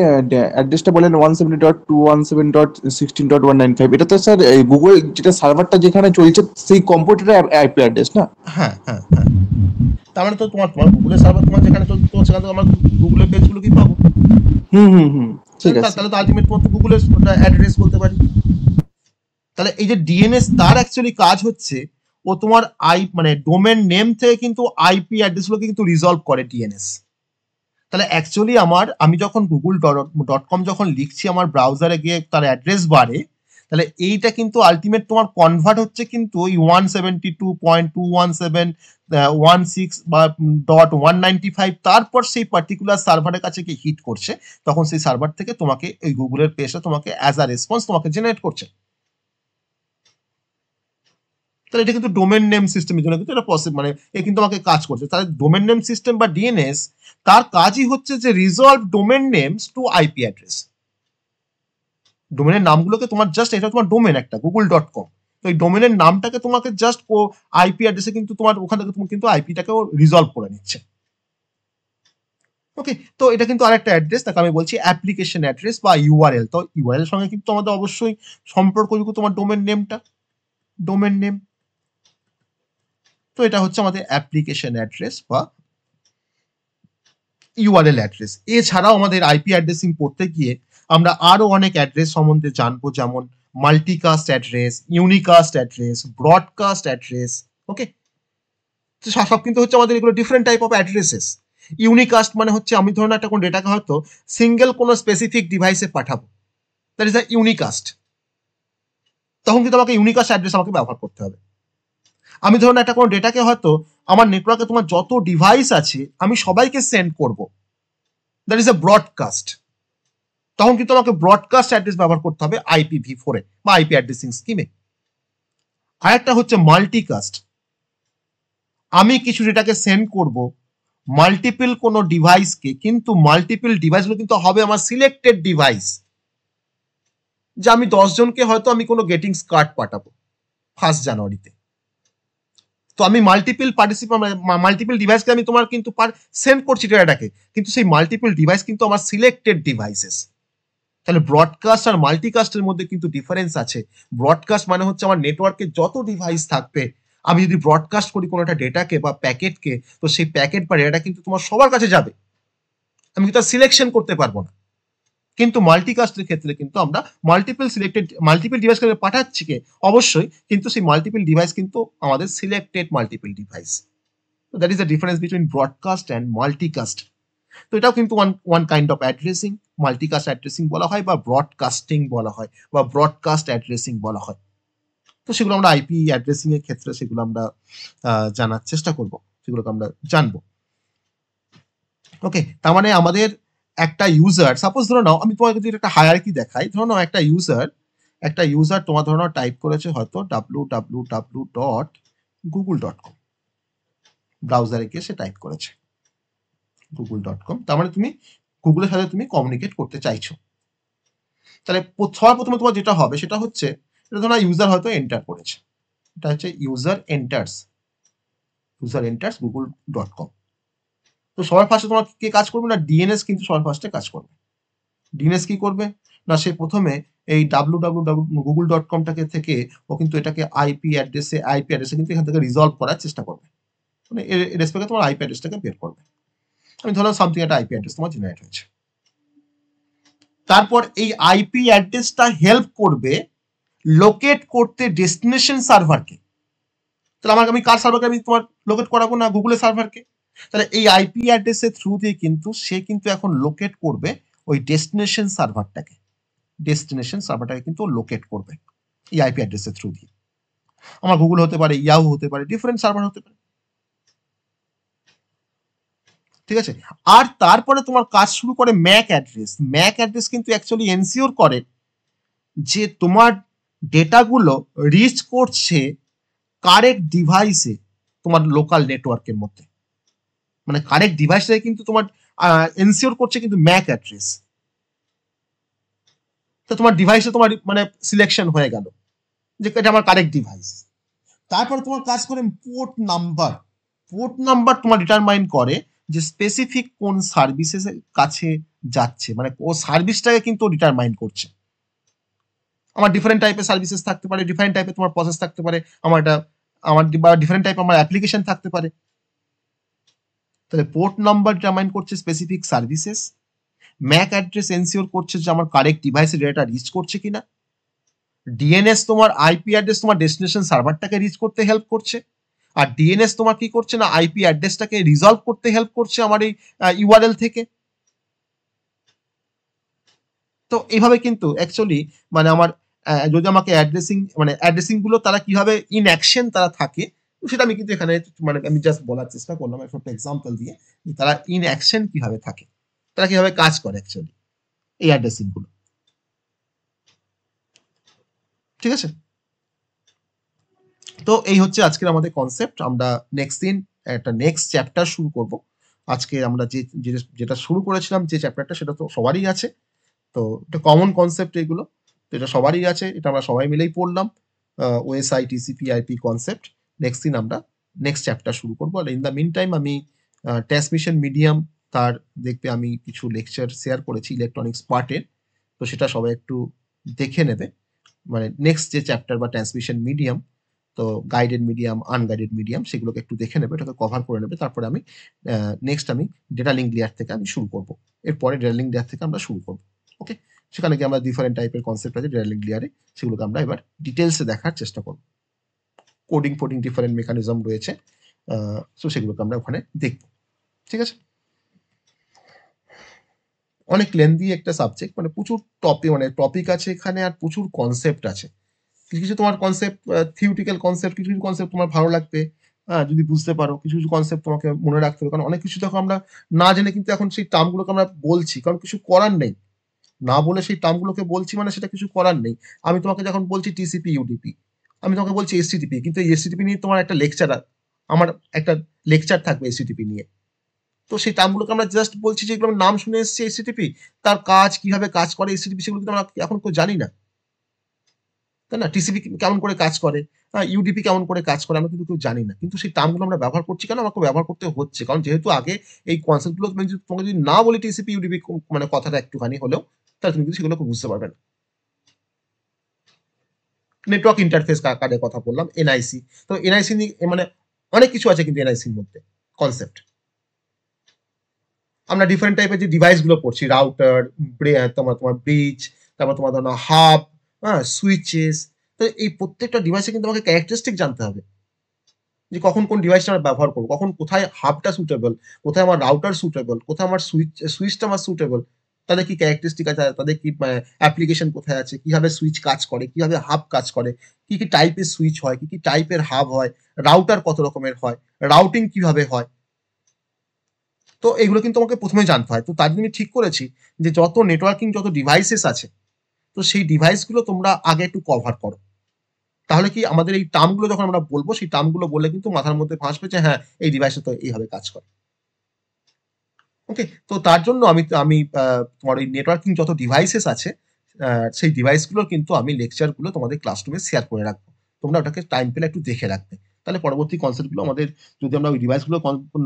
অ্যাড্রেসটা বলেন 170.217.16.195, এটা তো স্যার গুগল যেটা সার্ভারটা যেখানে চলছে সেই কম্পিউটারের আইপি অ্যাড্রেস না? হ্যাঁ হ্যাঁ হ্যাঁ। তার মানে তো তোমার গুগলের সার্ভার তোমার যেখানে চলছে তো সেখানে তো আমার গুগলের পেজগুলো কি পাবো? ঠিক আছে। তাহলে তো আলটিমেট তোমার তো গুগলের অ্যাড্রেস বলতে পারি। তাহলে এই যে ডিএনএস তার অ্যাকচুয়ালি কাজ হচ্ছে ও তোমার মানে ডোমেন নেম থেকে কিন্তু আইপি অ্যাড্রেসগুলোকে কিন্তু রিজলভ করে ডিএনএস। তাহলে অ্যাকচুয়ালি আমি যখন google.com যখন লিখছি আমার ব্রাউজারে গিয়ে তার অ্যাড্রেস বারে, তাহলে এইটা কিন্তু আলটিমেট তোমার কনভার্ট হচ্ছে কিন্তু ওই 172.217.16 বা .195, তারপর সেই পার্টিকুলার সার্ভারের কাছে গিয়ে হিট করছে, তখন সেই সার্ভার থেকে তোমাকে এই গুগলের পেজটা তোমাকে অ্যাজ আ রেসপন্স তোমাকে জেনারেট করছে। তাহলে এটা কিন্তু ডোমেন নেম সিস্টেমের জন্য কিন্তু এটা পসিবল, মানে এ কিন্তু আমাকে কাজ করছে। তাহলে ডোমেন নেম সিস্টেম বা ডিএনএস তার কাজই হচ্ছে যে resolve domain names to IP address. ডোমেনের নামগুলোকে তোমার জাস্ট, এটা তোমার ডোমেন একটা google.com, তো এই ডোমেনের নামটাকে তোমাকে জাস্ট ও আইপি অ্যাড্রেসে কিন্তু তোমার ওখান থেকে তুমি কিন্তু আইপিটাকেও রিজলভ করে নিচ্ছে। ওকে, তো এটা কিন্তু আরেকটা অ্যাড্রেস, তাকে আমি বলছি অ্যাপ্লিকেশন অ্যাড্রেস বা ইউআরএল। তো ইউআরএল সঙ্গে কিন্তু আমাদের অবশ্যই সম্পর্কযুক্ত তোমার ডোমেন নেমটা, ডোমেন নেম। তো এটা হচ্ছে আমাদের অ্যাপ্লিকেশন অ্যাড্রেস বা ইউআরএল অ্যাড্রেস। এছাড়াও আমাদের আইপি অ্যাড্রেসিং করতে গিয়ে আমরা আরো অনেক অ্যাড্রেস সম্বন্ধে জানবো, যেমন multicast address, unicast address, broadcast address. Okay, তো সব কিন্তু হচ্ছে আমাদের এগুলো different type of addresses. Unicast মানে হচ্ছে আমি ধরুন একটা কোনো ডেটাকে হয়তো সিঙ্গেল কোনো স্পেসিফিক ডিভাইসে পাঠাবো, দ্যাট ইজ দ্য ইউনিকাস্ট। তখন কিন্তু আমাকে ইউনিকাস্ট অ্যাড্রেস আমাকে ব্যবহার করতে হবে। আমি ধরুন একটা কোনো ডেটাকে হয়তো আমার নেটওয়ার্কে তোমার যত ডিভাইস আছে আমি সবাইকে সেন্ড করব, দ্যাট ইজ এ ব্রডকাস্ট। তখন কিন্তু আমাকে ব্রডকাস্ট অ্যাড্রেস ব্যবহার করতে হবে IPv4 এ বা আইপি অ্যাড্রেসিং স্কিমে। আরেকটা হচ্ছে মাল্টিকাস্ট, আমি কিছু ডেটাকে সেন্ড করব মাল্টিপল কোনো ডিভাইসকে, কিন্তু মাল্টিপল ডিভাইসগুলো কিন্তু হবে আমার সিলেক্টেড ডিভাইস। যে আমি 10 জনকে হয়তো আমি কোনো গেটিংস কার্ড পাঠাবো 1 জানুয়ারিতে, তো আমি মাল্টিপল ডিভাইসকে আমি তোমার কিন্তু সেন্ড করছি ডেটাটাকে, কিন্তু সেই মাল্টিপল ডিভাইস কিন্তু আমার সিলেক্টেড ডিভাইসেস। তাহলে ব্রডকাস্ট আর মাল্টিকাস্টের মধ্যে কিন্তু ডিফারেন্স আছে। ব্রডকাস্ট মানে হচ্ছে আমার নেটওয়ার্কে যত ডিভাইস থাকবে, আমি যদি ব্রডকাস্ট করি কোনো একটা ডেটাকে বা প্যাকেটকে, তো সেই প্যাকেট বা ডেটা কিন্তু তোমার সবার কাছে যাবে, আমি কিন্তু সিলেকশন করতে পারবো না। কিন্তু মাল্টিকাস্টের ক্ষেত্রে কিন্তু আমরা মাল্টিপল ডিভাইসকে পাঠাচ্ছি কে অবশ্যই, কিন্তু সেই মাল্টিপল ডিভাইস কিন্তু আমাদের সিলেক্টেড মাল্টিপল ডিভাইস। তো that is the difference between broadcast and multicast. তো এটাও কিন্তু one kind of addressing, multicast addressing বলা হয় বা ব্রডকাস্টিং বলা হয় বা ব্রডকাস্ট অ্যাড্রেসিং বলা হয়। তো সেগুলো আমরা আইপি অ্যাড্রেসিং এর ক্ষেত্রে সেগুলো আমরা জানার চেষ্টা করব, সেগুলোকে আমরা জানবো। ওকে, তার মানে আমাদের একটা ইউজার, সাপোজ ধরো নাও আমি তোমাকে যদি একটা হায়ারার্কি দেখাই, ধরো নাও একটা ইউজার তোমার ধরো টাইপ করেছে হয়তো www.google.com, ব্রাউজারে গিয়ে সে টাইপ করেছে google.com, তার মানে তুমি গুগলের সাথে তুমি কমিউনিকেট করতে চাইছো। তাহলে সবার প্রথমে তোমার যেটা হবে সেটা হচ্ছে, এটা ধরো ইউজার হয়তো এন্টার করেছে, এটা হচ্ছে ইউজার এন্টার্স google.com। তো সবার ফার্স্টে তোমার কে কাজ করবে না, ডিএনএস কিন্তু সবার ফার্স্টে কাজ করবে। ডিএনএস কি করবে না, সে প্রথমে এই www.google.com-টাকে থেকে ও কিন্তু এটাকে আইপি অ্যাড্রেসে কিন্তু এখান থেকে রিজলভ করার চেষ্টা করবে, মানে এর রেসপেক্টে তোমার আইপি অ্যাড্রেসটাকে বের করবে। আমি ধরলাম সামথিং একটা আইপি অ্যাড্রেস তোমার জেনারেট হয়েছে। তারপর এই আইপি অ্যাড্রেসটা হেল্প করবে লোকেট করতে ডেস্টিনেশন সার্ভারকে। তাহলে আমি কার সার্ভারকে আমি তোমার লোকেট করাবো না গুগলের সার্ভারকে? তাহলে এই আইপি অ্যাড্রেসের থ্রু দিয়ে কিন্তু সে কিন্তু এখন লোকেট করবে ওই ডেস্টিনেশন সার্ভারটাকে কিন্তু লোকেট করবে এই আইপি অ্যাড্রেসের থ্রু দিয়ে। আমার গুগল হতে পারে, ইয়াহু হতে পারে, ডিফারেন্ট সার্ভার হতে পারে, ঠিক আছে। আর তারপরে তোমার কাজ শুরু করে ম্যাক অ্যাড্রেস কিন্তু অ্যাকচুয়ালি এনসিওর করে যে তোমার ডেটাগুলো রিচ করছে কারেক্ট ডিভাইসে, তোমার লোকাল নেটওয়ার্কের মধ্যে, মানে কারেক্ট ডিভাইসে কিন্তু তোমার এনসিওর করছে কিন্তু ম্যাক অ্যাড্রেস। তো তোমার ডিভাইসে তোমার মানে সিলেকশন হয়ে গেল যে এটা আমার কারেক্ট ডিভাইস। তারপরে তোমার কাজ করে পোর্ট নাম্বার তোমার ডিটারমাইন করে যে স্পেসিফিক কোন সার্ভিসের কাছে যাচ্ছে, মানে ও সার্ভিসটাকে কিন্তু ডিটারমাইন করছে। আমার ডিফারেন্ট টাইপের সার্ভিসেস থাকতে পারে, ডিফারেন্ট টাইপের তোমার প্রসেস থাকতে পারে, আমার ডিফারেন্ট টাইপের আমার অ্যাপ্লিকেশন থাকতে পারে। তাহলে পোর্ট নাম্বার ডিটারমাইন করছে specific services, Mac address ensure করছে যে আমার কারেক্ট ডিভাইসে ডেটা রিচ করছে কিনা, ডিএনএস তোমার আইপি অ্যাড্রেস তোমার ডেস্টিনেশন সার্ভারটাকে রিচ করতে হেল্প করছে, আর ডিএনএস তোমার কি করছে না আইপি অ্যাড্রেসটাকে রিজলভ করতে হেল্প করছে আমার এই ইউআরএল থেকে। তো এইভাবে কিন্তু অ্যাকচুয়ালি মানে আমার যদি আমাকে অ্যাড্রেসিং গুলো তারা কিভাবে ইন অ্যাকশন তারা থাকে সেটা আমি কিন্তু এখানে মানে আমি জাস্ট বলার চেষ্টা করলাম একটা এক্সাম্পল দিয়ে, তারা ইন অ্যাকশন কিভাবে থাকে, তারা কিভাবে কাজ করে অ্যাকচুয়ালি এই অ্যাড্রেসিং গুলো, ঠিক আছে। তো এই হচ্ছে আজকের আমাদের কনসেপ্ট। আমরা নেক্সট দিন একটা নেক্সট চ্যাপ্টার শুরু করব। আজকে আমরা যেটা শুরু করেছিলাম যে চ্যাপ্টারটা সেটা তো সবারই আছে, তো এটা কমন কনসেপ্ট এগুলো, তো এটা সবারই আছে, এটা আমরা সবাই মিলেই পড়লাম OSI TCP IP concept. Next দিন আমরা নেক্সট চ্যাপ্টার শুরু করবো। আর ইন দ্য মিন টাইম আমি ট্রান্সমিশন মিডিয়াম তার দেখবে আমি কিছু লেকচার শেয়ার করেছি ইলেকট্রনিক্স পার্টের, তো সেটা সবাই একটু দেখে নেবে। মানে নেক্সট যে চ্যাপ্টার বা ট্রান্সমিশন মিডিয়াম, তো গাইডেড মিডিয়াম আনগাইডেড মিডিয়াম সেগুলোকে একটু দেখে নেবে, এটাকে কভার করে নেবে। তারপরে আমি নেক্সট আমি ডেটা লিঙ্ক লেয়ার থেকে আমি শুরু করবো, এরপরে ডেটা লিঙ্ক লেয়ার থেকে আমরা শুরু করবো। ওকে, সেখানে কি আমরা ডিফারেন্ট টাইপের কনসেপ্ট আছে ডেটা লিঙ্ক লেয়ারে, সেগুলোকে আমরা এবার ডিটেলসে দেখার চেষ্টা করবো। কোডিং ডিফারেন্ট মেকানিজম রয়েছে, সো সেগুলোকে আমরা ওখানে দেখবো, ঠিক আছে। অনেক লেন্দি একটা সাবজেক্ট, মানে প্রচুর টপিক আছে এখানে, আর প্রচুর কনসেপ্ট আছে। কিছু কিছু তোমার কনসেপ্ট থিওরিটিক্যাল কনসেপ্ট, কিছু কিছু কনসেপ্ট তোমার ভালো লাগবে, যদি বুঝতে পারো, কিছু কিছু কনসেপ্ট তোমাকে মনে রাখতে হবে, কারণ অনেক কিছু দেখো আমরা না জেনে কিন্তু এখন সেই টার্মগুলোকে আমরা বলছি, কারণ কিছু করার নেই, না বলে সেই টার্মগুলোকে বলছি, মানে সেটা কিছু করার নেই। আমি তোমাকে যখন বলছি টিসিপি ইউডিপি, আমি তোমাকে বলছি এসটিটিপি, কিন্তু এই এসটিটিপি নিয়ে তোমার একটা আমার একটা লেকচার থাকবে এসটিটিপি নিয়ে, তো সেই টার্মগুলোকে আমরা জাস্ট বলছি যেগুলো আমরা নাম শুনে এসেছি এসটিটিপি, তার কাজ কিভাবে কাজ করে এসটিটিপি সেগুলো কিন্তু আমরা এখন কেউ জানি না, তাই না। টিসিপি কেমন করে কাজ করে, ইউডিপি কেমন করে কাজ করে, আমরা কিন্তু কেউ জানি না, কিন্তু সেই টার্মগুলো আমরা ব্যবহার করছি কেন, আমাকে ব্যবহার করতে হচ্ছে, কারণ যেহেতু আগে এই কনসেপ্টগুলো তোমাকে যদি না বলি টিসিপি ইউডিপি মানে কথাটা একটুখানি হলেও, তাহলে তুমি কিন্তু সেগুলোকে বুঝতে পারবে না। নেটওয়ার্ক ইন্টারফেস কার্ডের কথা বললাম, এনআইসি, তো এনআইসি মানে অনেক কিছু আছে কিন্তু এনআইসির মধ্যে কনসেপ্ট। আমরা ডিফারেন্ট টাইপের যে ডিভাইসগুলো পড়ছি, রাউটার, তোমার ব্রিজ, তারপর তোমার ধরো হাব, সুইচেস, তো এই প্রত্যেকটা ডিভাইসে কিন্তু আমাকে ক্যারেক্টারিস্টিক জানতে হবে যে কখন কোন ডিভাইসটা আমরা ব্যবহার করবো, কখন কোথায় হাবটা সুটেবল, কোথায় আমার রাউটার সুটেবল, কোথায় আমার সুইচটা আমার সুটেবল, তাদের কি ক্যারেক্টারিস্টিক আছে, তাদের কি অ্যাপ্লিকেশন কোথায় আছে, কিভাবে সুইচ কাজ করে, কিভাবে হাব কাজ করে, কি কি টাইপের সুইচ হয়, কি কি টাইপের হাব হয়, রাউটার কত রকমের হয়, রাউটিং কিভাবে হয়, তো এগুলো কিন্তু আমাকে প্রথমে জানতে হয়। তো তার জন্য আমি ঠিক করেছি যে যত নেটওয়ার্কিং যত ডিভাইসেস আছে, তো সেই ডিভাইসগুলো তোমরা আগে একটু কভার করো, তাহলে কি আমাদের এই টার্মগুলো যখন আমরা বলবো, সেই টার্মগুলো বললে কিন্তু মাথার মধ্যে ভাসবে যে হ্যাঁ এই ডিভাইসে তো এইভাবে কাজ করে। ওকে, তো তার জন্য আমি তোমার এই নেটওয়ার্কিং যত ডিভাইসেস আছে, সেই ডিভাইসগুলো কিন্তু আমি লেকচারগুলো তোমাদের ক্লাসরুমে শেয়ার করে রাখবো, তোমরা ওটাকে টাইম পেলে একটু দেখে রাখবে, তাহলে পরবর্তী কনসেপ্টগুলো আমাদের যদি আমরা ওই ডিভাইসগুলো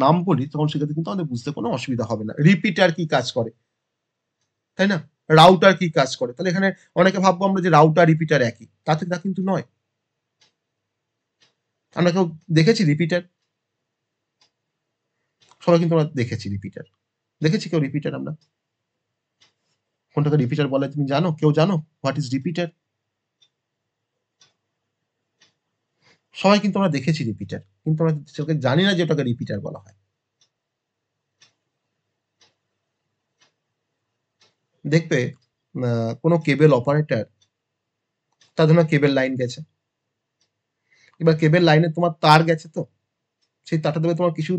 নাম বলি, তখন সেক্ষেত্রে কিন্তু আমাদের বুঝতে কোনো অসুবিধা হবে না। রিপিটার কি কাজ করে, তাই না, রাউটার কি কাজ করে, তাহলে এখানে অনেকে ভাববো আমরা যে রাউটার রিপিটার একই, তা কিন্তু নয়। আমরা কেউ দেখেছি রিপিটার? সবাই কিন্তু আমরা দেখেছি কেউ রিপিটার? আমরা কোনটাকে রিপিটার বলে তুমি জানো? কেউ জানো হোয়াট ইজ রিপিটার? সবাই কিন্তু আমরা দেখেছি রিপিটার, কিন্তু আমরা জানি না যে ওটাকে রিপিটার বলা হয়। দেখবে কোনো কেবল অপারেটর, তার জন্য কেবল লাইন গেছে, এবার কেবল লাইনে তোমার তার গেছে, তো সেই তারটা দেবে তোমার কিছু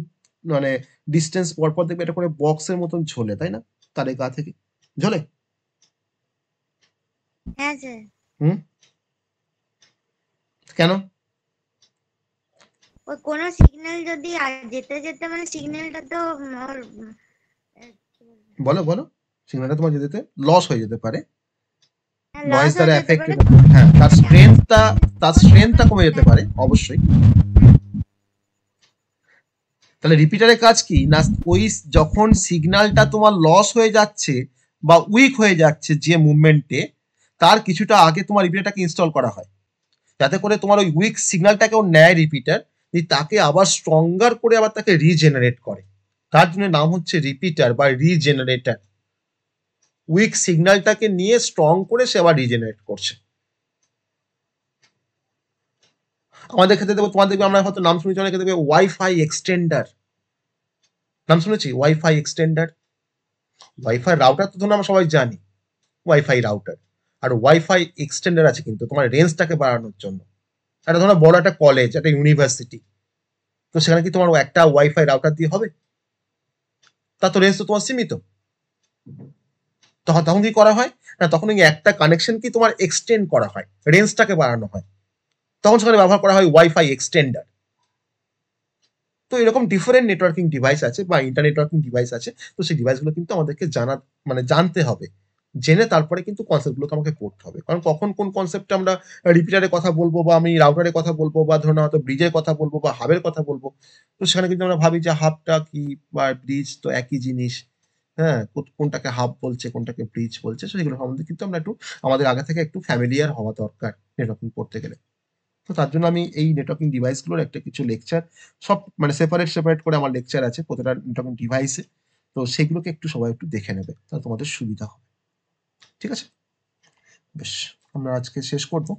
মানে ডিস্টেন্স পর পর দেখবে এটা করে বক্সের মতন ঝোলে, তাই না? তারের গা থেকে ঝোলে। হ্যাঁ স্যার। হুম, কেন? ওই কোনো সিগন্যাল যদি যেতে যেতে মানে সিগন্যালটা তো বলো বলো, সিগন্যালটা তোমার যেতে লস হয়ে যেতে পারে, লস নয়েজ হয়ে দ্বারা যেতে এফেক্ট, পারে। হ্যাঁ, তার স্ট্রেংথটা কমে যেতে পারে অবশ্যই। তাহলে রিপিটারের কাজ কি না, ওই যখন সিগন্যালটা তোমার লস হয়ে যাচ্ছে বা উইক হয়ে যাচ্ছে যে মুভমেন্টে, তার কিছুটা আগে তোমার রিপিটারটাকে ইনস্টল করা হয়, যাতে করে তোমার ওই উইক সিগন্যালটাকেও নেয় রিপিটার, তাকে আবার স্ট্রঙ্গার করে আবার তাকে রিজেনারেট করে। তার জন্য নাম হচ্ছে রিপিটার বা রিজেনারেটর। উইক সিগন্যালটাকে নিয়ে স্ট্রং করে সে আবার রিজেনারেট করছে। আমাদের ক্ষেত্রে দেখবো, তোমার দেখবে আমরা হয়তো নাম শুনেছি, অনেকে দেখবে ওয়াইফাই এক্সটেন্ডার, নাম শুনেছি ওয়াইফাই এক্সটেন্ডার। ওয়াইফাই রাউটার তো ধরুন আমরা সবাই জানি ওয়াইফাই রাউটার, আর ওয়াইফাই এক্সটেন্ডার আছে কিন্তু তোমার রেঞ্জটাকে বাড়ানোর জন্য। একটা ধরো বড় একটা কলেজ, একটা ইউনিভার্সিটি, তো সেখানে কি তোমার একটা ওয়াইফাই রাউটার দিয়ে হবে? তা তো রেঞ্জ তো তোমার সীমিত। তখন কি করা হয় না, তখন একটা কানেকশন কি তোমার এক্সটেন্ড করা হয়, রেঞ্জটাকে বাড়ানো হয়, তখন সেখানে ব্যবহার করা হয় ওয়াইফাই এক্সটেন্ডার। তো এরকম ডিফারেন্ট নেটওয়ার্কিং ডিভাইস আছে বা ইন্টারনেট নেটওয়ার্কিং ডিভাইস আছে, তো সেই ডিভাইসগুলো কিন্তু আমাদেরকে জানতে হবে, জেনে তারপরে কিন্তু কনসেপ্টগুলোকে আমাকে পড়তে হবে। কারণ কখন কোন কনসেপ্টে আমরা রিপিটারের কথা বলবো বা আমি রাউটারের কথা বলবো বা ধরুন হয়তো ব্রিজের কথা বলবো বা হাবের কথা বলবো, তো সেখানে কিন্তু আমরা ভাবি যে হাবটা কি বা ব্রিজ তো একই জিনিস, হ্যাঁ, কোনটাকে হাব বলছে কোনটাকে ব্রিজ বলছে, সেগুলো সম্বন্ধে কিন্তু আমরা একটু আমাদের আগে থেকে একটু ফ্যামিলিয়ার হওয়া দরকার নেটওয়ার্কিং করতে গেলে। তো তার জন্য আমি এই নেটওয়ার্কিং ডিভাইসগুলোর একটা কিছু লেকচার, সব মানে সেপারেট করে আমার লেকচার আছে প্রতিটা নেটওয়ার্কিং ডিভাইসে, তো সেগুলোকে একটু সবাই একটু দেখে নেবে, তাহলে তোমাদের সুবিধা হবে। ঠিক আছে, বেশ, আমরা আজকে শেষ করবো।